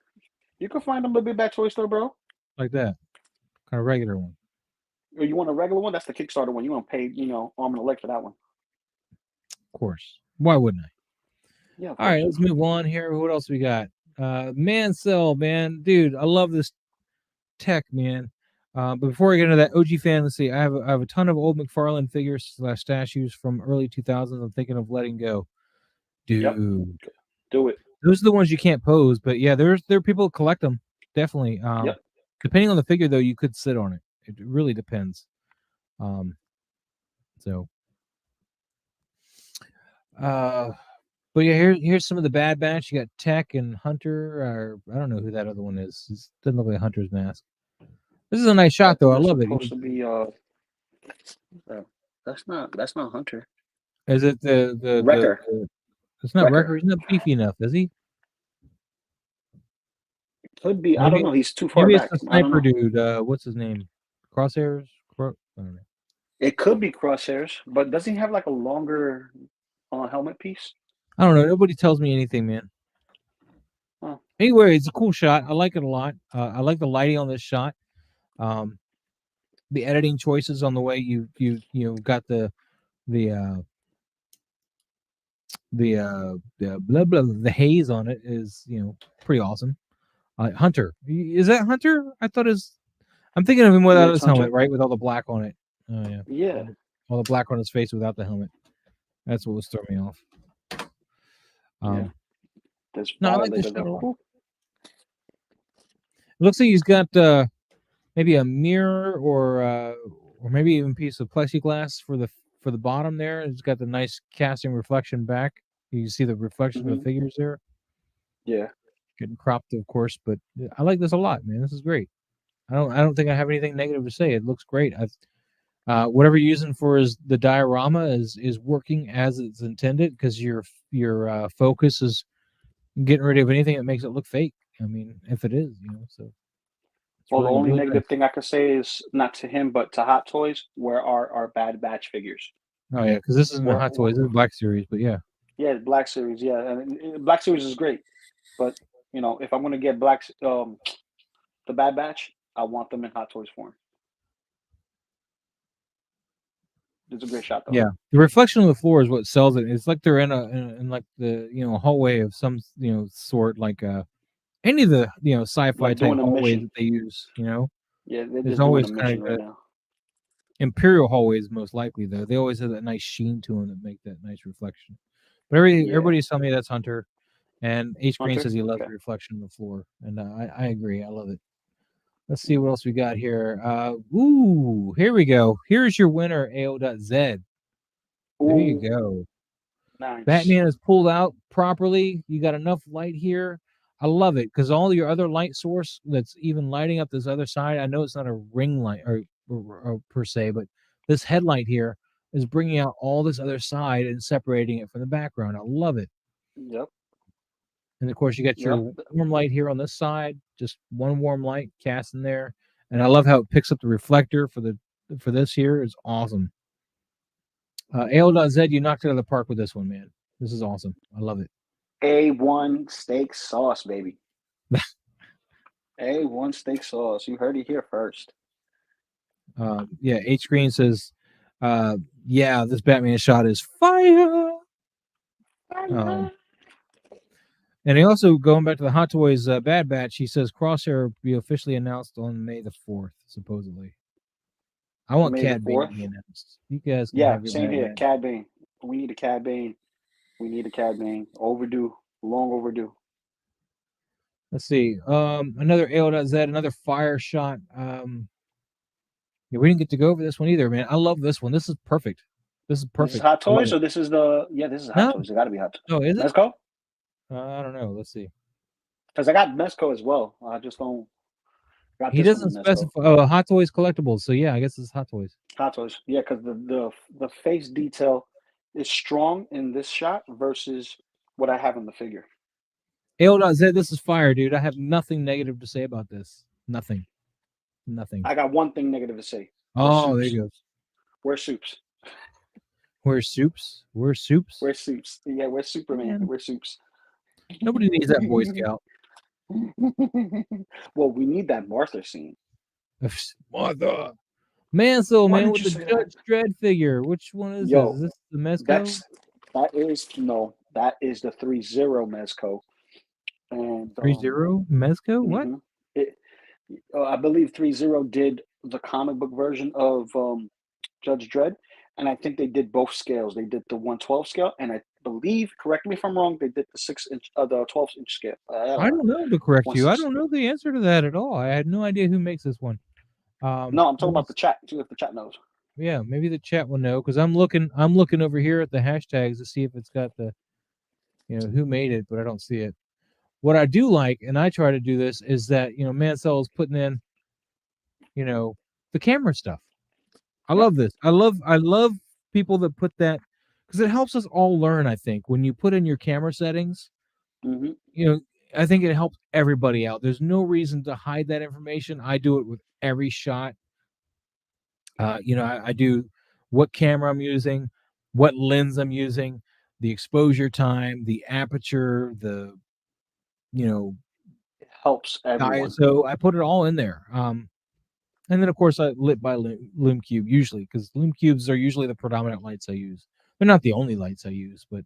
you can find them a bit back toy store, bro. like that kind of regular one. Or you want a regular one? That's the Kickstarter one. You want to pay, arm and a leg for that one. Of course. Why wouldn't I? Yeah, of All right, course. let's move on here. What else we got? Mancell, man, dude, I love this tech, man. But before I get into that, OG fan, let's see. I have a ton of old McFarlane figures / statues from early 2000s. I'm thinking of letting go, Yep, dude. do it. Those are the ones you can't pose, but yeah, there are people who collect them. Definitely. Yep. Depending on the figure, though, you could sit on it. It really depends. So, but yeah, here's some of the Bad Batch. You got Tech and Hunter, or I don't know who that other one is. It doesn't look like Hunter's mask. This is a nice I shot, though. think I that's love it. supposed to be that's not Hunter. Is it Wrecker. it's not Wrecker. Wrecker. He's not beefy enough, is he? Could be. I don't Maybe know. He's too far maybe it's back. the I don't sniper know. dude. What's his name? Crosshairs. I don't know. It could be Crosshairs, but doesn't he have like a longer helmet piece? I don't know. Nobody tells me anything, man. Oh. Anyway, it's a cool shot. I like it a lot. I like the lighting on this shot. The editing choices on the way you got the blah blah the haze on it is pretty awesome. Hunter, is that Hunter? I thought I'm thinking of him Yeah, without it's his helmet, Hunter. right? With all the black on it. Oh yeah. Yeah. All the black on his face without the helmet. That's what was throwing me off. Yeah. This No, I like this violated shot the a lot. rule. It looks like he's got maybe a mirror or maybe even a piece of plexiglass for the bottom there. It's got the nice casting reflection back. You can see the reflection of the figures there. Yeah. Getting cropped, of course, but I like this a lot, man. This is great. I don't think I have anything negative to say. It looks great. Whatever you're using for the diorama is working as it's intended because your focus is getting rid of anything that makes it look fake. I mean, if it is, so. Well, the only Really negative nice. thing I could say is not to him, but to Hot Toys, where are our Bad Batch figures? Oh yeah, because this isn't a Where, Hot Toys. This is Black Series, but yeah. yeah, Black Series. Yeah, and Black Series is great, but if I'm gonna get the Bad Batch, I want them in Hot Toys form. It's a great shot, though. Yeah, the reflection on the floor is what sells it. It's like they're in like the hallway of some sort, like any of the sci-fi Like type doing a hallways mission. that they use. Yeah, they're There's just doing always a kind mission of right now. Imperial hallways, most likely though. They always have that nice sheen to them that make that nice reflection. But Yeah. everybody's telling me that's Hunter, and H Green Hunter? says he loves Okay. the reflection on the floor, and I agree. I love it. Let's see what else we got here. Ooh, here we go. Here's your winner, AO.Z. There you Ooh, go. nice. Batman is pulled out properly. You got enough light here. I love it because all your other light source that's even lighting up this other side. I know it's not a ring light or per se, but this headlight here is bringing out all this other side and separating it from the background. I love it. Yep. And of course, you got Yep. your warm light here on this side, just one warm light cast in there. And I love how it picks up the reflector for this here. It's awesome. AO.Z, you knocked it out of the park with this one, man. This is awesome. I love it. A1 steak sauce, baby. A1 steak sauce. You heard it here first. Yeah, H Green says, yeah, this Batman shot is fire. And he also, going back to the Hot Toys Bad Batch, he says Crosshair will be officially announced on May the 4th, supposedly. I want May the Cad Bane to 4th? be announced. You guys can Yeah, have your same here. Batman. Cad Bane. We need a Cad Bane. We need a Cad Bane. Overdue. Long overdue. Let's see. Another AO.Z, another fire shot. Yeah, we didn't get to go over this one either, man. I love this one. This is perfect. This is This perfect. is Hot I love Toys, it. or this is this is Hot No, Toys. It gotta be Hot Toys. no, is it? Mezco? I don't know. Let's see. Because I got Mezco as well. I just don't got He this doesn't one in Mezco. specify. Oh, Hot Toys collectibles. So yeah, I guess it's Hot Toys. Hot Toys. Yeah, because the face detail is strong in this shot versus what I have in the figure. AO.Z, this is fire, dude. I have nothing negative to say about this. Nothing. I got one thing negative to say. Oh, there you go. Where's Soups? Where's Soups? Where's Soups? Where's Soups? Yeah, where's Superman? Man. Where's Soups? Nobody needs that Boy Scout. Well, we need that Martha scene. Mother. Man, so Why man, did with you the say Judge that? Dredd figure. Which one is Yo, this? Is this the Mezco? that is the 3-0 Mezco. And 3-0 Mezco? What? it, I believe 3-0 did the comic book version of Judge Dredd, and I think they did both scales. They did the 1/12 scale, and I believe, correct me if I'm wrong, they did the 6-inch, the 12-inch scale. I don't know to correct you. I 1/6. don't know the answer to that at all. I had no idea who makes this one. No, I'm talking about the chat. See if the chat knows. Yeah, maybe the chat will know because I'm looking over here at the hashtags to see if it's got the, who made it, but I don't see it. What I do like, and I try to do this, is that Mansell is putting in, the camera stuff. I love this. I love people that put that because it helps us all learn. I think when you put in your camera settings, I think it helps everybody out. There's no reason to hide that information. I do it with every shot. I do what camera I'm using, what lens I'm using, the exposure time, the aperture, the It helps everyone. ISO. I put it all in there. And then of course I lit by Lume Cube usually because Lume Cubes are usually the predominant lights I use. They're not the only lights I use, but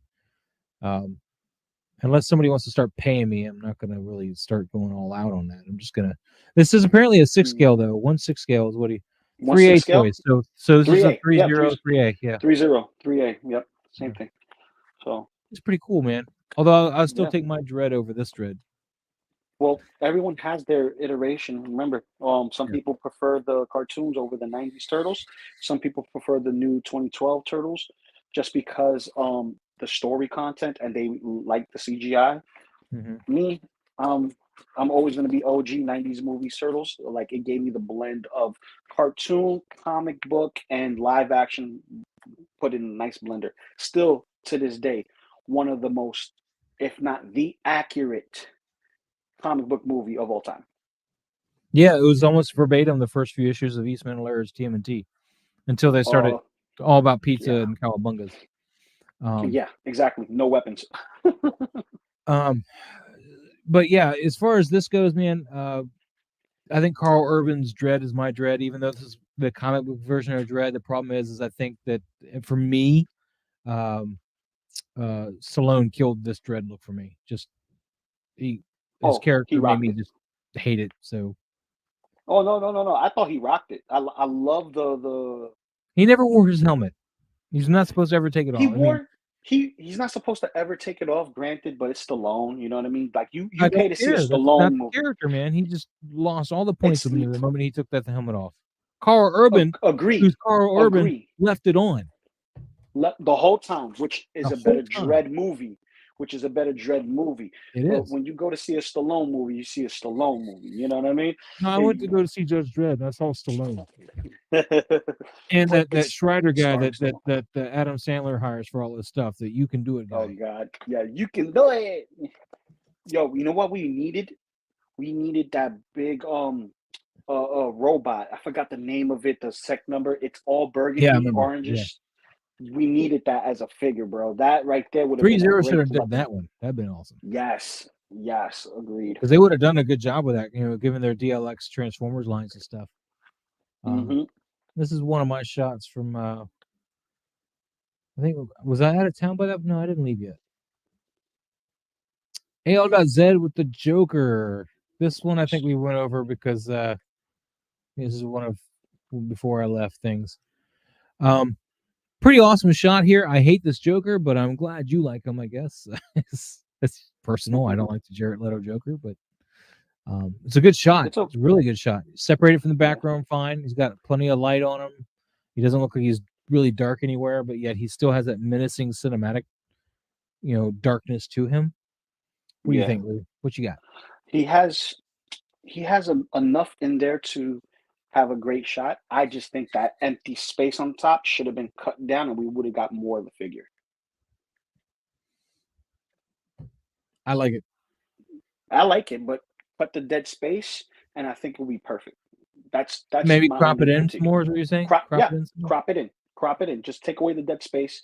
unless somebody wants to start paying me, I'm not going to really start going all out on that. I'm just going to. This is apparently a 6 scale though. 1/6 scale is what he. 3A toys. So this is a 3-0, 3A. Yeah. 3-0, 3A. Yep, same thing. So it's pretty cool, man. Although I'll still take my Dread over this Dread. Well, everyone has their iteration. Remember, some people prefer the cartoons over the 90s Turtles. Some people prefer the new 2012 Turtles just because the story content and they like the CGI. Me, I'm always going to be OG 90s movies Turtles. Like it gave me the blend of cartoon, comic book, and live action put in a nice blender. Still to this day, one of the most, if not the accurate comic book movie of all time. Yeah, it was almost verbatim the first few issues of Eastman and Laird TMNT until they started all about pizza and cowabungas. Yeah, exactly. No weapons. But yeah, as far as this goes, man, I think Carl Urban's Dread is my Dread, even though this is the comic book version of Dread. The problem is I think that for me, Stallone killed this Dread look for me. Just his character made me just hate it. So. Oh no! I thought he rocked it. I love the. He never wore his helmet. He's not supposed to ever take it off. he's not supposed to ever take it off, granted, but it's Stallone. You know what I mean? Like you I pay don't to see a care. That's not Stallone the movie. character, man. He just lost all the points It's with me the moment he took that helmet off. Carl Urban, agree, who's Carl Urban, agree. left it on The whole time, which is the a whole better time. Dread movie. Which is a better Dread movie. It But is. when you go to see a Stallone movie, you see a Stallone movie. You know what I mean? No, I went to go to see Judge Dredd. That's all Stallone. But And that it's Schreider guy starring Stallone. that Adam Sandler hires for all this stuff, that you can do it guy. Oh God, yeah, you can do it. Yo, you know what we needed? We needed that big robot. I forgot the name of it. The sec number. It's all Yeah, I burgundy, remember. oranges. We needed that as a figure, bro. That right there would have been a 3-0 should great have did collectible. that one. That'd been awesome. Yes, agreed. Because they would have done a good job with that, given their DLX Transformers lines and stuff. This is one of my shots from. I think, was I out of town by that? No, I didn't leave yet. AL.Z with the Joker. This one I think we went over because this is one of before I left things. Pretty awesome shot here. I hate this Joker, but I'm glad you like him, I guess. It's personal. I don't like the Jared Leto Joker, but it's a good shot. It's a really good shot. Separated from the background fine. He's got plenty of light on him. He doesn't look like he's really dark anywhere, but yet he still has that menacing cinematic, darkness to him. What do you think, Lou? What you got? He has enough in there to have a great shot. I just think that empty space on top should have been cut down, and we would have got more of the figure. I like it. I like it, but cut the dead space, and I think it'll be perfect. That's maybe my crop it in critique. some more. Is what you're saying? Crop it in. Just take away the dead space.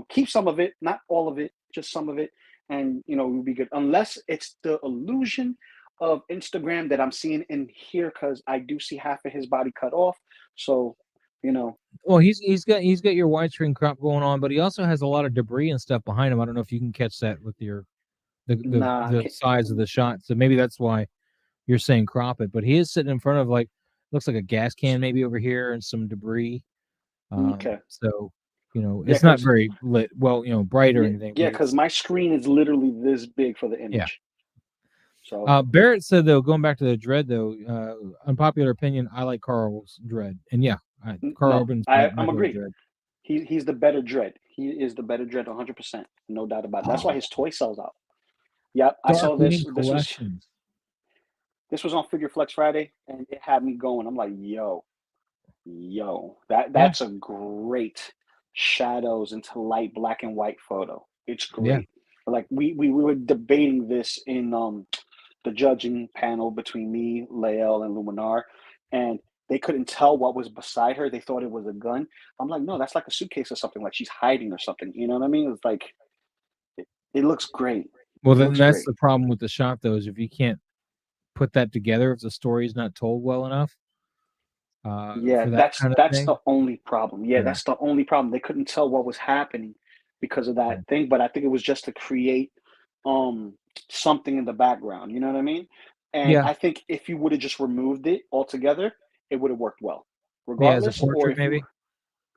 Keep some of it, not all of it, just some of it, and we'll be good. Unless it's the illusion of Instagram that I'm seeing in here, because I do see half of his body cut off. So, Well, he's got your widescreen crop going on, but he also has a lot of debris and stuff behind him. I don't know if you can catch that with the size of the shot. So maybe that's why you're saying crop it. But he is sitting in front of looks like a gas can maybe over here and some debris. Okay. So it's not very lit, bright or anything. Yeah, because my screen is literally this big for the image. Yeah. So Barrett said, though, going back to the Dread, though, unpopular opinion, I like Carl's Dread, and Carl Urban's I'm agreed. He's the better Dread. He is the better Dread, 100%, no doubt about it. That's why his toy sells out. Yep, I saw this. This was on Figure Flex Friday, and it had me going. I'm like, yo, that's a great shadows into light black and white photo. It's great. Yeah. Like we were debating this in the judging panel between me, Lael, and Luminar, and they couldn't tell what was beside her. They thought it was a gun. I'm like, no, that's like a suitcase or something, like she's hiding or something. You know what I mean? It's like it looks great. Well, then that's the problem with the shot, though, is if you can't put that together, if the story is not told well enough. That's the only problem. That's the only problem. They couldn't tell what was happening because of that thing, but I think it was just to create something in the background. You know what I mean? And I think if you would have just removed it altogether, it would have worked well. Regardless, as a portrait, maybe.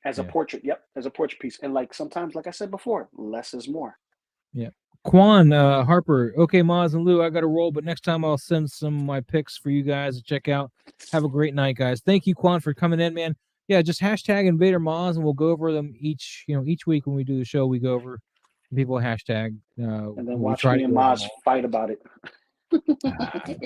As a portrait, as a portrait piece. And sometimes, like I said before, less is more. Yeah. Quan Harper, okay, Maz and Lou, I got to roll, but next time I'll send some of my picks for you guys to check out. Have a great night, guys. Thank you, Quan, for coming in, man. Yeah, just hashtag Invader Maz, and we'll go over them each week when we do the show. We go over people hashtag. And then watch me and Maz fight about it. We're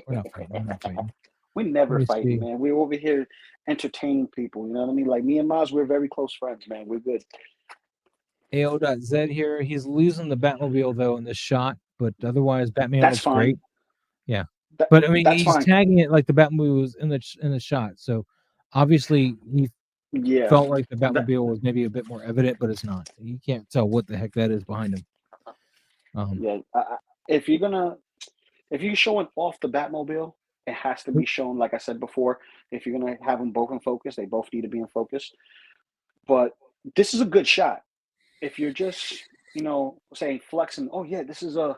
not fighting. We never fighting, man. We're over here entertaining people. You know what I mean? Like me and Maz, we're very close friends, man. We're good. AO.Z here. He's losing the Batmobile though in this shot, but otherwise Batman looks great. Yeah, but I mean he's tagging it like the Batmobile was in the shot, so obviously he felt like the Batmobile was maybe a bit more evident, but it's not. You can't tell what the heck that is behind him. If you're showing off the Batmobile, it has to be shown. Like I said before, if you're gonna have them both in focus, they both need to be in focus. But this is a good shot. If you're just, saying flexing, oh yeah, this is a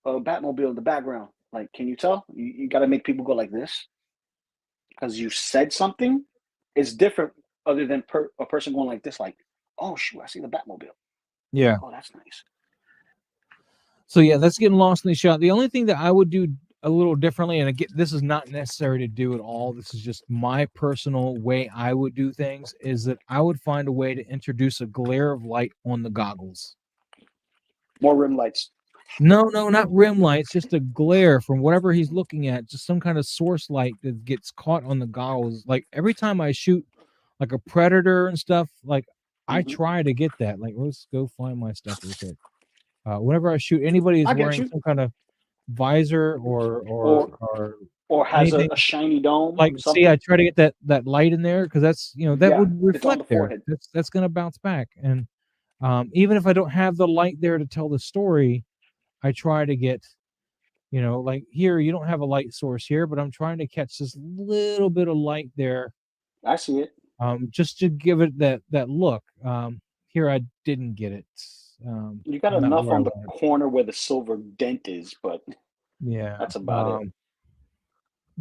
Batmobile in the background. Like, can you tell? You got to make people go like this because you said something. It's different other than a person going like this, like, oh shoot, I see the Batmobile. Yeah. Oh, that's nice. So yeah, that's getting lost in the shot. The only thing that I would do a little differently, and again, this is not necessary to do at all. This is just my personal way I would do things. Is that I would find a way to introduce a glare of light on the goggles. More rim lights. No, not rim lights, just a glare from whatever he's looking at, just some kind of source light that gets caught on the goggles. Like every time I shoot like a predator and stuff, like I try to get that. Like, let's go find my stuff real quick. Whenever I shoot anybody who's I get wearing you. some kind of visor Or has anything, a shiny dome. like see, I try to get that light in there because that's that would It's on reflect the there. forehead. That's gonna bounce back. And even if I don't have the light there to tell the story, I try to get, like here, you don't have a light source here, but I'm trying to catch this little bit of light there, I see it. just to give it that look. Here I didn't get it. You got Not enough where I on the wanted. corner where the silver dent is, but Yeah. that's about it.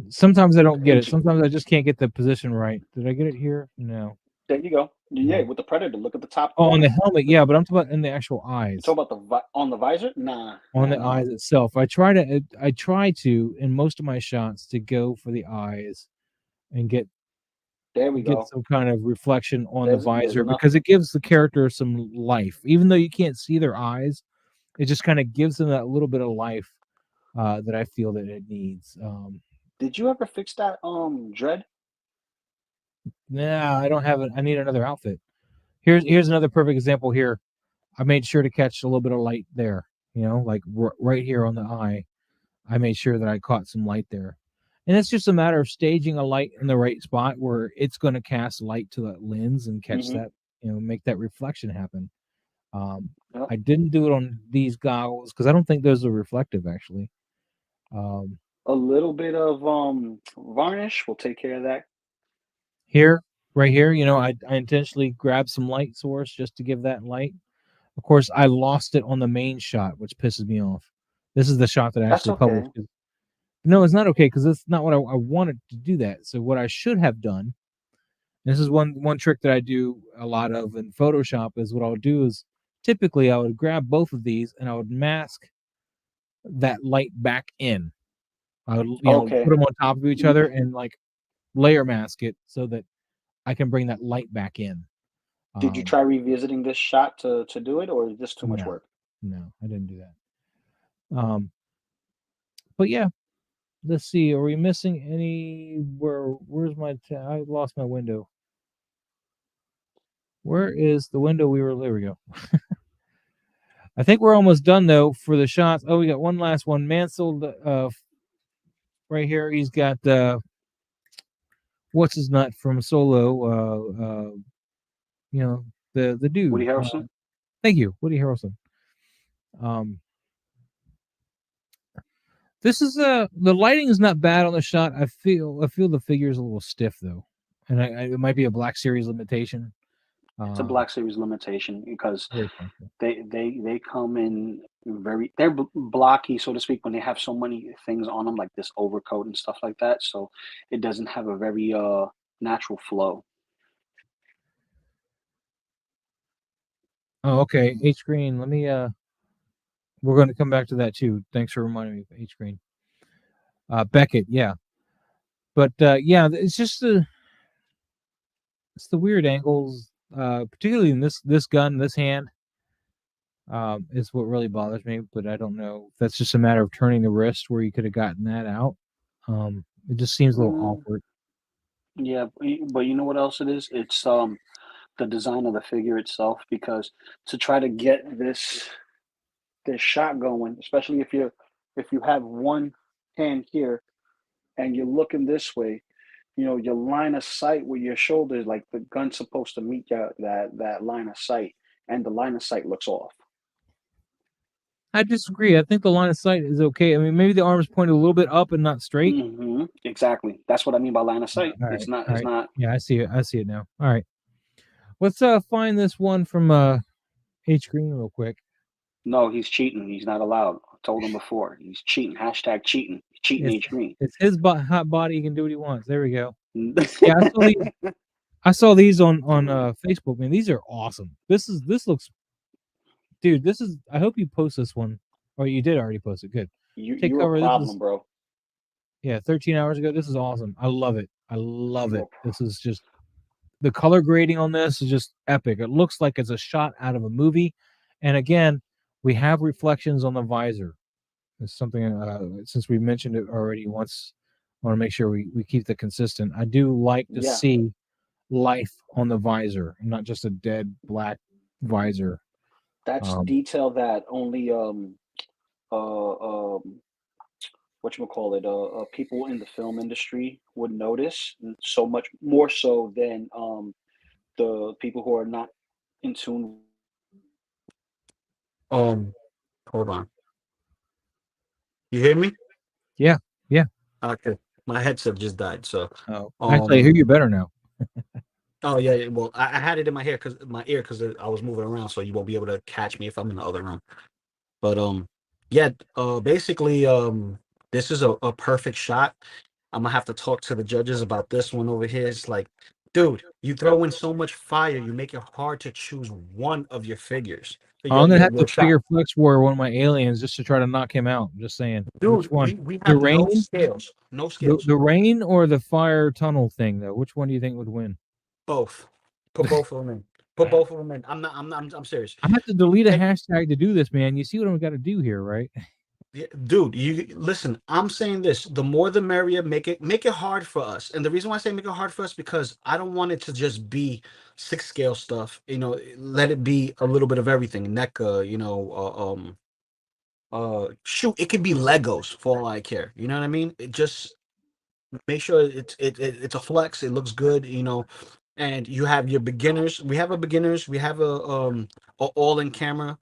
Sometimes I don't get it. And Sometimes I just can't get the position right. Did I get it here? No. there you go. Yeah, with the predator, look at the top Oh, on corner. the helmet, yeah, but I'm talking about in the actual You eyes. talk about on the visor? Nah. On the eyes itself. I try to in most of my shots to go for the eyes and get There we go. some kind of reflection on the There's visor enough. because it gives the character some life. Even though you can't see their eyes, it just kind of gives them that little bit of life that I feel that it needs. Did you ever fix that dread? Nah, I don't have it. I need another outfit. Here's another perfect example here. I made sure to catch a little bit of light there, like right here on the eye. I made sure that I caught some light there. And it's just a matter of staging a light in the right spot where it's going to cast light to that lens and catch that, make that reflection happen. Yep. I didn't do it on these goggles because I don't think those are reflective, actually. A little bit of varnish will take care of that. Right here, I intentionally grabbed some light source just to give that light. Of course, I lost it on the main shot, which pisses me off. This is the shot that I That's actually okay. published. No, it's not okay because that's not what I wanted to do that. So what I should have done, this is one trick that I do a lot of in Photoshop, is what I'll do is typically I would grab both of these and I would mask that light back in. I would put them on top of each other and like layer mask it so that I can bring that light back in. Did you try revisiting this shot to do it, or is this too much work? No, I didn't do that. But yeah, let's see. Are we missing any? Where's my? I lost my window. Where is the window we were? There we go. I think we're almost done though for the shots. Oh, we got one last one. Mansell, right here. He's got what's his nut from Solo? The dude. Woody Harrelson. Thank you, Woody Harrelson. This is the lighting is not bad on the shot. I feel the figure is a little stiff though, and it might be a Black Series limitation. It's a Black Series limitation because they come in they're blocky, so to speak, when they have so many things on them, like this overcoat and stuff like that. So it doesn't have a very natural flow. Oh, okay. H Green. Let me we're going to come back to that too. Thanks for reminding me of H Green. Beckett, yeah. But yeah, it's just the weird angles, particularly in this gun, this hand, is what really bothers me. But I don't know if that's just a matter of turning the wrist where you could have gotten that out. It just seems a little awkward. Yeah, but you know what else it is? It's the design of the figure itself, because to try to get this shot going, especially if you have one hand here and you're looking this way, your line of sight with your shoulders, like the gun's supposed to meet that line of sight, and the line of sight looks off. I disagree. I think the line of sight is okay. I mean, maybe the arm's pointed a little bit up and not straight. Exactly. That's what I mean by line of sight. Right. It's not. Right. It's not. Yeah, I see it. I see it now. All right. Let's find this one from H Green real quick. No, he's cheating. He's not allowed. I told him before. He's cheating. # cheating. Cheating H Green. It's his hot body. He can do what he wants. There we go. Yeah, I saw these on Facebook. Man, these are awesome. This looks dude, this is. I hope you post this one, or you did already post it. Good. Take You're a cover. This problem, is bro. 13 hours ago. This is awesome. I love it. I love You're it. This is just the color grading on this is just epic. It looks like it's a shot out of a movie, and again, we have reflections on the visor. It's something since we mentioned it already once. I want to make sure we keep the consistent. I do like to yeah. see life on the visor, not just a dead black visor. That's detail that only people in the film industry would notice so much more so than the people who are not in tune. Hold on. You hear me? Yeah, yeah. Okay. My headset just died. So, Oh, actually, I hear you better now. oh yeah, yeah. Well, I had it in my ear because I was moving around, so you won't be able to catch me if I'm in the other room. But yeah. Basically, this is a perfect shot. I'm gonna have to talk to the judges about this one over here. It's like, dude, you throw in so much fire, you make it hard to choose one of your figures. I'm gonna have to Your shot. figure flex war one of my aliens just to try to knock him out. I'm just saying. Which Dude, one? we The have no rain, scales. No scales. the rain, or the fire tunnel thing though? Which one do you think would win? Both. Put both of them in. Put both of them in. I'm serious. I have to delete a Take- hashtag to do this, man. You see what I've got to do here, right? Yeah, dude, you listen. I'm saying this: the more the merrier. Make it hard for us. And the reason why I say make it hard for us because I don't want it to just be 6 scale stuff. Let it be a little bit of everything. NECA, shoot, it could be Legos for all I care. You know what I mean? It just make sure it's a flex. It looks good. And you have your beginners. We have a beginners. We have a all in camera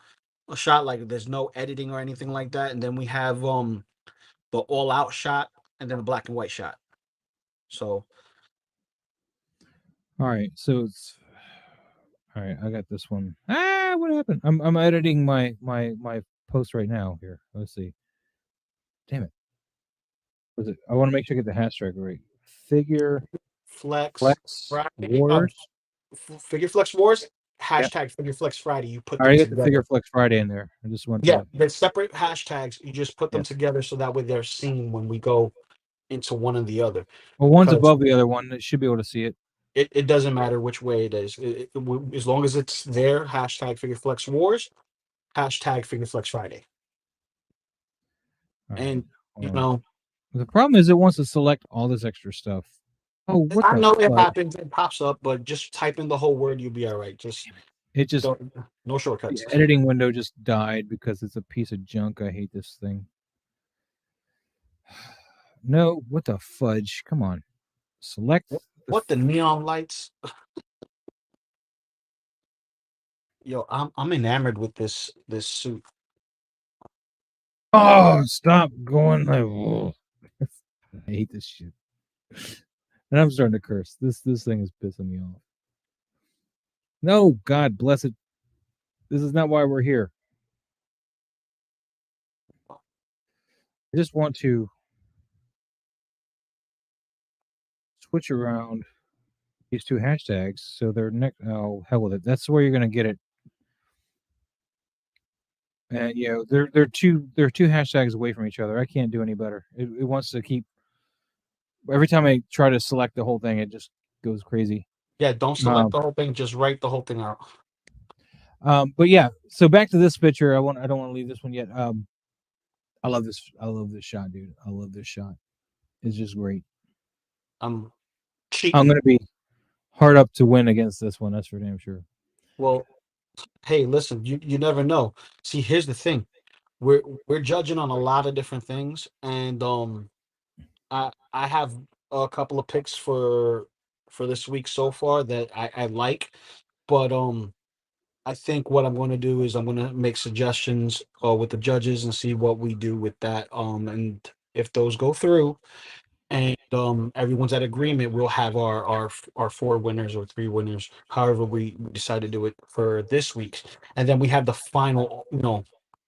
a shot, like there's no editing or anything like that, and then we have the all out shot and then a black and white shot. So All right, so it's all right. I got this one. What happened? I'm editing my post right now. Here, let's see. Damn it. Was it? I want to make sure I get the hashtag right. Figure Flex Flex Friday, Wars. Figure Flex Wars, Yeah, hashtag Figure Flex Friday. You put I them already got the together. Figure Flex Friday in there. I just want Yeah, to. they're separate hashtags. You just put them Yeah. together so that way they're seen when we go into one or the other. Well, one's Because above the other one. It should be able to see it. it doesn't matter which way it is. As long as it's there, hashtag Figure Flex Wars, hashtag Figure Flex Friday. All right. And Hold on. you know, The problem is it wants to select all this extra stuff. Oh, what I the know it fuck? happens, it pops up, but just type in the whole word, you'll be all right. Just It just don't, no the shortcuts. editing window just died because it's a piece of junk. I hate this thing. No, what the fudge? Come on. Select What the neon lights? Yo, I'm enamored with this suit. Oh, stop going like whoa. I hate this shit. And I'm starting to curse. This thing is pissing me off. No, God bless it. This is not why we're here. I just want to switch around these two hashtags so they're next. Oh, hell with it. That's where you're gonna get it. And they're two hashtags away from each other. I can't do any better. It wants to keep every time I try to select the whole thing, it just goes crazy. Yeah, don't select the whole thing, just write the whole thing out. But yeah, so back to this picture. I don't want to leave this one yet. I love this shot, dude. I love this shot. It's just great. I'm I'm gonna be hard up to win against this one. That's for damn sure. Well, hey, listen, you never know. See, here's the thing. We're judging on a lot of different things, and I have a couple of picks for this week so far that I like, but I think what I'm going to do is I'm going to make suggestions with the judges and see what we do with that. And if those go through and everyone's at agreement, we'll have our 4 winners or 3 winners, however we decide to do it for this week's. And then we have the final,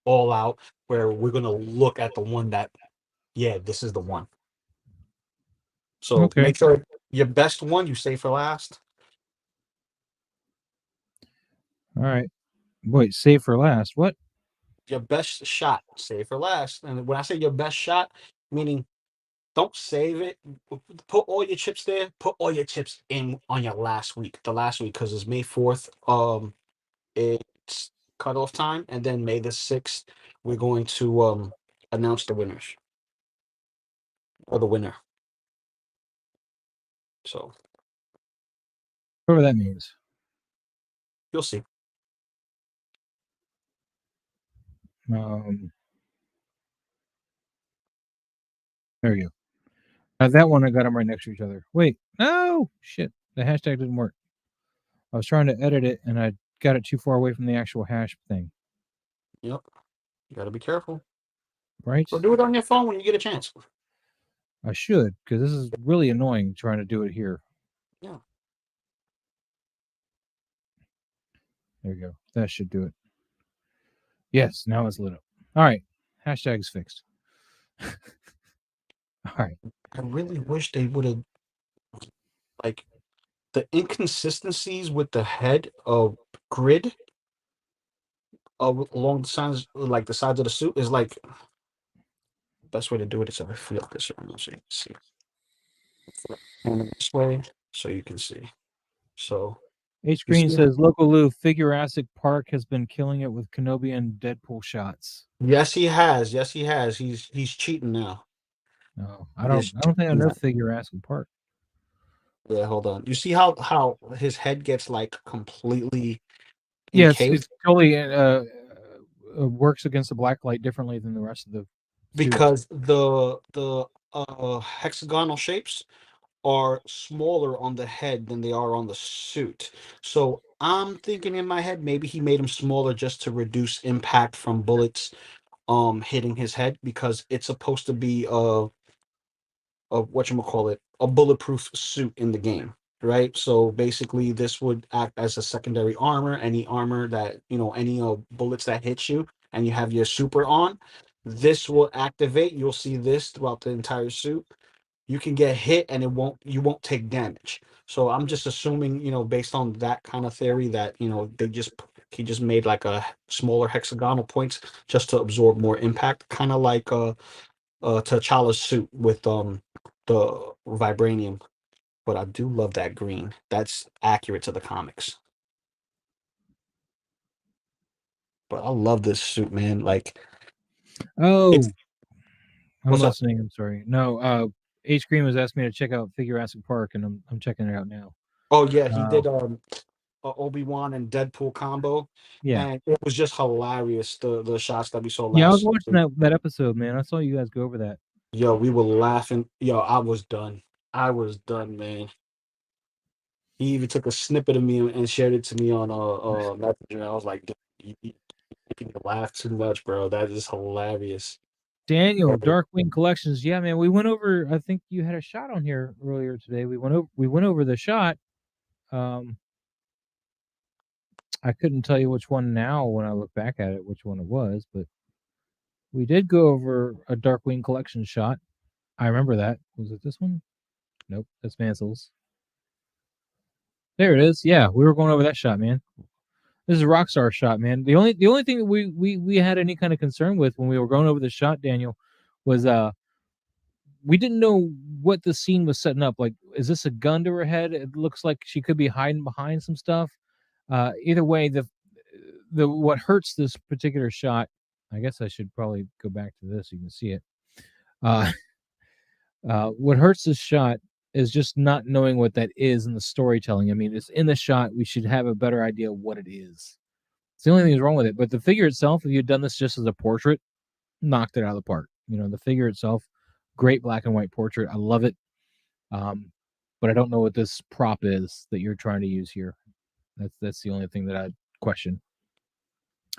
all out where we're going to look at the one that, yeah, this is the one. So Okay. make sure your best one you save for last. All right. Wait, save for last. What? Your best shot, save for last. And when I say your best shot, meaning don't save it. Put all your chips there. Put all your chips in on your last week, the last week, because it's May 4th. It's cutoff time, and then May the 6th, we're going to announce the winners or the winner. So Whatever that means. you'll see. There you go. That one, I got them right next to each other. Wait, no, shit. The hashtag didn't work. I was trying to edit it, and I got it too far away from the actual hash thing. Yep. You got to be careful. Right? So do it on your phone when you get a chance. I should, because this is really annoying trying to do it here. Yeah. There you go. That should do it. Yes, now it's lit up. All right. Hashtag's fixed. All right. I really wish they would have, like, the inconsistencies with the head of grid along the sides, like the sides of the suit, is like best way to do it is if I flip this around so you can see. And this way, so you can see. So H you Green see- says Loco Lu Figurassic Park has been killing it with Kenobi and Deadpool shots. yes, he has. Yes, he has. He's cheating now. No, I He don't is think I cheating know now. Figurassic Park. Yeah, hold on. You see how his head gets like completely Yes, encased it's totally works against the black light differently than the rest of the suit. because the hexagonal shapes are smaller on the head than they are on the suit. So I'm thinking in my head maybe he made them smaller just to reduce impact from bullets hitting his head, because it's supposed to be a whatchamacallit, a bulletproof suit in the game, right? So basically this would act as a secondary armor. Any armor that, any bullets that hit you and you have your super on, this will activate. You'll see this throughout the entire suit. You can get hit and you won't take damage. So I'm just assuming, based on that kind of theory, that he just made like a smaller hexagonal points just to absorb more impact, kind of like T'Challa's suit with the vibranium. But I do love that green. That's accurate to the comics. But I love this suit, man. Like, Oh, it's I'm what's up? listening. I'm sorry. No, H Green was asking me to check out Figurassic Park, and I'm checking it out now. Oh yeah, he did a Obi-Wan and Deadpool combo, Yeah. and it was just hilarious. The shots that we saw Yeah, I was last. watching that episode, man. I saw you guys go over that. Yo, we were laughing. Yo, I was done. I was done, man. He even took a snippet of me and shared it to me on Messenger. I was like, "Dude, you laugh too much, bro. That is hilarious." Daniel, Darkwing Collections. Yeah, man, we went over. I think you had a shot on here earlier today. We went over the shot. I couldn't tell you which one now when I look back at it, which one it was, but we did go over a Darkwing Collection shot. I remember that. Was it this one? Nope, that's Mansel's. There it is. Yeah, we were going over that shot, man. This is a Rockstar shot, man. The only thing that we had any kind of concern with when we were going over the shot, Daniel, was we didn't know what the scene was setting up. Like, is this a gun to her head? It looks like she could be hiding behind some stuff. Either way, the what hurts this particular shot, I guess I should probably go back to this so you can see it. What hurts this shot is just not knowing what that is in the storytelling. I mean, it's in the shot. We should have a better idea of what it is. It's the only thing that's wrong with it. But the figure itself, if you'd done this just as a portrait, knocked it out of the park. The figure itself, great black and white portrait. I love it. But I don't know what this prop is that you're trying to use here. That's the only thing that I'd question.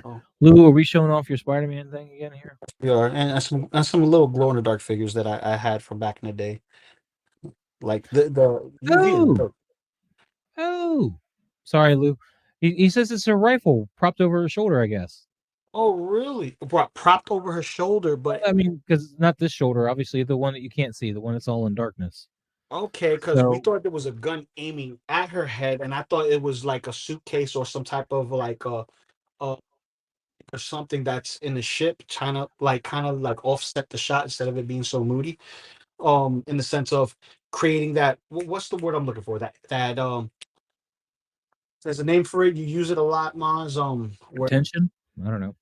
Oh. Lou, are we showing off your Spider-Man thing again here? Yeah, and some little glow in the dark figures that I had from back in the day, like the UV. Oh, sorry, Lou. He says it's a rifle propped over her shoulder, I guess. Oh, really? Propped over her shoulder, but I mean, because not this shoulder, obviously, the one that you can't see, the one that's all in darkness. okay, because we thought there was a gun aiming at her head, and I thought it was like a suitcase or some type of like uh, or something that's in the ship, trying to like kind of like offset the shot instead of it being so moody. In the sense of creating that. What's the word I'm looking for? That there's a name for it. You use it a lot, Mons. Where Tension? I don't know.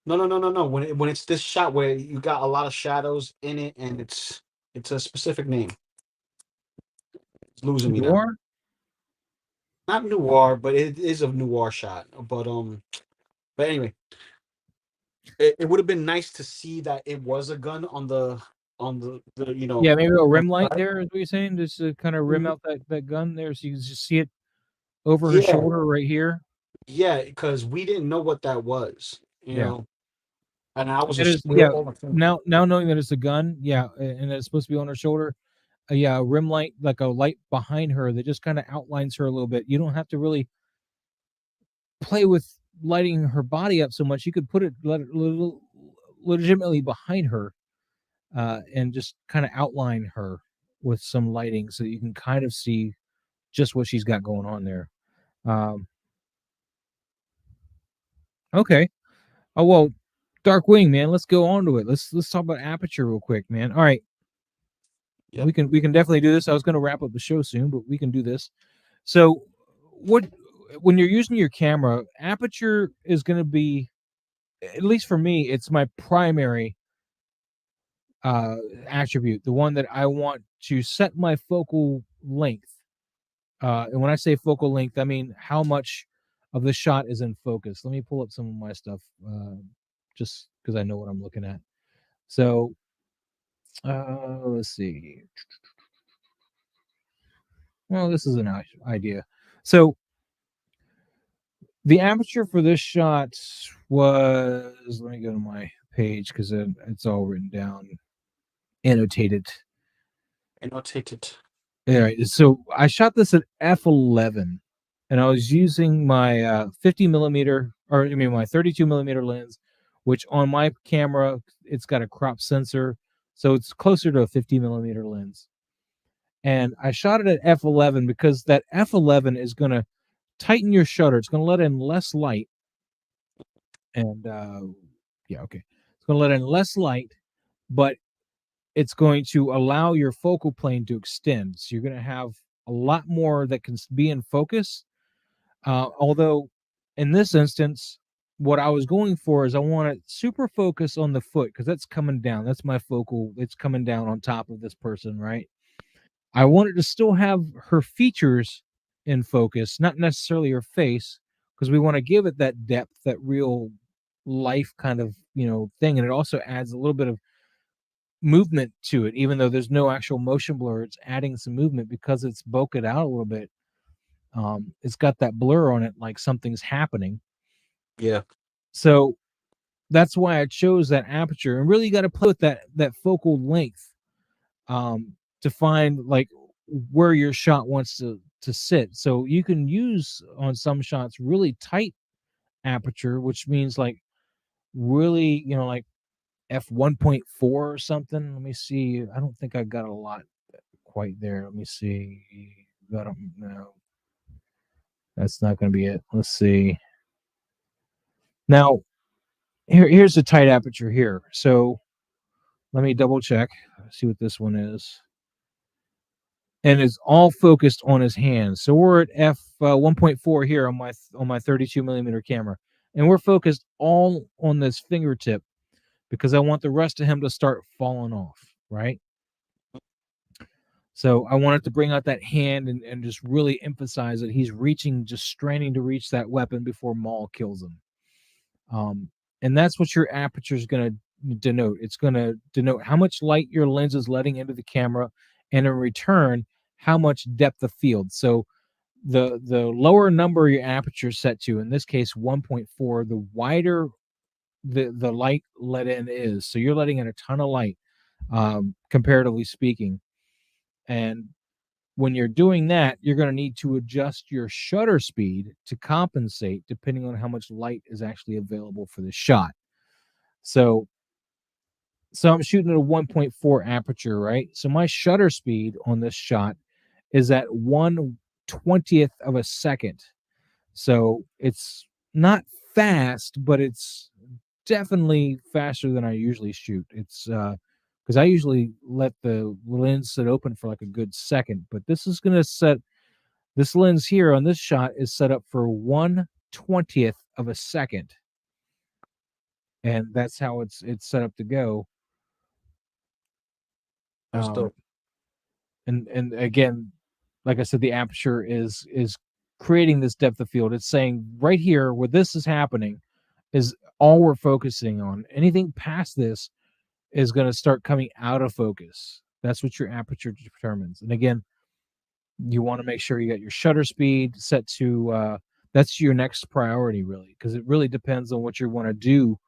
no. When it's this shot where you got a lot of shadows in it, and it's a specific name. It's losing me now. Noir? Not noir, but it is a noir shot. But anyway, it would have been nice to see that it was a gun on the Yeah, maybe a on rim the light side. there is what you're saying? Just to kind of rim Mhm. out that gun there so you can just see it over her Yeah, shoulder right here. yeah, because we didn't know what that was, Yeah. and I was It is, just we were yeah. all like, Now knowing that it's a gun, yeah, and it's supposed to be on her shoulder, yeah, a rim light, like a light behind her that just kind of outlines her a little bit. You don't have to really play with lighting her body up so much. You could put it legitimately behind her, and just kind of outline her with some lighting so that you can kind of see just what she's got going on there. Um, okay. Oh well, Dark Wing, man. Let's go on to it. Let's talk about aperture real quick, man. All right, yep. we can definitely do this. I was going to wrap up the show soon, but we can do this. So, what when you're using your camera, aperture is going to be, at least for me, it's my primary uh, attribute, the one that I want to set my focal length. And when I say focal length, I mean how much of the shot is in focus. Let me pull up some of my stuff, just because I know what I'm looking at. So let's see. Well, this is an idea. So the aperture for this shot was, let me go to my page because it's all written down, annotated. Annotated. All right. So I shot this at f11, and I was using my 50 millimeter, or I mean my 32 millimeter lens, which on my camera it's got a crop sensor, so it's closer to a 50 millimeter lens. And I shot it at f11 because that f11 is going to tighten your shutter. It's going to let in less light, and yeah, okay, it's going to let in less light, but it's going to allow your focal plane to extend. So you're going to have a lot more that can be in focus. Although in this instance, what I was going for is I want to super focus on the foot because that's coming down. That's my focal. It's coming down on top of this person, right? I wanted to still have her features in focus, not necessarily her face, because we want to give it that depth, that real life kind of, thing. And it also adds a little bit of movement to it, even though there's no actual motion blur. It's adding some movement because it's bokeh out a little bit. It's got that blur on it, like something's happening. Yeah. So that's why I chose that aperture. And really, you got to play with that focal length, to find like where your shot wants to sit. So you can use on some shots really tight aperture, which means like really, like f1.4 or something. Let me see. I don't think I got a lot quite there. Let me see. Got them. No, that's not going to be it. Let's see. Now, here's the tight aperture here. So let me double check. See what this one is. And it's all focused on his hands. So we're at f 1.4 here on my 32 millimeter camera, and we're focused all on this fingertip because I want the rest of him to start falling off. Right. So I wanted to bring out that hand and just really emphasize that he's reaching, just straining to reach that weapon before Maul kills him. And that's what your aperture is going to denote. It's going to denote how much light your lens is letting into the camera, and in return, how much depth of field. So the lower number your aperture is set to, in this case 1.4, the wider the light let in is. So you're letting in a ton of light, comparatively speaking. And when you're doing that, you're going to need to adjust your shutter speed to compensate depending on how much light is actually available for the shot. So I'm shooting at a 1.4 aperture, right? So my shutter speed on this shot is at 1/20th of a second. So it's not fast, but it's definitely faster than I usually shoot. It's because I usually let the lens sit open for like a good second, but this is going to set this lens here on this shot is set up for 1/20th of a second, and that's how it's set up to go. That's dope. And again, like I said, the aperture is creating this depth of field. It's saying right here where this is happening is all we're focusing on. Anything past this is going to start coming out of focus. That's what your aperture determines. And again, you want to make sure you got your shutter speed set to that's your next priority, really, because it really depends on what you want to do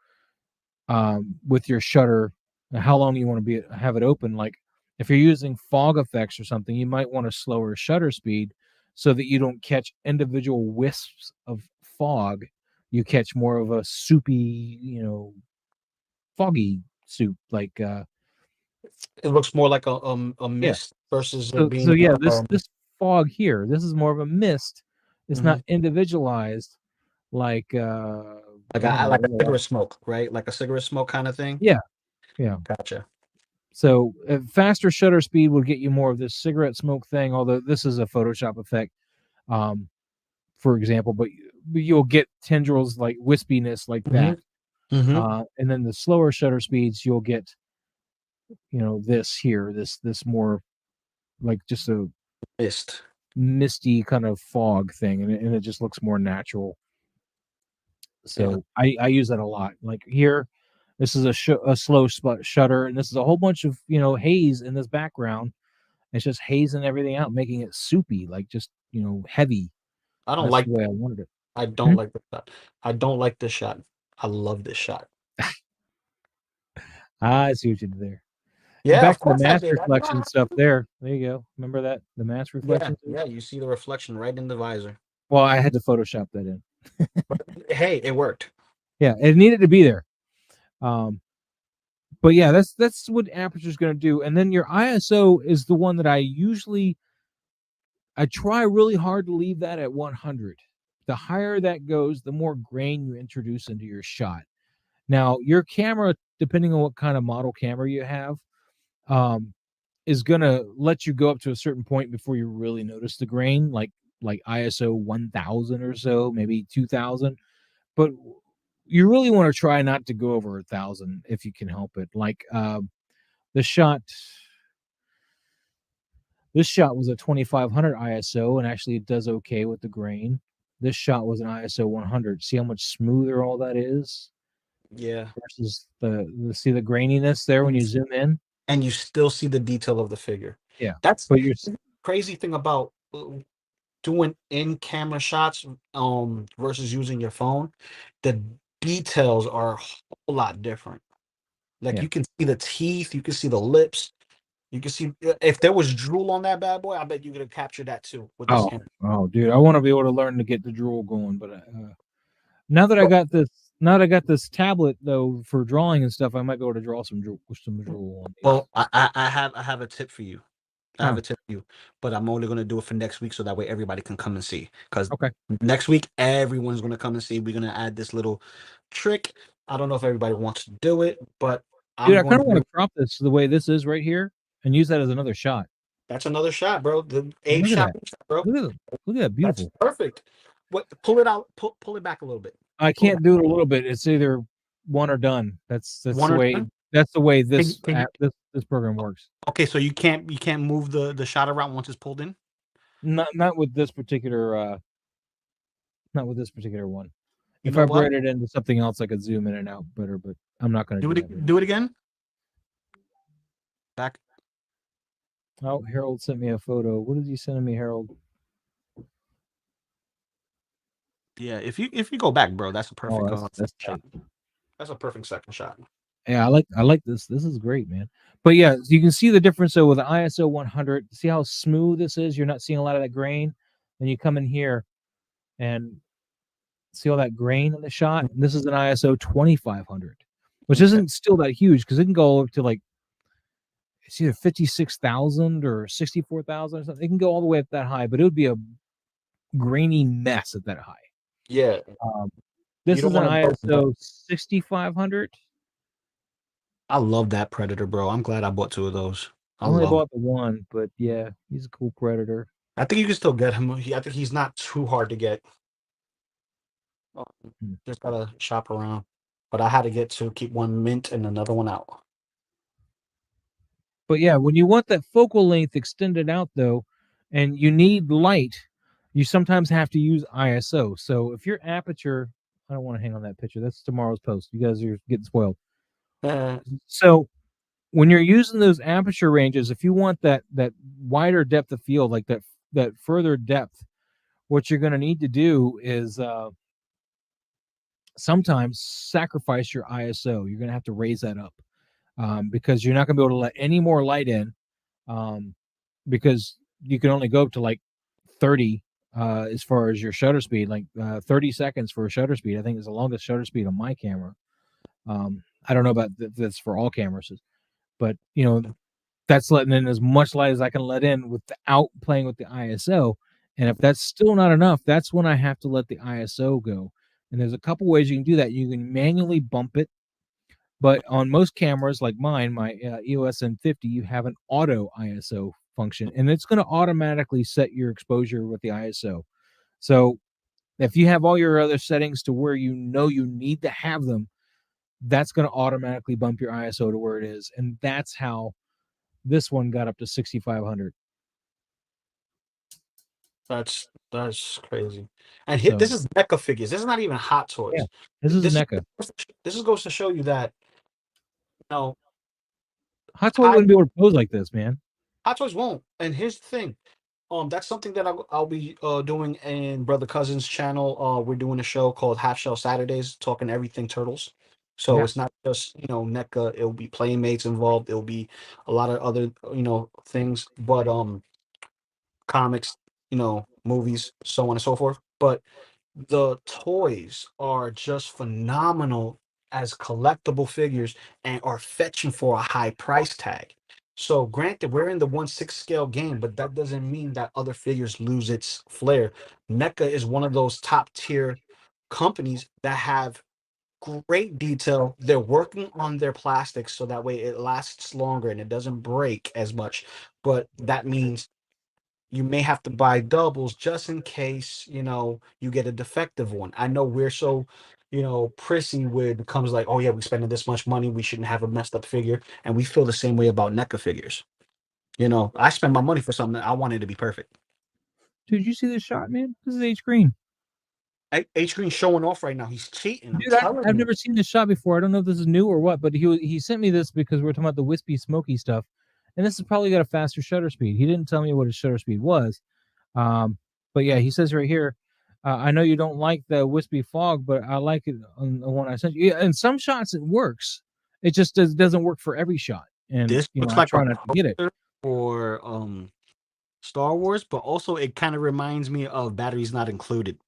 with your shutter, how long you want to have it open. Like if you're using fog effects or something, you might want a slower shutter speed so that you don't catch individual wisps of fog. You catch more of a soupy, foggy soup. Like it looks more like a mist versus it being. So yeah, this fog here, this is more of a mist. It's not individualized like like a cigarette smoke, right? Like a cigarette smoke kind of thing. Yeah. Gotcha. So faster shutter speed will get you more of this cigarette smoke thing, although this is a Photoshop effect, for example, but you'll get tendrils like wispiness like that. And then the slower shutter speeds, you'll get, this here, this more like just a misty kind of fog thing, and it just looks more natural. So I use that a lot. Like here, this is a slow shutter, and this is a whole bunch of haze in this background. It's just hazing everything out, making it soupy, like just heavy. That's the way I wanted it. I don't like this shot. I don't like this shot. I love this shot. I see what you did there. Yeah, back of to the course mass I did. reflection stuff there. There you go. Remember that? The mass reflection? Yeah, you see the reflection right in the visor. Well, I had to Photoshop that in. Hey, it worked. Yeah, it needed to be there. But yeah, that's what aperture is going to do. And then your ISO is the one that I try really hard to leave that at 100. The higher that goes, the more grain you introduce into your shot. Now, your camera, depending on what kind of model camera you have, is going to let you go up to a certain point before you really notice the grain, like ISO 1000 or so, maybe 2000. But you really want to try not to go over 1000 if you can help it. Like this shot was a 2500 ISO, and actually it does okay with the grain. This shot was an ISO 100. See how much smoother all that is? Yeah. Versus see the graininess there when you zoom in, and you still see the detail of the figure. Yeah, that's but you're crazy thing about doing in-camera shots versus using your phone. The details are a whole lot different. Like you can see the teeth, you can see the lips, you can see if there was drool on that bad boy. I bet you could have captured that too with this camera. Oh, dude, I want to be able to learn to get the drool going, but now that I got this tablet though for drawing and stuff, I might go to draw some drool on. Well, I have a tip for you. I have a tip for you, but I'm only going to do it for next week so that way everybody can come and see. Because next week, everyone's going to come and see. We're going to add this little trick. I don't know if everybody wants to do it, but dude, I kind of want to crop this the way this is right here and use that as another shot. That's another shot, bro. The ape shot, bro. Look at that, beautiful. That's perfect. What? Pull it out. Pull it back a little bit. I can't do it a little bit. It's either one or done. That's the way. Done? That's the way this program works. Okay, so you can't move the shot around once it's pulled in. Not with this particular. Not with this particular one. If I brought it into something else, I could zoom in and out better. But I'm not going to do it. Do it again. Back. Oh, Harold sent me a photo. What is he sending me, Harold? Yeah, if you go back, bro, that's a perfect shot. That's a perfect second shot. Yeah, I like this. This is great, man. But yeah, you can see the difference though with the ISO 100. See how smooth this is? You're not seeing a lot of that grain. Then you come in here and see all that grain in the shot. And this is an ISO 2500, which isn't still that huge because it can go up to like it's either 56,000 or 64,000 or something. It can go all the way up that high, but it would be a grainy mess at that high. Yeah. This don't is an want to go. ISO 6500. I love that Predator, bro. I'm glad I bought two of those. I I only love. bought the one, but yeah, he's a cool Predator. I think you can still get him. I think he's not too hard to get. Hmm. Just gotta shop around. But I had to get to keep one mint and another one out. But yeah, when you want that focal length extended out though, and you need light, you sometimes have to use ISO. So if your aperture, I don't want to hang on that picture. That's tomorrow's post. You guys are getting spoiled. So when you're using those aperture ranges, if you want that wider depth of field, like that further depth, what you're going to need to do is sometimes sacrifice your ISO. You're going to have to raise that up because you're not going to be able to let any more light in because you can only go up to like 30 as far as your shutter speed, like 30 seconds for a shutter speed. I think is the longest shutter speed on my camera. I don't know about that's for all cameras, but you know that's letting in as much light as I can let in without playing with the ISO. And if that's still not enough, that's when I have to let the ISO go. And there's a couple ways you can do that. You can manually bump it, but on most cameras like mine, my EOS M50, you have an auto ISO function, and it's going to automatically set your exposure with the ISO. So if you have all your other settings to where you know you need to have them, that's going to automatically bump your ISO to where it is. And that's how this one got up to 6,500. That's crazy. And So this is NECA figures. This is not even Hot yeah, Toys. this is This NECA. this goes to show you that Hot Toy high wouldn't be able to pose like this, man. Hot Toys won't. And here's the thing. That's something that I'll be doing in Brother Cousin's channel. We're doing a show called Half Shell Saturdays, talking everything turtles. So Yeah. it's not just NECA. It'll be playmates involved. It'll be a lot of other things, but comics, movies, so on and so forth. But the toys are just phenomenal as collectible figures and are fetching for a high price tag. So granted, we're in the 1/6 scale game, but that doesn't mean that other figures lose its flair. NECA is one of those top tier companies that have great detail. They're working on their plastics so that way it lasts longer and it doesn't break as much. But that means you may have to buy doubles just in case you get a defective one. I know we're so prissy when it comes like, oh yeah, we're spending this much money, we shouldn't have a messed up figure, and we feel the same way about NECA figures. I spend my money for something, I want it to be perfect. Dude, you see this shot, man? This is H Green. H Green showing off right now. He's cheating. I'm Dude, telling I've you. never seen this shot before. I don't know if this is new or what, but he sent me this because we're talking about the wispy, smoky stuff, and this has probably got a faster shutter speed. He didn't tell me what his shutter speed was, but yeah, he says right here, I know you don't like the wispy fog, but I like it on the one I sent you. Yeah, in some shots it works. It just doesn't work for every shot, and This looks I like a try not to get it. poster for Star Wars, but also it kind of reminds me of Batteries Not Included.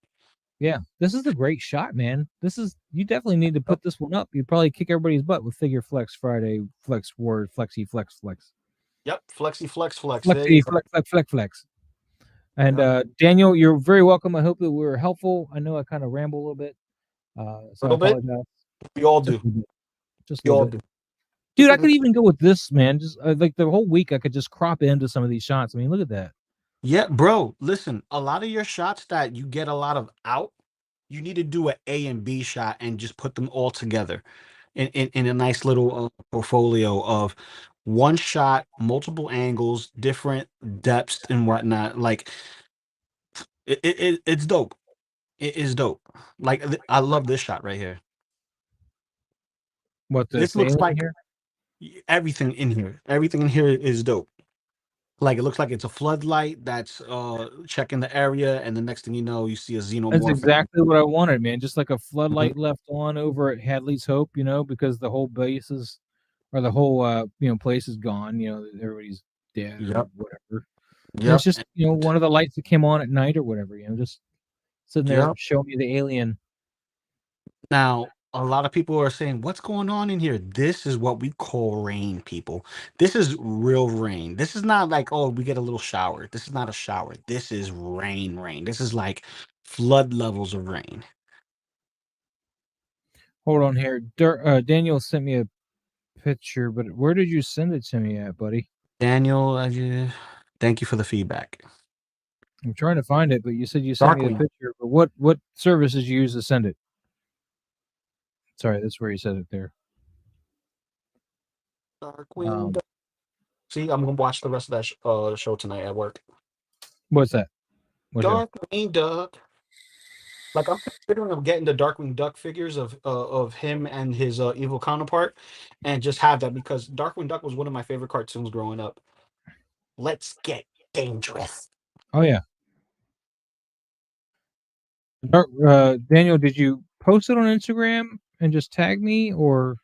Yeah, this is a great shot, man. You definitely need to put this one up. You'd probably kick everybody's butt with Figure Flex Friday, Flex Word, Flexi Flex Flex. Yep, Flexi Flex Flex. There you Flexi go. Flex Flex Flex Flex. And Yep. Daniel, you're very welcome. I hope that we were helpful. I know I kind of ramble a little bit. So I Little bit. apologize. We all Just do. a little bit. Just a We little all bit. do. Dude, I could even go with this, man. Just like the whole week, I could just crop into some of these shots. I mean, look at that. Yeah, bro. Listen, a lot of your shots that you get a lot of out, you need to do an A and B shot and just put them all together in a nice little portfolio of one shot, multiple angles, different depths and whatnot. Like it's dope. It is dope. Like I love this shot right here. What the This looks alien like here? everything in here. Everything in here is dope. Like it looks like it's a floodlight that's checking the area, and the next thing you know, you see a That's xenomorph. exactly what I wanted, man. Just like a Mhm. floodlight left on over at Hadley's Hope, because the whole base is, or the whole place is gone. Everybody's dead or Yep. whatever. And it's Yep. just one of the lights that came on at night or whatever. Just sitting there Yep. showing you the alien. Now, a lot of people are saying, "What's going on in here?" This is what we call rain, people. This is real rain. This is not like, oh, we get a little shower. This is not a shower. This is rain, rain. This is like flood levels of rain. Hold on here. Daniel sent me a picture, but where did you send it to me at, buddy? Daniel, thank you for the feedback. I'm trying to find it, but you said you sent me a Darkwing. picture. But what service did you use to send it? Sorry, that's where you said it there. Darkwing. See, I'm gonna watch the rest of that show tonight at work. What's that? What show? Darkwing Duck. Like I'm considering of getting the Darkwing Duck figures of him and his evil counterpart, and just have that because Darkwing Duck was one of my favorite cartoons growing up. Let's get dangerous. Oh yeah. Daniel, did you post it on Instagram and just tag me, or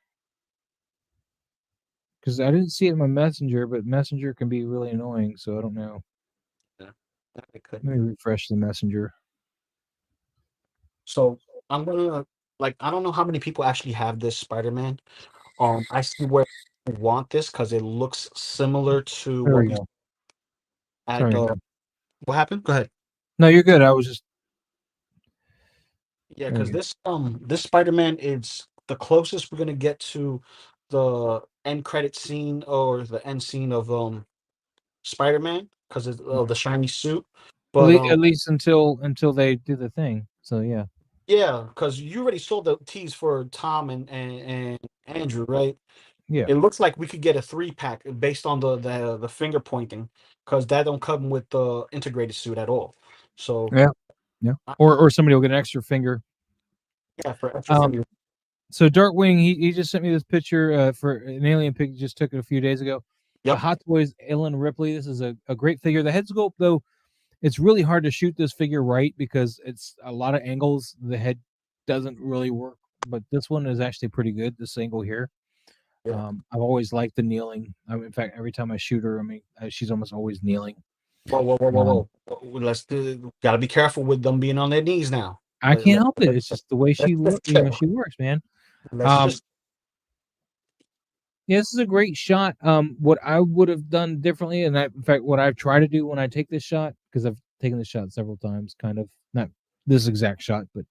because I didn't see it in my messenger, but messenger can be really annoying, so I don't know. Yeah, it could. Let me refresh the messenger. So I'm gonna I don't know how many people actually have this Spider-Man. I see where I want this because it looks similar to There what we we go. at Sorry. what happened? Go ahead. No, you're good. I was just Yeah, there because you this Spider-Man is the closest we're gonna get to the end credit scene or the end scene of Spider-Man because of go. the shiny suit. But At least until they do the thing. So yeah. yeah, because you already saw the tease for Tom and Andrew, right? Yeah. It looks like we could get a 3-pack based on the finger pointing, because that don't come with the integrated suit at all. So Yeah. Yeah. Or somebody will get an extra finger. yeah, for extra finger. So Darkwing, he just sent me this picture for an alien pic. He just took it a few days ago. Yep. Hot Toys Ellen Ripley. This is a great figure. The head sculpt, though, it's really hard to shoot this figure right because it's a lot of angles. The head doesn't really work, but this one is actually pretty good. This angle here. Yeah. I've always liked the kneeling. In fact, every time I shoot her, she's almost always kneeling. Whoa. Gotta be careful with them being on their knees now. I can't help it. It's just the way she she works, man. Let's Yeah, this is a great shot. What I would have done differently, and in fact, what I've tried to do when I take this shot, because I've taken this shot several times, kind of not this exact shot, but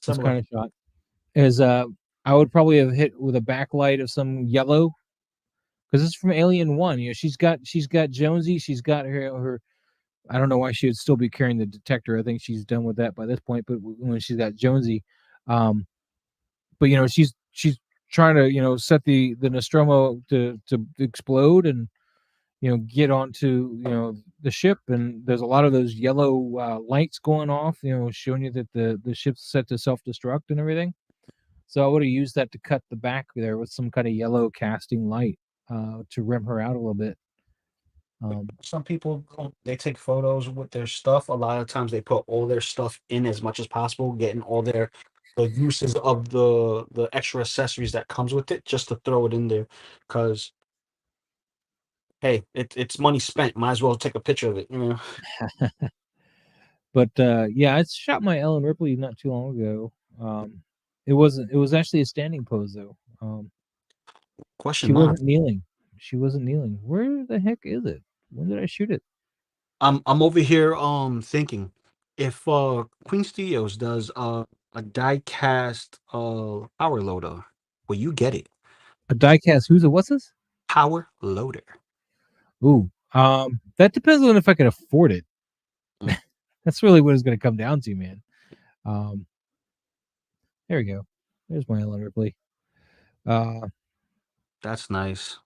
this similar. kind of shot, is I would probably have hit with a backlight of some yellow, because this is from Alien 1. You know, she's got Jonesy, she's got her. I don't know why she would still be carrying the detector. I think she's done with that by this point. But when she's got Jonesy, but you know, she's trying to set the Nostromo to explode and get onto the ship, and there's a lot of those yellow lights going off, showing you that the ship's set to self-destruct and everything. So I would have used that to cut the back there with some kind of yellow casting light to rim her out a little bit. Some people they take photos with their stuff. A lot of times they put all their stuff in as much as possible, getting all the uses of the extra accessories that comes with it, just to throw it in there. Because hey, it's money spent. Might as well take a picture of it. You know. But yeah, I shot my Ellen Ripley not too long ago. It was actually a standing pose though. Question She mark. wasn't kneeling. She wasn't kneeling. Where the heck is it? When did I shoot it? I'm over here thinking if Queen Studios does a die cast power loader, will you get it? A diecast. What's this? Power loader. Ooh, that depends on if I can afford it. Mm. That's really what it's going to come down to, man. There we go. There's my Ellen Ripley. That's nice.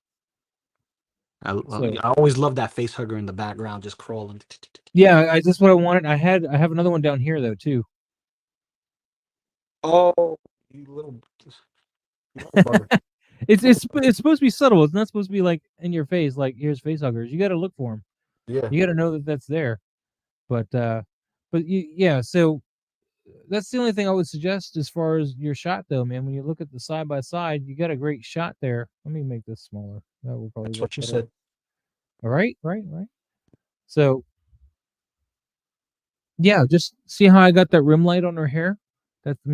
I So, always love that face hugger in the background just crawling. yeah, that's what I wanted. I have another one down here though too. Oh, you little bugger. It's supposed to be subtle. It's not supposed to be like in your face. Like here's face huggers. You got to look for them. Yeah. You got to know that that's there. But yeah. So that's the only thing I would suggest as far as your shot though, man. When you look at the side by side, you got a great shot there. Let me make this smaller. That will probably That's work what you better. said. All right. So yeah, just see how I got that rim light on her hair. That's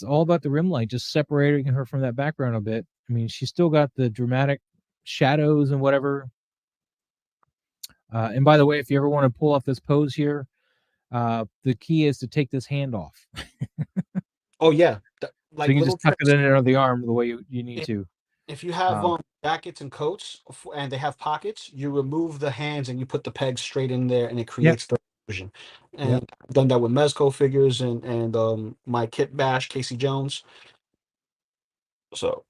all about the rim light, just separating her from that background a bit. I mean, she's still got the dramatic shadows and whatever. And by the way, if you ever want to pull off this pose here, the key is to take this hand off. Oh yeah, so like you can little just tuck it tricks. in under the arm the way you need If, to. if you have Um, jackets and coats and they have pockets, you remove the hands and you put the pegs straight in there, and it yep, creates the illusion. yep. And I've done that with Mezco figures and my Kit Bash Casey Jones. So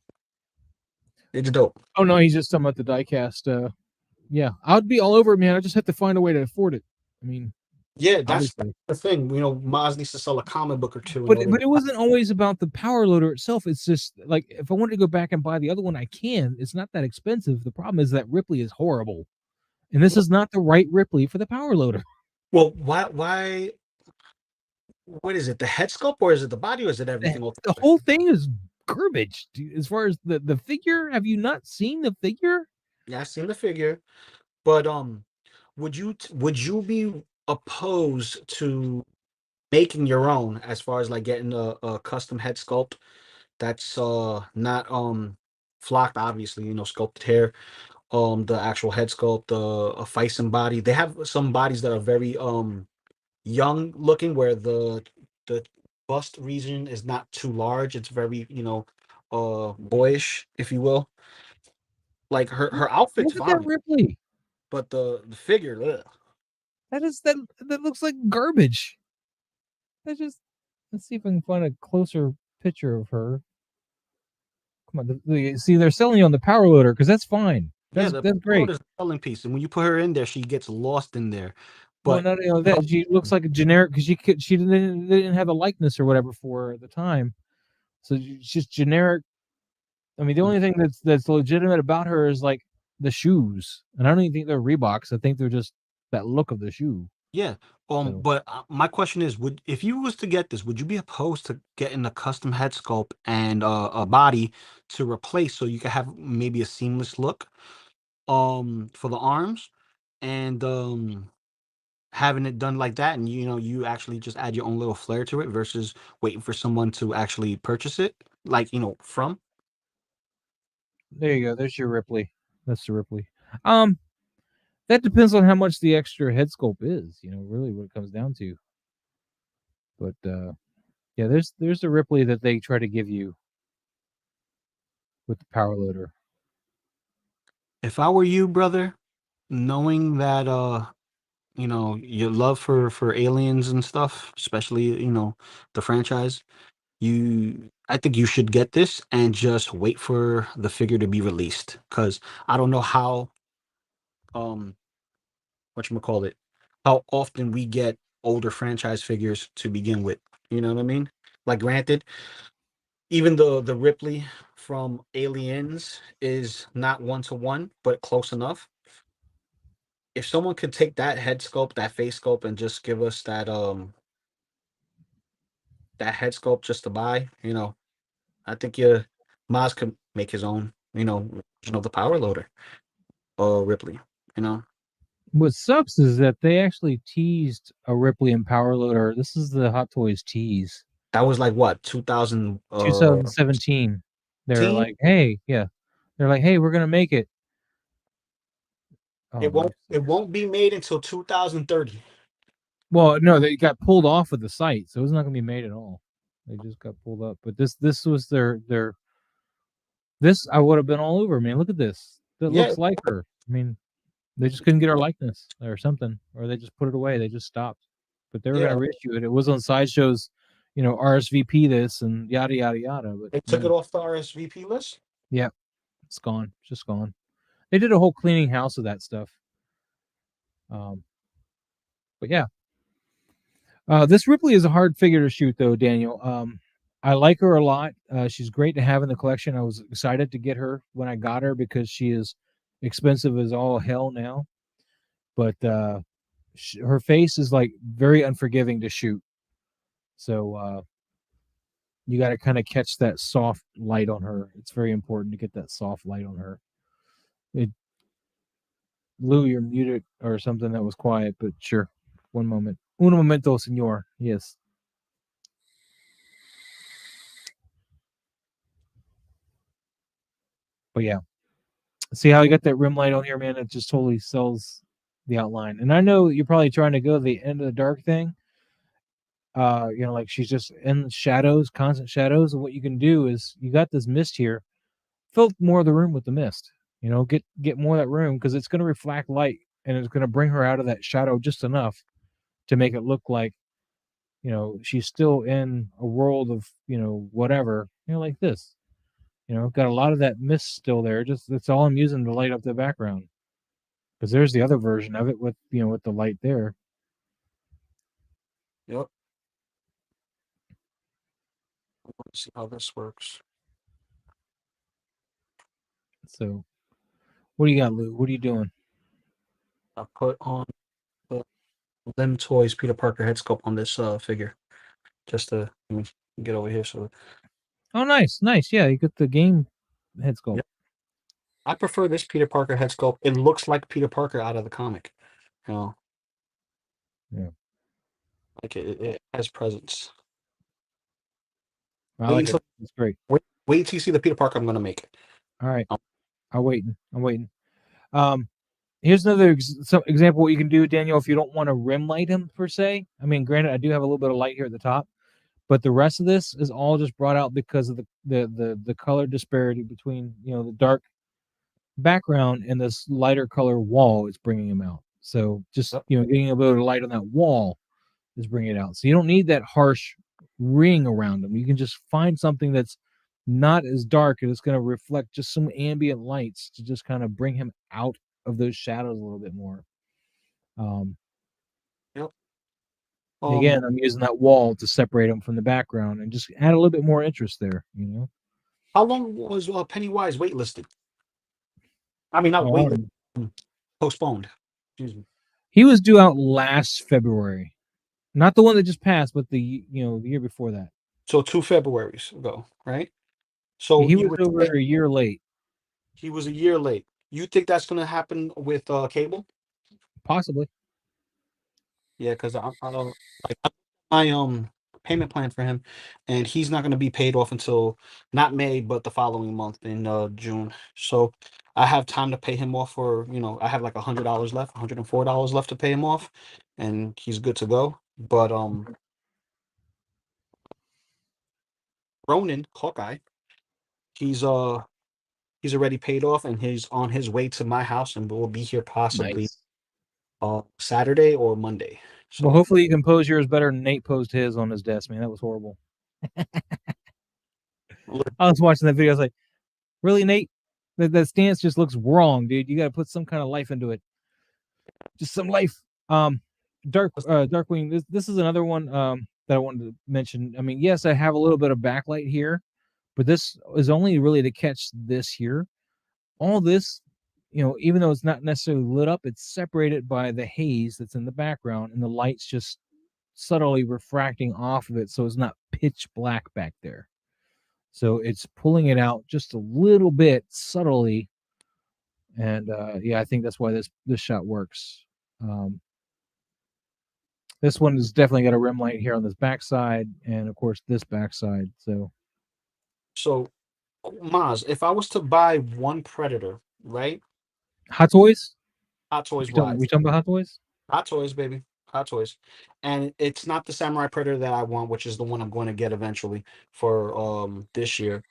it's dope. Oh no, he's just talking about the diecast. Yeah, I'd be all over it, man. I just have to find a way to afford it. I mean, Yeah, that's obviously, the thing. You know, Maz needs to sell a comic book or two in but order but to. it wasn't always about the power loader itself. It's just like if I wanted to go back and buy the other one, I can. It's not that expensive. The problem is that Ripley is horrible, and this is not the right Ripley for the power loader. Well, why? What is it? The head sculpt, or is it the body, or is it The, everything the altogether? whole thing is garbage. As far as the figure, have you not seen the figure? Yeah, I've seen the figure, but would you be opposed to making your own as far as like getting a custom head sculpt that's not flocked, obviously, you know, sculpted hair, the actual head sculpt, a Fison body. They have some bodies that are very young looking, where the bust region is not too large. It's very, you know, boyish, if you will. Like her outfit's Look at that fine, Ripley. but the figure, ugh. That looks like garbage. That's just let's see if I can find a closer picture of her. Come on, see they're selling you on the power loader because that's fine. Yeah, That's the great. is a selling piece, and when you put her in there, she gets lost in there. Well, But not only that, she looks like a generic because she didn't have a likeness or whatever for her at the time, so she's just generic. I mean, the only thing that's legitimate about her is like the shoes, and I don't even think they're Reeboks. I think they're just that look of the shoe. yeah, So but my question is, would if you was to get this, would you be opposed to getting a custom head sculpt and a body to replace, so you could have maybe a seamless look, for the arms, and having it done like that, and you know, you actually just add your own little flair to it versus waiting for someone to actually purchase it, like, you know, from. there you go. There's your Ripley. That's the Ripley. Um, that depends on how much the extra head sculpt is. You know, really what it comes down to. But yeah, there's the Ripley that they try to give you with the power loader. If I were you, brother, knowing that you know, your love for aliens and stuff, especially, you know, the franchise, I think you should get this and just wait for the figure to be released, because I don't know how um call it, how often we get older franchise figures to begin with. You know what I mean? Like, granted, even the Ripley from Aliens is not 1-to-1, but close enough. If someone could take that head sculpt, that face sculpt, and just give us that head sculpt just to buy, you know, I think Maz could make his own, you know, version of the power loader or Ripley, you know. What sucks is that they actually teased a Ripley and power loader. This is the Hot Toys tease. That was like what, 2000 2017. They're team? like, hey, yeah. They're like, hey, we're gonna make it. Oh, let me see. It won't be made until 2030. Well, no, they got pulled off of the site, so it's not gonna be made at all. They just got pulled up. But this was their this I would have been all over, man. Look at this. That Yeah, looks like her. I mean, they just couldn't get our likeness or something, or they just put it away. They just stopped. But they were going yeah. to reissue it. It was on Sideshow's, RSVP this and yada yada yada. But They took no, it off the RSVP list. yeah, it's gone. It's just gone. They did a whole cleaning house of that stuff. Um, but yeah, this Ripley is a hard figure to shoot, though, Daniel. I like her a lot. She's great to have in the collection. I was excited to get her when I got her because she is expensive as all hell now. But her face is like very unforgiving to shoot. So you got to kind of catch that soft light on her. It's very important to get that soft light on her. Lou, you're muted or something that was quiet, but sure. One moment. Un momento, senor. Yes. But yeah. See how you got that rim light on here, man? It just totally sells the outline. And I know you're probably trying to go to the end of the dark thing. like she's just in shadows, constant shadows. And what you can do is you got this mist here, fill more of the room with the mist. Get more of that room because it's going to reflect light and it's going to bring her out of that shadow just enough to make it look like she's still in a world of whatever like this. Got a lot of that mist still there. Just that's all I'm using to light up the background. Because there's the other version of it with with the light there. Yep. I want to see how this works. So, what do you got, Lou? What are you doing? I put on the Lim Toys Peter Parker head sculpt on this figure, just to get over here. So, Oh, nice. Yeah, you got the game head sculpt. yep. I prefer this Peter Parker head sculpt. It looks like Peter Parker out of the comic. Yeah. Like it has presence. I like it. It's great. Wait till you see the Peter Parker I'm going to make. All right. I'm waiting. Here's another example what you can do, Daniel, if you don't want to rim light him per se. I mean, granted, I do have a little bit of light here at the top, but the rest of this is all just brought out because of the color disparity between the dark background and this lighter color wall is bringing him out. So just getting a little bit of light on that wall is bringing it out. So you don't need that harsh ring around him. You can just find something that's not as dark and it's going to reflect just some ambient lights to just kind of bring him out of those shadows a little bit more. Again, I'm using that wall to separate him from the background and just add a little bit more interest there. How long was Pennywise waitlisted? I mean, not waitlisted, postponed. Excuse me. He was due out last February, not the one that just passed, but the the year before that. So 2 Februaries ago, right? So he was over a year late. He was a year late. You think that's going to happen with Cable? Possibly. Yeah, because my payment plan for him, and he's not going to be paid off until not May, but the following month in June. So I have time to pay him off for I have like $100 left, $104 left to pay him off, and he's good to go. But Ronan Hawkeye, he's already paid off, and he's on his way to my house, and will be here possibly Saturday or Monday. So, well, hopefully you can pose yours better than Nate posed his on his desk, man. That was horrible. I was watching that video. I was like, really, Nate? That stance just looks wrong, dude. You got to put some kind of life into it. Just some life. Darkwing. This is another one that I wanted to mention. I mean, yes, I have a little bit of backlight here, but this is only really to catch this here. All this, even though it's not necessarily lit up, it's separated by the haze that's in the background, and the light's just subtly refracting off of it, so it's not pitch black back there. So it's pulling it out just a little bit subtly, and I think that's why this shot works. This one has definitely got a rim light here on this backside, and of course this backside. So Maz, if I was to buy one Predator, right? Hot Toys? Hot Toys. We talking about Hot Toys? Hot Toys, baby. Hot Toys. And it's not the Samurai Predator that I want, which is the one I'm going to get eventually for this year.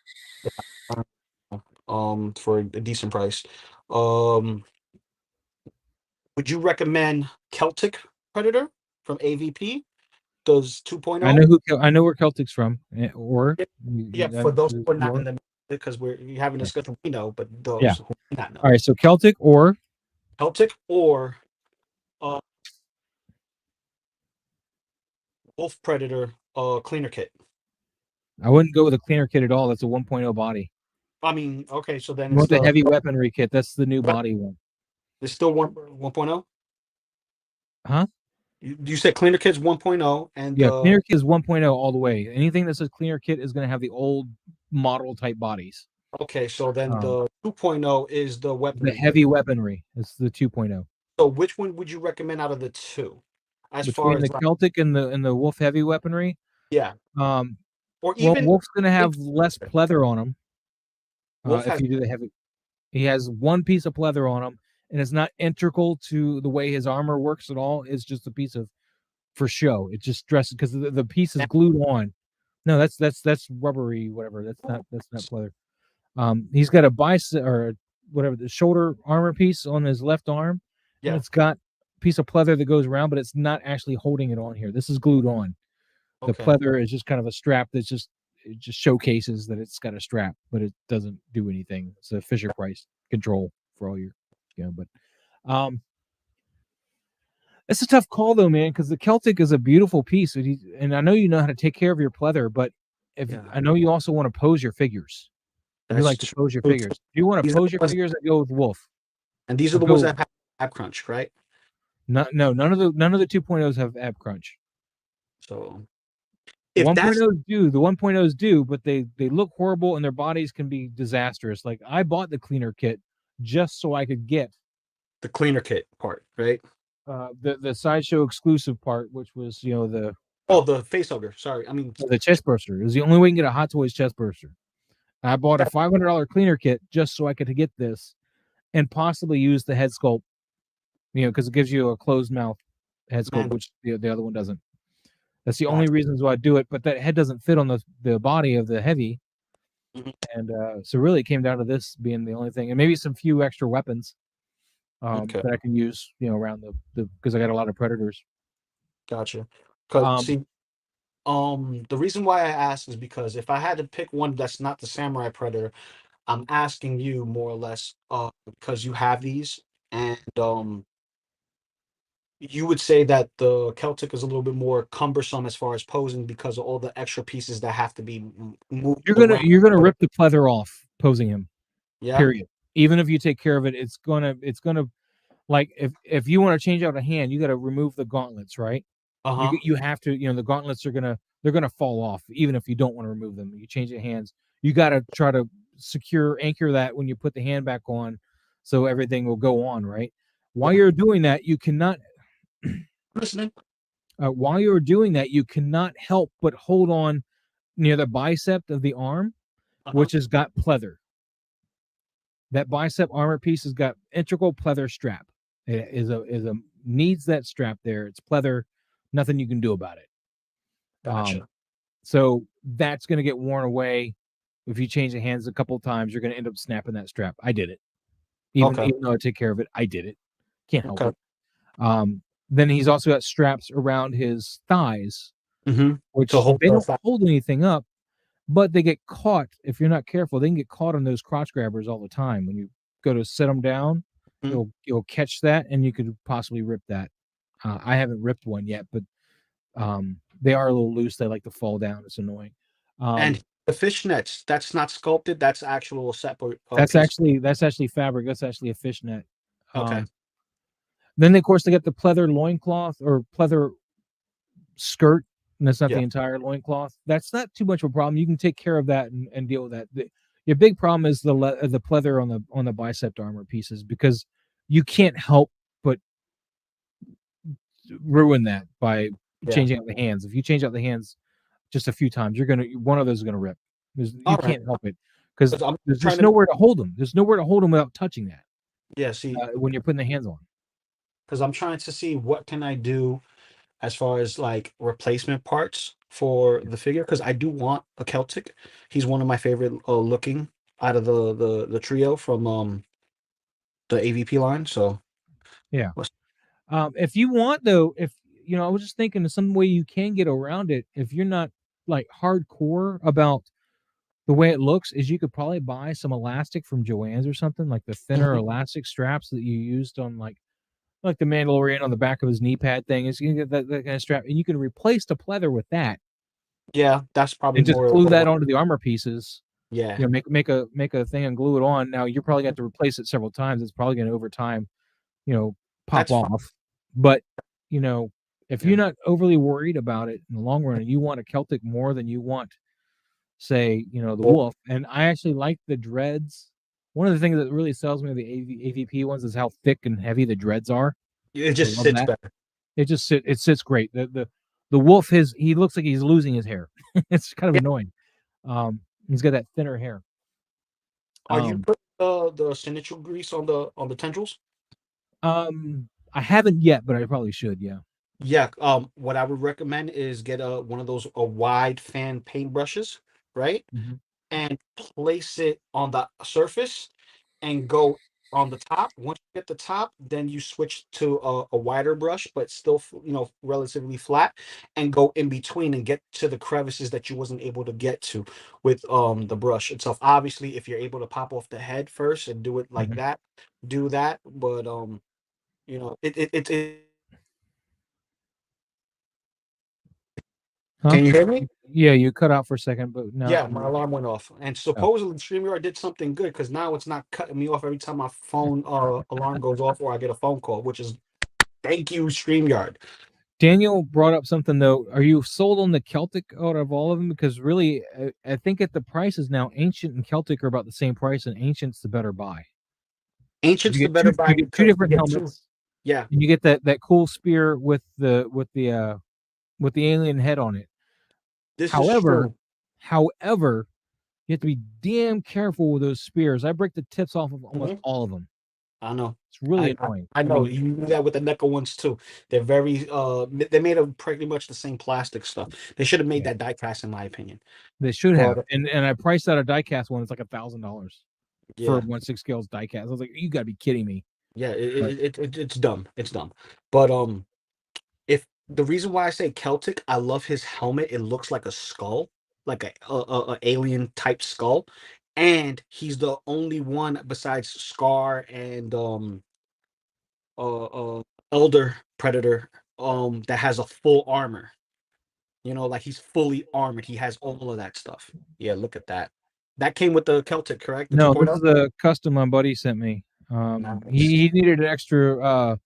For a decent price. Would you recommend Celtic Predator from AVP? Does 2.0? I know where Celtic's from. Or for those who are not in the, because we're having a discussion, we know, but those who do not know. All right, so Celtic or Wolf Predator cleaner kit. I wouldn't go with a cleaner kit at all. That's a 1.0 body. I mean, okay, so then it's the heavy weaponry kit. That's the new body one. It's still 1.0? Huh? You said cleaner kit's 1.0, and cleaner kit is 1.0 all the way. Anything that says cleaner kit is going to have the old model type bodies. Okay, so then the 2.0 is the weaponry. The heavy weaponry. It's the 2.0. So which one would you recommend out of the two? Between the Celtic and the Wolf heavy weaponry? Yeah. Or even Wolf's going to have less pleather on him. If you do the heavy, he has one piece of pleather on him, and it's not integral to the way his armor works at all. It's just a piece of for show. It just dresses because the piece is glued on. No, that's rubbery, whatever. That's not pleather. He's got a bicep or whatever the shoulder armor piece on his left arm, and Yeah. it's got a piece of pleather that goes around, but it's not actually holding it on here. This is glued on. The Okay. pleather is just kind of a strap that's it just showcases that it's got a strap, but it doesn't do anything. It's a Fisher Price control for all your, but it's a tough call though, man, because the Celtic is a beautiful piece, and I know you know how to take care of your pleather, but if Yeah. I know you also want to pose your figures. You like to pose your true. figures. If you want to These are pose the your ones- figures, I go with Wolf. And these are Or the ones go- that have ab crunch, right? No, none of the 2.0s have ab crunch. So The if that's 1.0s do. The 1.0s do, but they look horrible and their bodies can be disastrous. Like I bought the cleaner kit just so I could get the cleaner kit part, right? the sideshow exclusive part, which was the Oh, the face hugger. Sorry, I mean chest burster. It was the only way you can get a Hot Toys chest burster. I bought a that- $500 cleaner kit just so I could get this and possibly use the head sculpt, because it gives you a closed mouth head sculpt, Man. which the other one doesn't. That's the Gotcha. only reasons why I do it. But that head doesn't fit on the body of the heavy, Mhm. and so really it came down to this being the only thing, and maybe some few extra weapons Okay. that I can use, around the because I got a lot of predators. Gotcha. Because Um, the reason why I asked is because if I had to pick one that's not the Samurai Predator, I'm asking you more or less because you have these, and you would say that the Celtic is a little bit more cumbersome as far as posing because of all the extra pieces that have to be moved around. you're gonna rip the pleather off posing him. Yeah. Period. Even if you take care of it, it's gonna like if you want to change out a hand, you got to remove the gauntlets, right? Uh-huh. You have to, the gauntlets they're gonna fall off even if you don't want to remove them. You change the hands, you got to try to anchor that when you put the hand back on, so everything will go on right. While you're doing that, you cannot. Listening. While you're doing that, you cannot help but hold on near the bicep of the arm, which has got pleather. That bicep armor piece has got integral pleather strap. It needs that strap there. It's pleather. Nothing you can do about it. Gotcha. So that's going to get worn away. If you change the hands a couple of times, you're going to end up snapping that strap. I did it. Even though I take care of it, I did it. Can't help it. Then he's also got straps around his thighs, which they don't hold anything up, but they get caught. If you're not careful, they can get caught on those crotch grabbers all the time. When you go to set them down, you'll catch that, and you could possibly rip that. I haven't ripped one yet, but they are a little loose. They like to fall down. It's annoying. And the fishnets, that's not sculpted. That's actual separate. That's actually fabric. That's actually a fishnet. Okay. Then of course they get the pleather loincloth or pleather skirt, and that's not the entire loincloth. That's not too much of a problem. You can take care of that and deal with that. Your big problem is the pleather on the bicep armor pieces, because you can't help but ruin that by changing out the hands. If you change out the hands just a few times, one of those is gonna rip. You can't help it because there's just nowhere to hold them. There's nowhere to hold them without touching that. Yeah. See, when you're putting the hands on. Because I'm trying to see what can I do as far as like replacement parts for the figure, because I do want a Celtic. He's one of my favorite looking out of the trio from the AVP line. So yeah, if you want though, if I was just thinking of some way you can get around it. If you're not like hardcore about the way it looks, is you could probably buy some elastic from Joann's or something, like the thinner elastic straps that you used on like the Mandalorian on the back of his knee pad thing. Is you can get that kind of strap, and you can replace the pleather with that. Yeah, that's probably and just more glue that onto the armor pieces. Yeah. Make a thing and glue it on. Now you're probably going to replace it several times. It's probably going to over time, pop That's off. fine. But if you're not overly worried about it in the long run, and you want a Celtic more than you want, say, the wolf. And I actually like the dreads. One of the things that really sells me the AVP ones is how thick and heavy the dreads are. It just sits better. It sits great. The wolf, he looks like he's losing his hair. It's kind of annoying. He's got that thinner hair. Are you putting the signature grease on the tendrils? I haven't yet, but I probably should. Yeah. Yeah. What I would recommend is get one of those wide fan paintbrushes, right? Mhm. And place it on the surface and go on the top. Once you get the top, then you switch to a wider brush, but still, relatively flat, and go in between and get to the crevices that you wasn't able to get to with the brush itself. Obviously, if you're able to pop off the head first and do it like Mhm. that, do that. But it Huh? can you hear me? Yeah, you cut out for a second, but now. Yeah, my alarm went off, and Oh. supposedly StreamYard did something good because now it's not cutting me off every time my phone alarm goes off or I get a phone call, which is thank you StreamYard. Daniel brought up something though. Are you sold on the Celtic out of all of them? Because really, I think at the prices now, Ancient and Celtic are about the same price, and Ancient's the better buy. Ancient's You the get better two, buy you get two because you different get two. helmets, Yeah, and you get that cool spear with the alien head on it. this is However, true. however, you have to be damn careful with those spears. I break the tips off of almost Mhm. all of them. I know. It's really annoying. I I know mean, you do that with the NECA ones too. They're very they're made of pretty much the same plastic stuff. They should have made yeah, that die cast in my opinion. they should have. But And I priced out a diecast one. It's like $1,000 for yeah, 1/6 scales diecast. I was like, you got to be kidding me. yeah, But it's dumb. It's dumb. But if the reason why I say Celtic, I love his helmet. It looks like a skull, like a alien type skull, and he's the only one besides Scar and Elder Predator that has a full armor. Like he's fully armored. He has all of that stuff. Yeah, look at that. That came with the Celtic, correct? The no, this 2.0. is a custom my buddy sent me. Nice. He needed an extra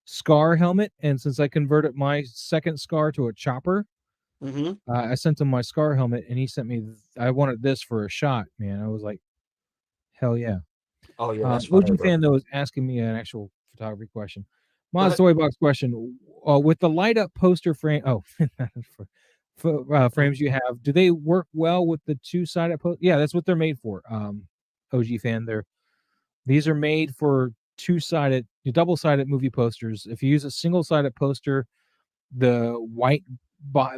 Scar helmet, and since I converted my second Scar to a chopper, Mm-hmm. I sent him my Scar helmet, and he sent me. I wanted this for a shot, man. I was like, hell yeah. Oh yeah, that's fire, OG bro. fan though is asking me an actual photography question. Go Moz ahead. Toy Box question: with the light up poster frame, frames you have, do they work well with the two sided post? Yeah, that's what they're made for. OG fan, these are made for two sided, double sided movie posters. If you use a single sided poster, the white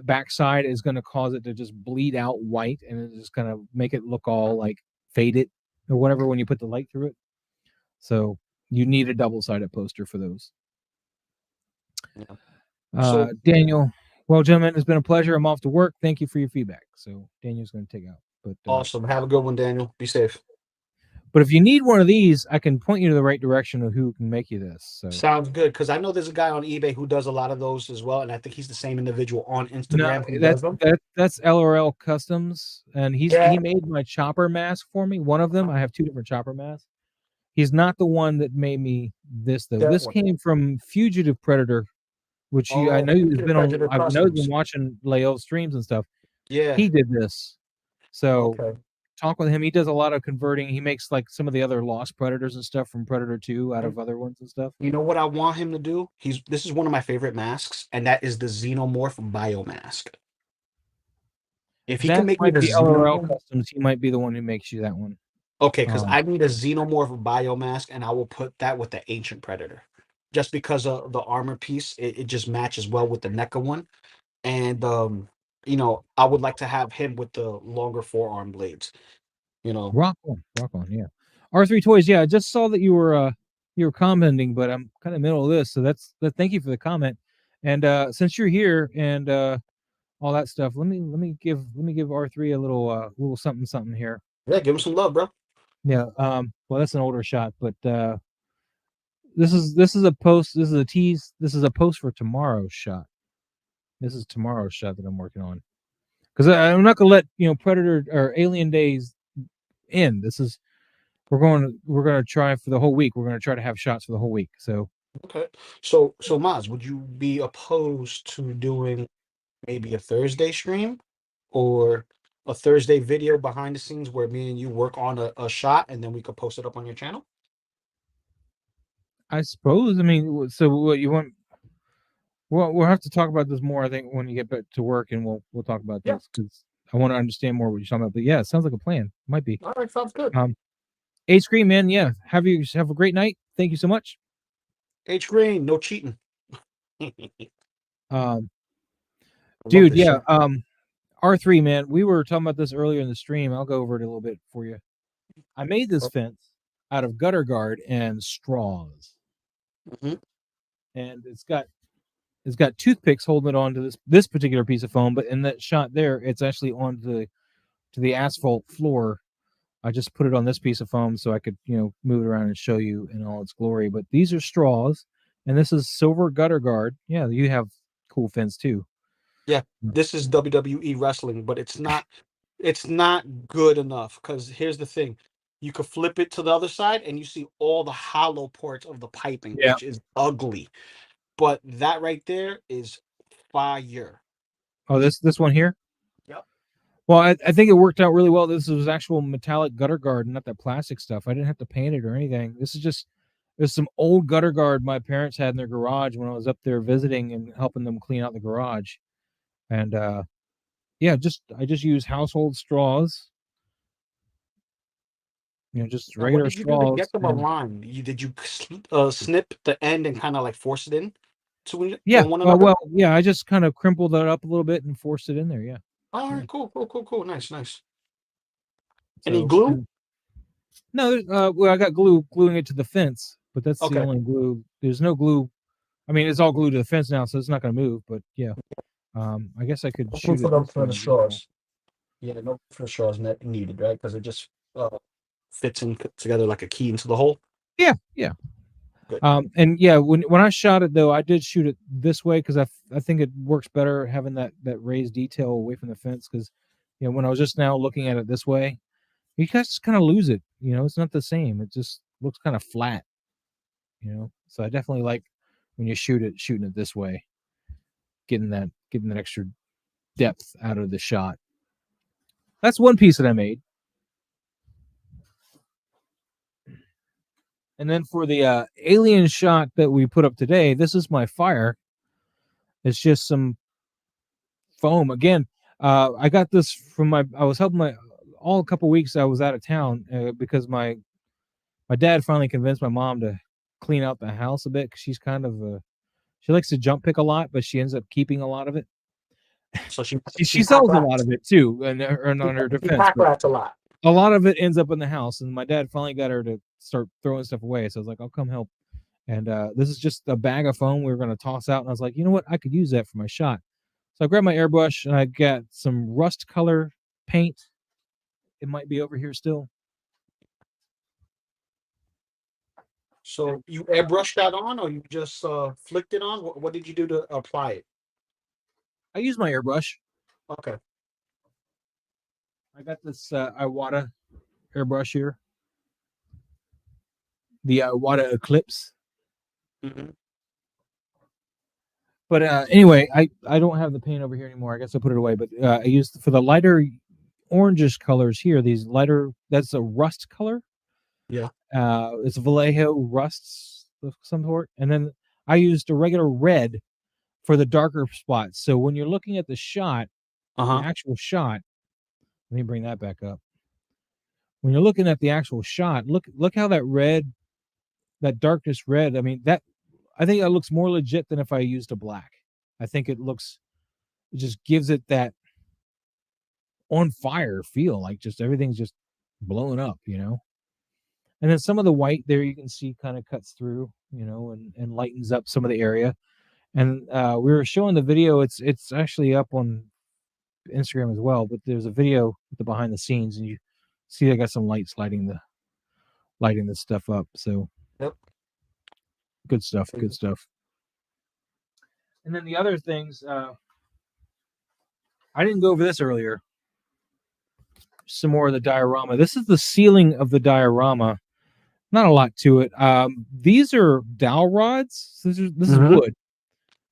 backside is going to cause it to just bleed out white, and it's just going to make it look all like faded or whatever when you put the light through it. So you need a double-sided poster for those. Yeah. So Daniel, well, gentlemen, it's been a pleasure. I'm off to work. Thank you for your feedback. So Daniel's going to take out. awesome. Have a good one, Daniel. Be safe. But if you need one of these, I can point you to the right direction of who can make you this. So Sounds good. Because I know there's a guy on eBay who does a lot of those as well, and I think he's the same individual on no, Instagram who does them. that's LRL Customs, and Yeah, he made my chopper mask for me. One of them, I have two different chopper masks. He's not the one that made me this though. that This one. came from Fugitive Predator, which I Oh, know he's Peter been on. Predator I know he's been Customs. watching Lael's streams and stuff. Yeah. He did this. So Okay. talk with him. He does a lot of converting. He makes like some of the other Lost Predators and stuff from Predator 2 out of other ones and stuff. You know what I want him to do? This is one of my favorite masks, and that is the Xenomorph Biomask. If he can That make me might the be LRL Xenomorph, Customs. He might be the one who makes you that one. okay, because Um, I need a Xenomorph Biomask, and I will put that with the Ancient Predator, just because of the armor piece. It just matches well with the NECA one, and I would like to have him with the longer forearm blades. rock on. Yeah. R3 Toys. Yeah, I just saw that you were commenting, but I'm kind of middle of this, so thank you for the comment. And since you're here and all that stuff, let me give R3 a little something here. Yeah, give him some love, bro. Yeah. Well, that's an older shot, but this is a post. This is a tease. This is a post for tomorrow's shot. This is tomorrow's shot that I'm working on because I'm not gonna let Predator or Alien Days end. We're going to try for the whole week. We're going to try to have shots for the whole week. So Okay. So Maz, would you be opposed to doing maybe a Thursday stream or a Thursday video behind the scenes where me and you work on a shot and then we could post it up on your channel? I suppose. I mean, so what you want? Well, we'll have to talk about this more. I think when you get back to work, and we'll talk about Yeah. this because I want to understand more what you're talking about. But yeah, it sounds like a plan. Might be. All right, sounds good. H Screen, man. Yeah. Have a great night. Thank you so much. H Green, no cheating. Um, I love dude, this yeah. shit. R3, man. We were talking about this earlier in the stream. I'll go over it a little bit for you. I made this fence out of gutter guard and straws, Mhm. and it's got toothpicks holding it onto this particular piece of foam. But in that shot there, it's actually on to the asphalt floor. I just put it on this piece of foam so I could, move it around and show you in all its glory. But these are straws, and this is silver gutter guard. Yeah, you have cool fins too. Yeah, this is WWE wrestling, but it's not good enough because here's the thing. You could flip it to the other side and you see all the hollow parts of the piping, Yeah. which is ugly. But that right there is fire. Oh, this one here. Yep. Well, I think it worked out really well. This was actual metallic gutter guard, not that plastic stuff. I didn't have to paint it or anything. This is just there's some old gutter guard my parents had in their garage when I was up there visiting and helping them clean out the garage. And yeah, I just use household straws, just Now, what regular did you do to straws. get them And aligned? Did you snip the end and kind of like force it in to yeah, one another? well, yeah, I just kind of crimpled that up a little bit and forced it in there. Yeah. All Yeah. right, cool. Nice. Any So glue? and no, well, I got gluing it to the fence, but that's the Okay. only glue. There's no glue. I mean, it's all glued to the fence now, so it's not going to move. But yeah, I guess I could No glue shoot it this for way the as well. straws. Yeah, no for the straws needed, right? Because it just fits in together like a key into the hole. Yeah, yeah. Good. And yeah, when I shot it though, I did shoot it this way because I think it works better having that raised detail away from the fence. Because when I was just now looking at it this way, you guys just kind of lose it. It's not the same. It just looks kind of flat. So I definitely like when you shooting it this way, getting that extra depth out of the shot. That's one piece that I made. And then for the alien shot that we put up today, this is my fire. It's just some foam. Again, I got this from I was helping all a couple weeks I was out of town because my dad finally convinced my mom to clean out the house a bit because she's kind of she likes to jump pick a lot, but she ends up keeping a lot of it. So she She pack sells a lot rats. of it too, and on her She defense, pack but rats a lot. a lot of it ends up in the house. And my dad finally got her to start throwing stuff away. So I was like, I'll come help. And this is just a bag of foam we were going to toss out. And I was like, you know what? I could use that for my shot. So I grabbed my airbrush and I got some rust color paint. It might be over here still. So you airbrushed that on, or you just flicked it on? What did you do to apply it? I use my airbrush. Okay. I got this Iwata airbrush here. The Iwata Eclipse. Mm-hmm. But anyway, I don't have the paint over here anymore. I guess I put it away. But I used for the lighter orangish colors here. These lighter, that's a rust color. Yeah. It's Vallejo rusts of some sort. And then I used a regular red for the darker spots. So when you're looking at the shot, the actual shot, let me bring that back up. When you're looking at the actual shot, look how that darkest red. I mean, I think that looks more legit than if I used a black. I think it just gives it that on fire feel, like just everything's just blowing up, And then some of the white there you can see kind of cuts through, and lightens up some of the area. And we were showing the video. It's actually up on Instagram as well, but there's a video with the behind the scenes, and you see I got some lights lighting this stuff up. So Yep. good stuff. And then the other things, I didn't go over this earlier. Some more of the diorama. This is the ceiling of the diorama. Not a lot to it. These are dowel rods. This is wood.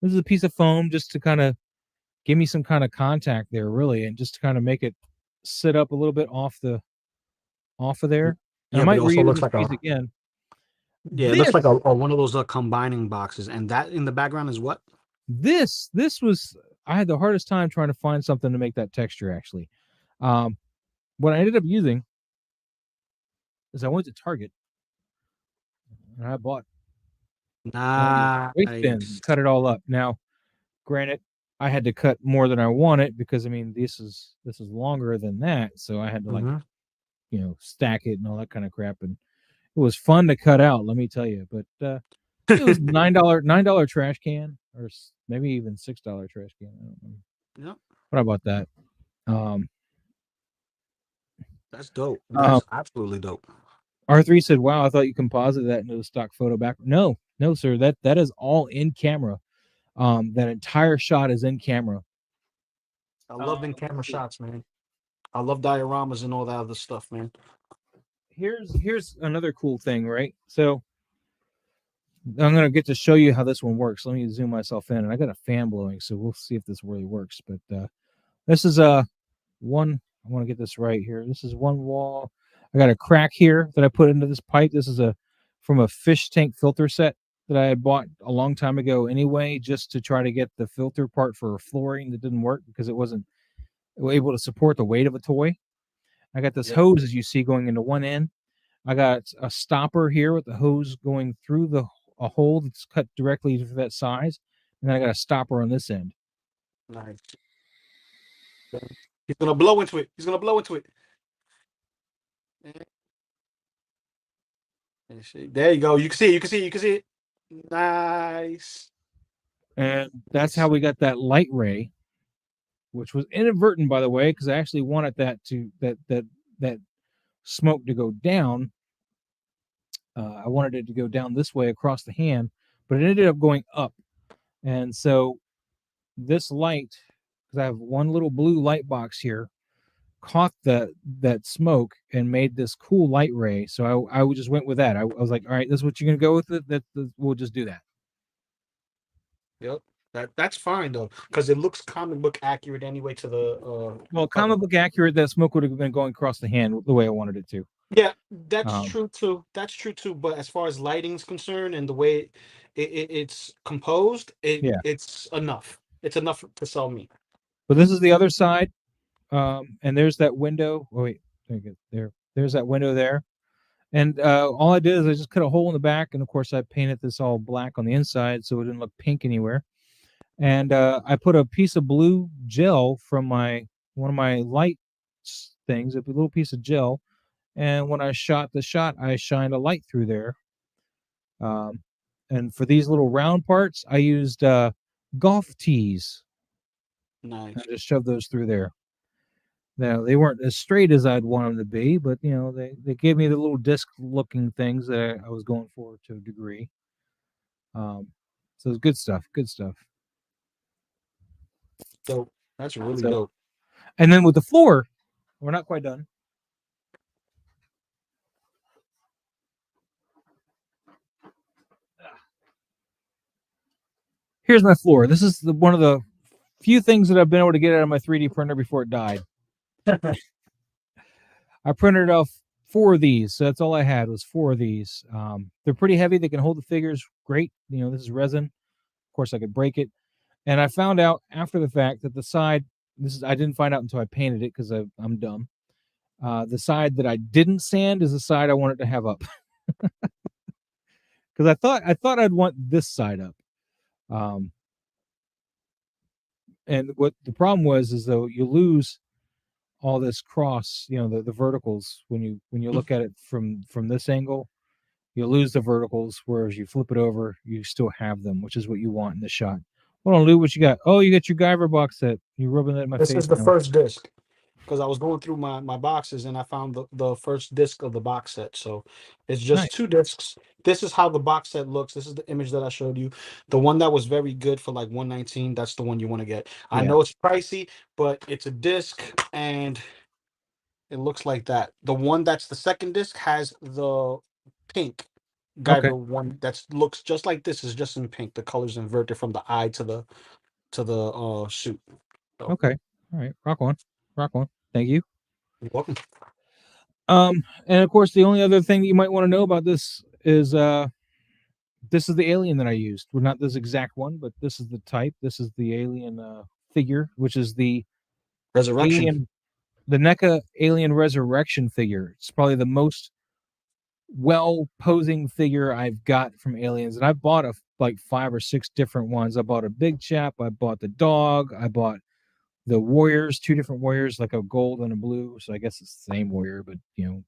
This is a piece of foam just to kind of give me some kind of contact there, really, and just to kind of make it sit up a little bit off of there. And Yeah, I but might it also reuse looks this like piece again. Yeah, it looks like a one of those combining boxes, and that in the background is what? This was I had the hardest time trying to find something to make that texture actually. What I ended up using is I went to Target and I bought waste bin, Nice. cut it all up. Now, Granted, I had to cut more than I wanted because I mean this is longer than that, so I had to like stack it and all that kind of crap, and it was fun to cut out, let me tell you. But it was $9 trash can, or maybe even $6 trash can. I don't know. Yep. What about that? That's dope. That's absolutely dope. R3 said, "Wow, I thought you composited that into the stock photo back." No, sir. That is all in camera. That entire shot is in camera. I love in camera shots, man. I love dioramas and all that other stuff, man. Here's another cool thing, right? So I'm gonna get to show you how this one works. Let me zoom myself in, and I got a fan blowing, so we'll see if this really works. But this is one. I want to get this right here. This is one wall. I got a crack here that I put into this pipe. This is from a fish tank filter set that I had bought a long time ago anyway, just to try to get the filter part for flooring that didn't work because it wasn't able to support the weight of a toy. I got this hose, as you see, going into one end. I got a stopper here with the hose going through a hole that's cut directly for that size, and then I got a stopper on this end. Nice. He's gonna blow into it. He's gonna blow into it. There you go. You can see it. You can see it. You can see it. Nice. And that's how we got that light ray, which was inadvertent, by the way, because I actually wanted that smoke to go down. I wanted it to go down this way across the hand, but it ended up going up. And so this light, because I have one little blue light box here, caught that smoke and made this cool light ray. So I just went with that. I was like, all right, this is what you're gonna go with it. We'll just do that. Yep. That's fine though, because it looks comic book accurate anyway to the comic book accurate. That smoke would have been going across the hand the way I wanted it to. Yeah, that's true too. That's true too. But as far as lighting's concerned and the way it's composed, it's enough. It's enough to sell me. But this is the other side, and there's that window. Oh wait, there's that window there, and all I did is I just cut a hole in the back, and of course I painted this all black on the inside so it didn't look pink anywhere. And I put a piece of blue gel from one of my light things, a little piece of gel. And when I shot the shot, I shined a light through there. And for these little round parts, I used golf tees. Nice. I just shoved those through there. Now, they weren't as straight as I'd want them to be, but, they gave me the little disc-looking things that I was going for to a degree. So it's good stuff, good stuff. Dope. That's really dope. And then with the floor, we're not quite done. Here's my floor. This is one of the few things that I've been able to get out of my 3D printer before it died. I printed off 4 of these, so that's all I had was 4 of these. They're pretty heavy. They can hold the figures great. This is resin. Of course, I could break it. And I found out after the fact that the side, I didn't find out until I painted it because I'm dumb. The side that I didn't sand is the side I wanted to have up. Because I thought I'd want this side up. And what the problem was is though you lose all this cross, the verticals when you look at it from this angle, you lose the verticals, whereas you flip it over, you still have them, which is what you want in the shot. Hold on, Lou, what you got? Oh, you got your Guyver box set. You rubbing that in my face. This is the first disc. Because I was going through my boxes and I found the first disc of the box set. So it's just 2 discs. This is how the box set looks. This is the image that I showed you. The one that was very good for like $119, that's the one you want to get. I know it's pricey, but it's a disc and it looks like that. The one that's the second disc has the pink Guyver one that looks just like this, is just in pink. The color's inverted from the eye to the suit. So. Okay. All right. Rock on. Thank you. You're welcome. And of course, the only other thing that you might want to know about this is this is the alien that I used. Well, not this exact one, but this is the type. This is the alien figure, which is the Resurrection. the NECA Alien Resurrection figure. It's probably the most well posing figure I've got from Aliens, and I bought like 5 or 6 different ones. I bought a big chap, I bought the dog, I bought the warriors, 2 different warriors, like a gold and a blue. So I guess it's the same warrior, but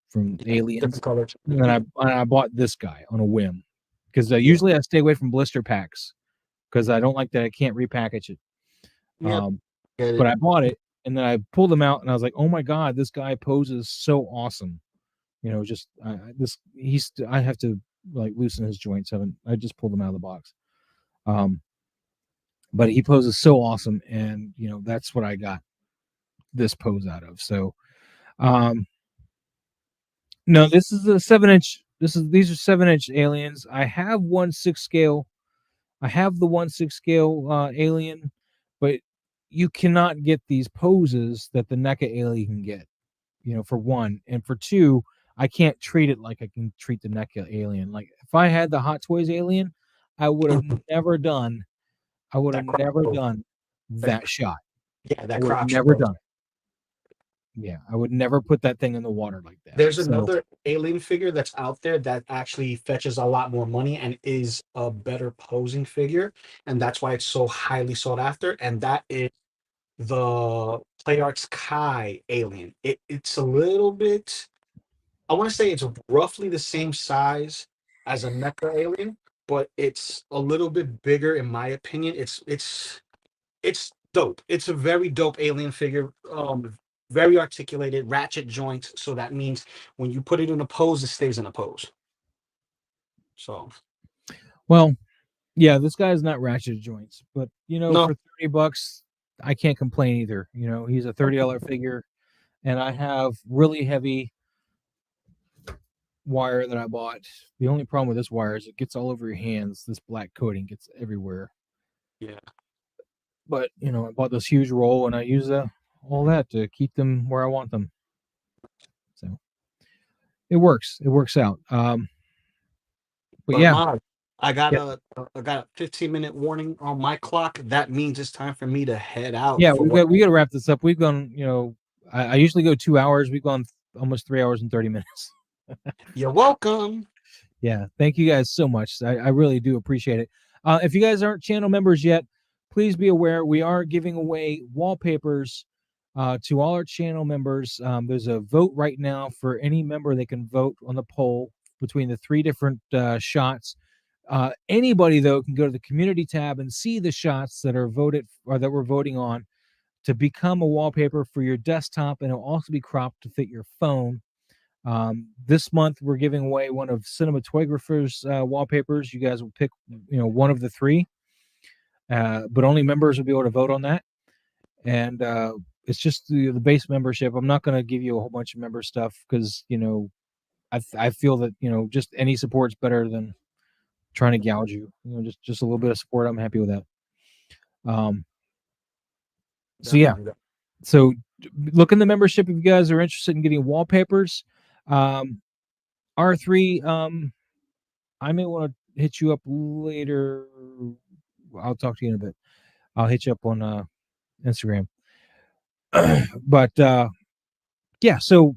from Aliens. Different colors. And then I bought this guy on a whim because usually I stay away from blister packs because I don't like that I can't repackage it. Yep. But I bought it and then I pulled him out and I was like, oh my god, this guy poses so awesome. Just I have to like loosen his joints. I just pulled him out of the box. But he poses so awesome, and that's what I got this pose out of. So no, this is a 7-inch. These are 7-inch aliens. I have 1/6 scale. I have the 1/6 scale alien, but you cannot get these poses that the NECA alien can get. For one, and for two, I can't treat it like I can treat the NECA alien. Like if I had the Hot Toys alien, I would have never done. I would have never done that shot. Yeah, that I would have crotch. never done it. Yeah, I would never put that thing in the water like that. There's another alien figure that's out there that actually fetches a lot more money and is a better posing figure, and that's why it's so highly sought after. And that is the Play Arts Kai alien. It's a little bit. I want to say it's roughly the same size as a NECA alien, but it's a little bit bigger in my opinion. It's dope. It's a very dope alien figure. Very articulated, ratchet joints. So that means when you put it in a pose, it stays in a pose. So, well, yeah, this guy's not ratchet joints, but No. for $30, I can't complain either. He's a $30 figure, and I have really heavy wire that I bought. The only problem with this wire is it gets all over your hands. This black coating gets everywhere. Yeah. But I bought this huge roll, and I use all that to keep them where I want them. So it works. It works out. But yeah, Mog, I got a 15-minute warning on my clock. That means it's time for me to head out. Yeah, we got to wrap this up. We've gone. I usually go 2 hours. We've gone almost 3 hours and 30 minutes. You're welcome. Yeah, thank you guys so much. I really do appreciate it. If you guys aren't channel members yet, please be aware we are giving away wallpapers to all our channel members. There's a vote right now for any member. They can vote on the poll between the 3 different shots. Anybody though can go to the community tab and see the shots that are voted or that we're voting on to become a wallpaper for your desktop, and it'll also be cropped to fit your phone. This month we're giving away one of Cinematoygrapher's wallpapers. You guys will pick one of the 3, but only members will be able to vote on that. And it's just the base membership. I'm not going to give you a whole bunch of member stuff because I feel that just any support's better than trying to gouge you. Just a little bit of support. I'm happy with that. So yeah, so look in the membership if you guys are interested in getting wallpapers. R3, I may want to hit you up later. I'll talk to you in a bit. I'll hit you up on Instagram. But yeah, so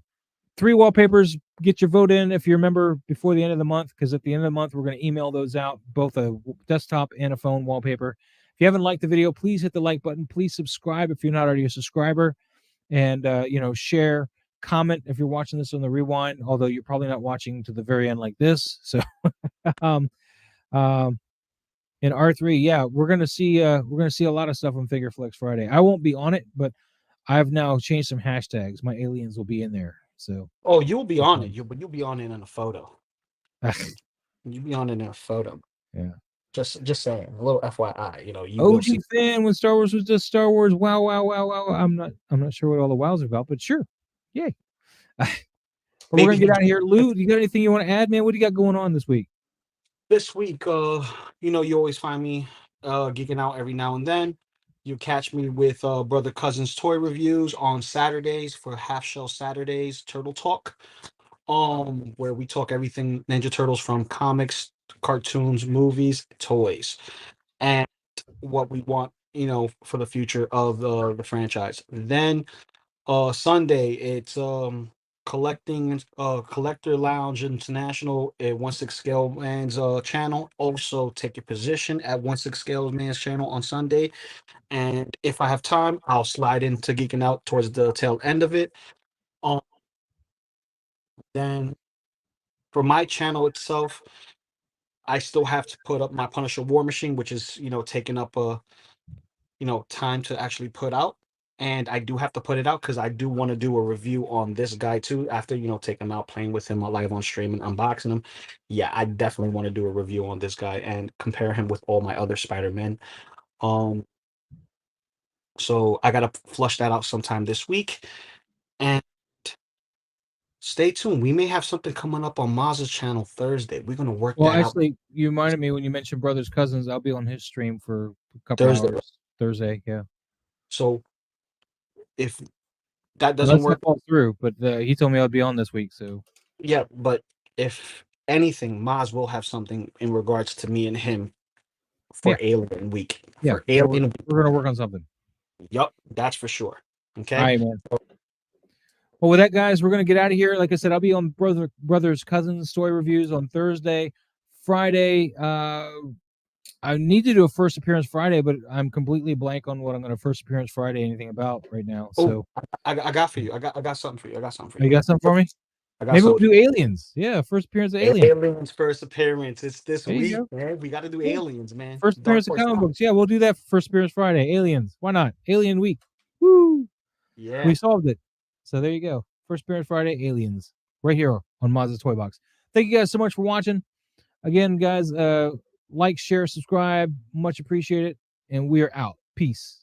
3 wallpapers. Get your vote in if you remember before the end of the month, because at the end of the month we're going to email those out, both a desktop and a phone wallpaper. If you haven't liked the video, please hit the like button. Please subscribe if you're not already a subscriber, and share, comment if you're watching this on the rewind. Although you're probably not watching to the very end like this. So, in R3, yeah, we're gonna see a lot of stuff on Figure Flex Friday. I won't be on it, but I've now changed some hashtags. My aliens will be in there. So, oh, you'll be on it. You'll be on it in a photo. You'll be on it in a photo. Yeah. Just saying, a little FYI. You OG fan when Star Wars was just Star Wars. Wow, wow, wow, wow. I'm not sure what all the wows are about, but sure, yay. We're gonna get out of here. Lou, you got anything you want to add, man? What do you got going on this week? This week, you always find me geeking out every now and then. You catch me with brother Cousins toy reviews on Saturdays for Half Shell Saturdays Turtle Talk, where we talk everything Ninja Turtles, from comics, cartoons, movies, toys, and what we want, for the future of the franchise. Then Sunday, it's Collector Lounge International at 16 Scale Man's channel. Also take your position at 16 Scale Man's channel on Sunday. And if I have time, I'll slide into Geeking Out towards the tail end of it. Then for my channel itself, I still have to put up my Punisher War Machine, which is, taking up time to actually put out. And I do have to put it out because I do want to do a review on this guy too. After, take him out, playing with him live on stream and unboxing him. Yeah, I definitely want to do a review on this guy and compare him with all my other Spider-Men. So I gotta flush that out sometime this week. And stay tuned. We may have something coming up on Maz's channel Thursday. We're gonna work Well, that out actually, you reminded me when you mentioned Brothers Cousins. I'll be on his stream for a couple Thursday. hours Thursday. Yeah. So if that doesn't Unless work, that falls through, but he told me I'd be on this week. So yeah. But if anything, Maz will have something in regards to me and him for Alien Week. yeah, For Alien, we're gonna work on something. Yup, that's for sure. Okay. All right, man. Well, with that, guys, we're gonna get out of here. Like I said, I'll be on Brothers Cousins story reviews on Thursday, Friday. I need to do a first appearance Friday, but I'm completely blank on what I'm going to first appearance Friday anything about right now. So I got for you. I got something for you. I got something for you. You got something for me? Maybe we'll do Aliens. Yeah, first appearance of Aliens. Aliens first appearance. It's this week, man. We got to do Aliens, man. First appearance of comic books. Yeah, we'll do that for first appearance Friday. Aliens. Why not? Alien week. Woo! Yeah. We solved it. So there you go. First appearance Friday, Aliens. Right here on Maz's Toy Box. Thank you guys so much for watching. Again, guys, like, share, subscribe. Much appreciated. And we are out. Peace.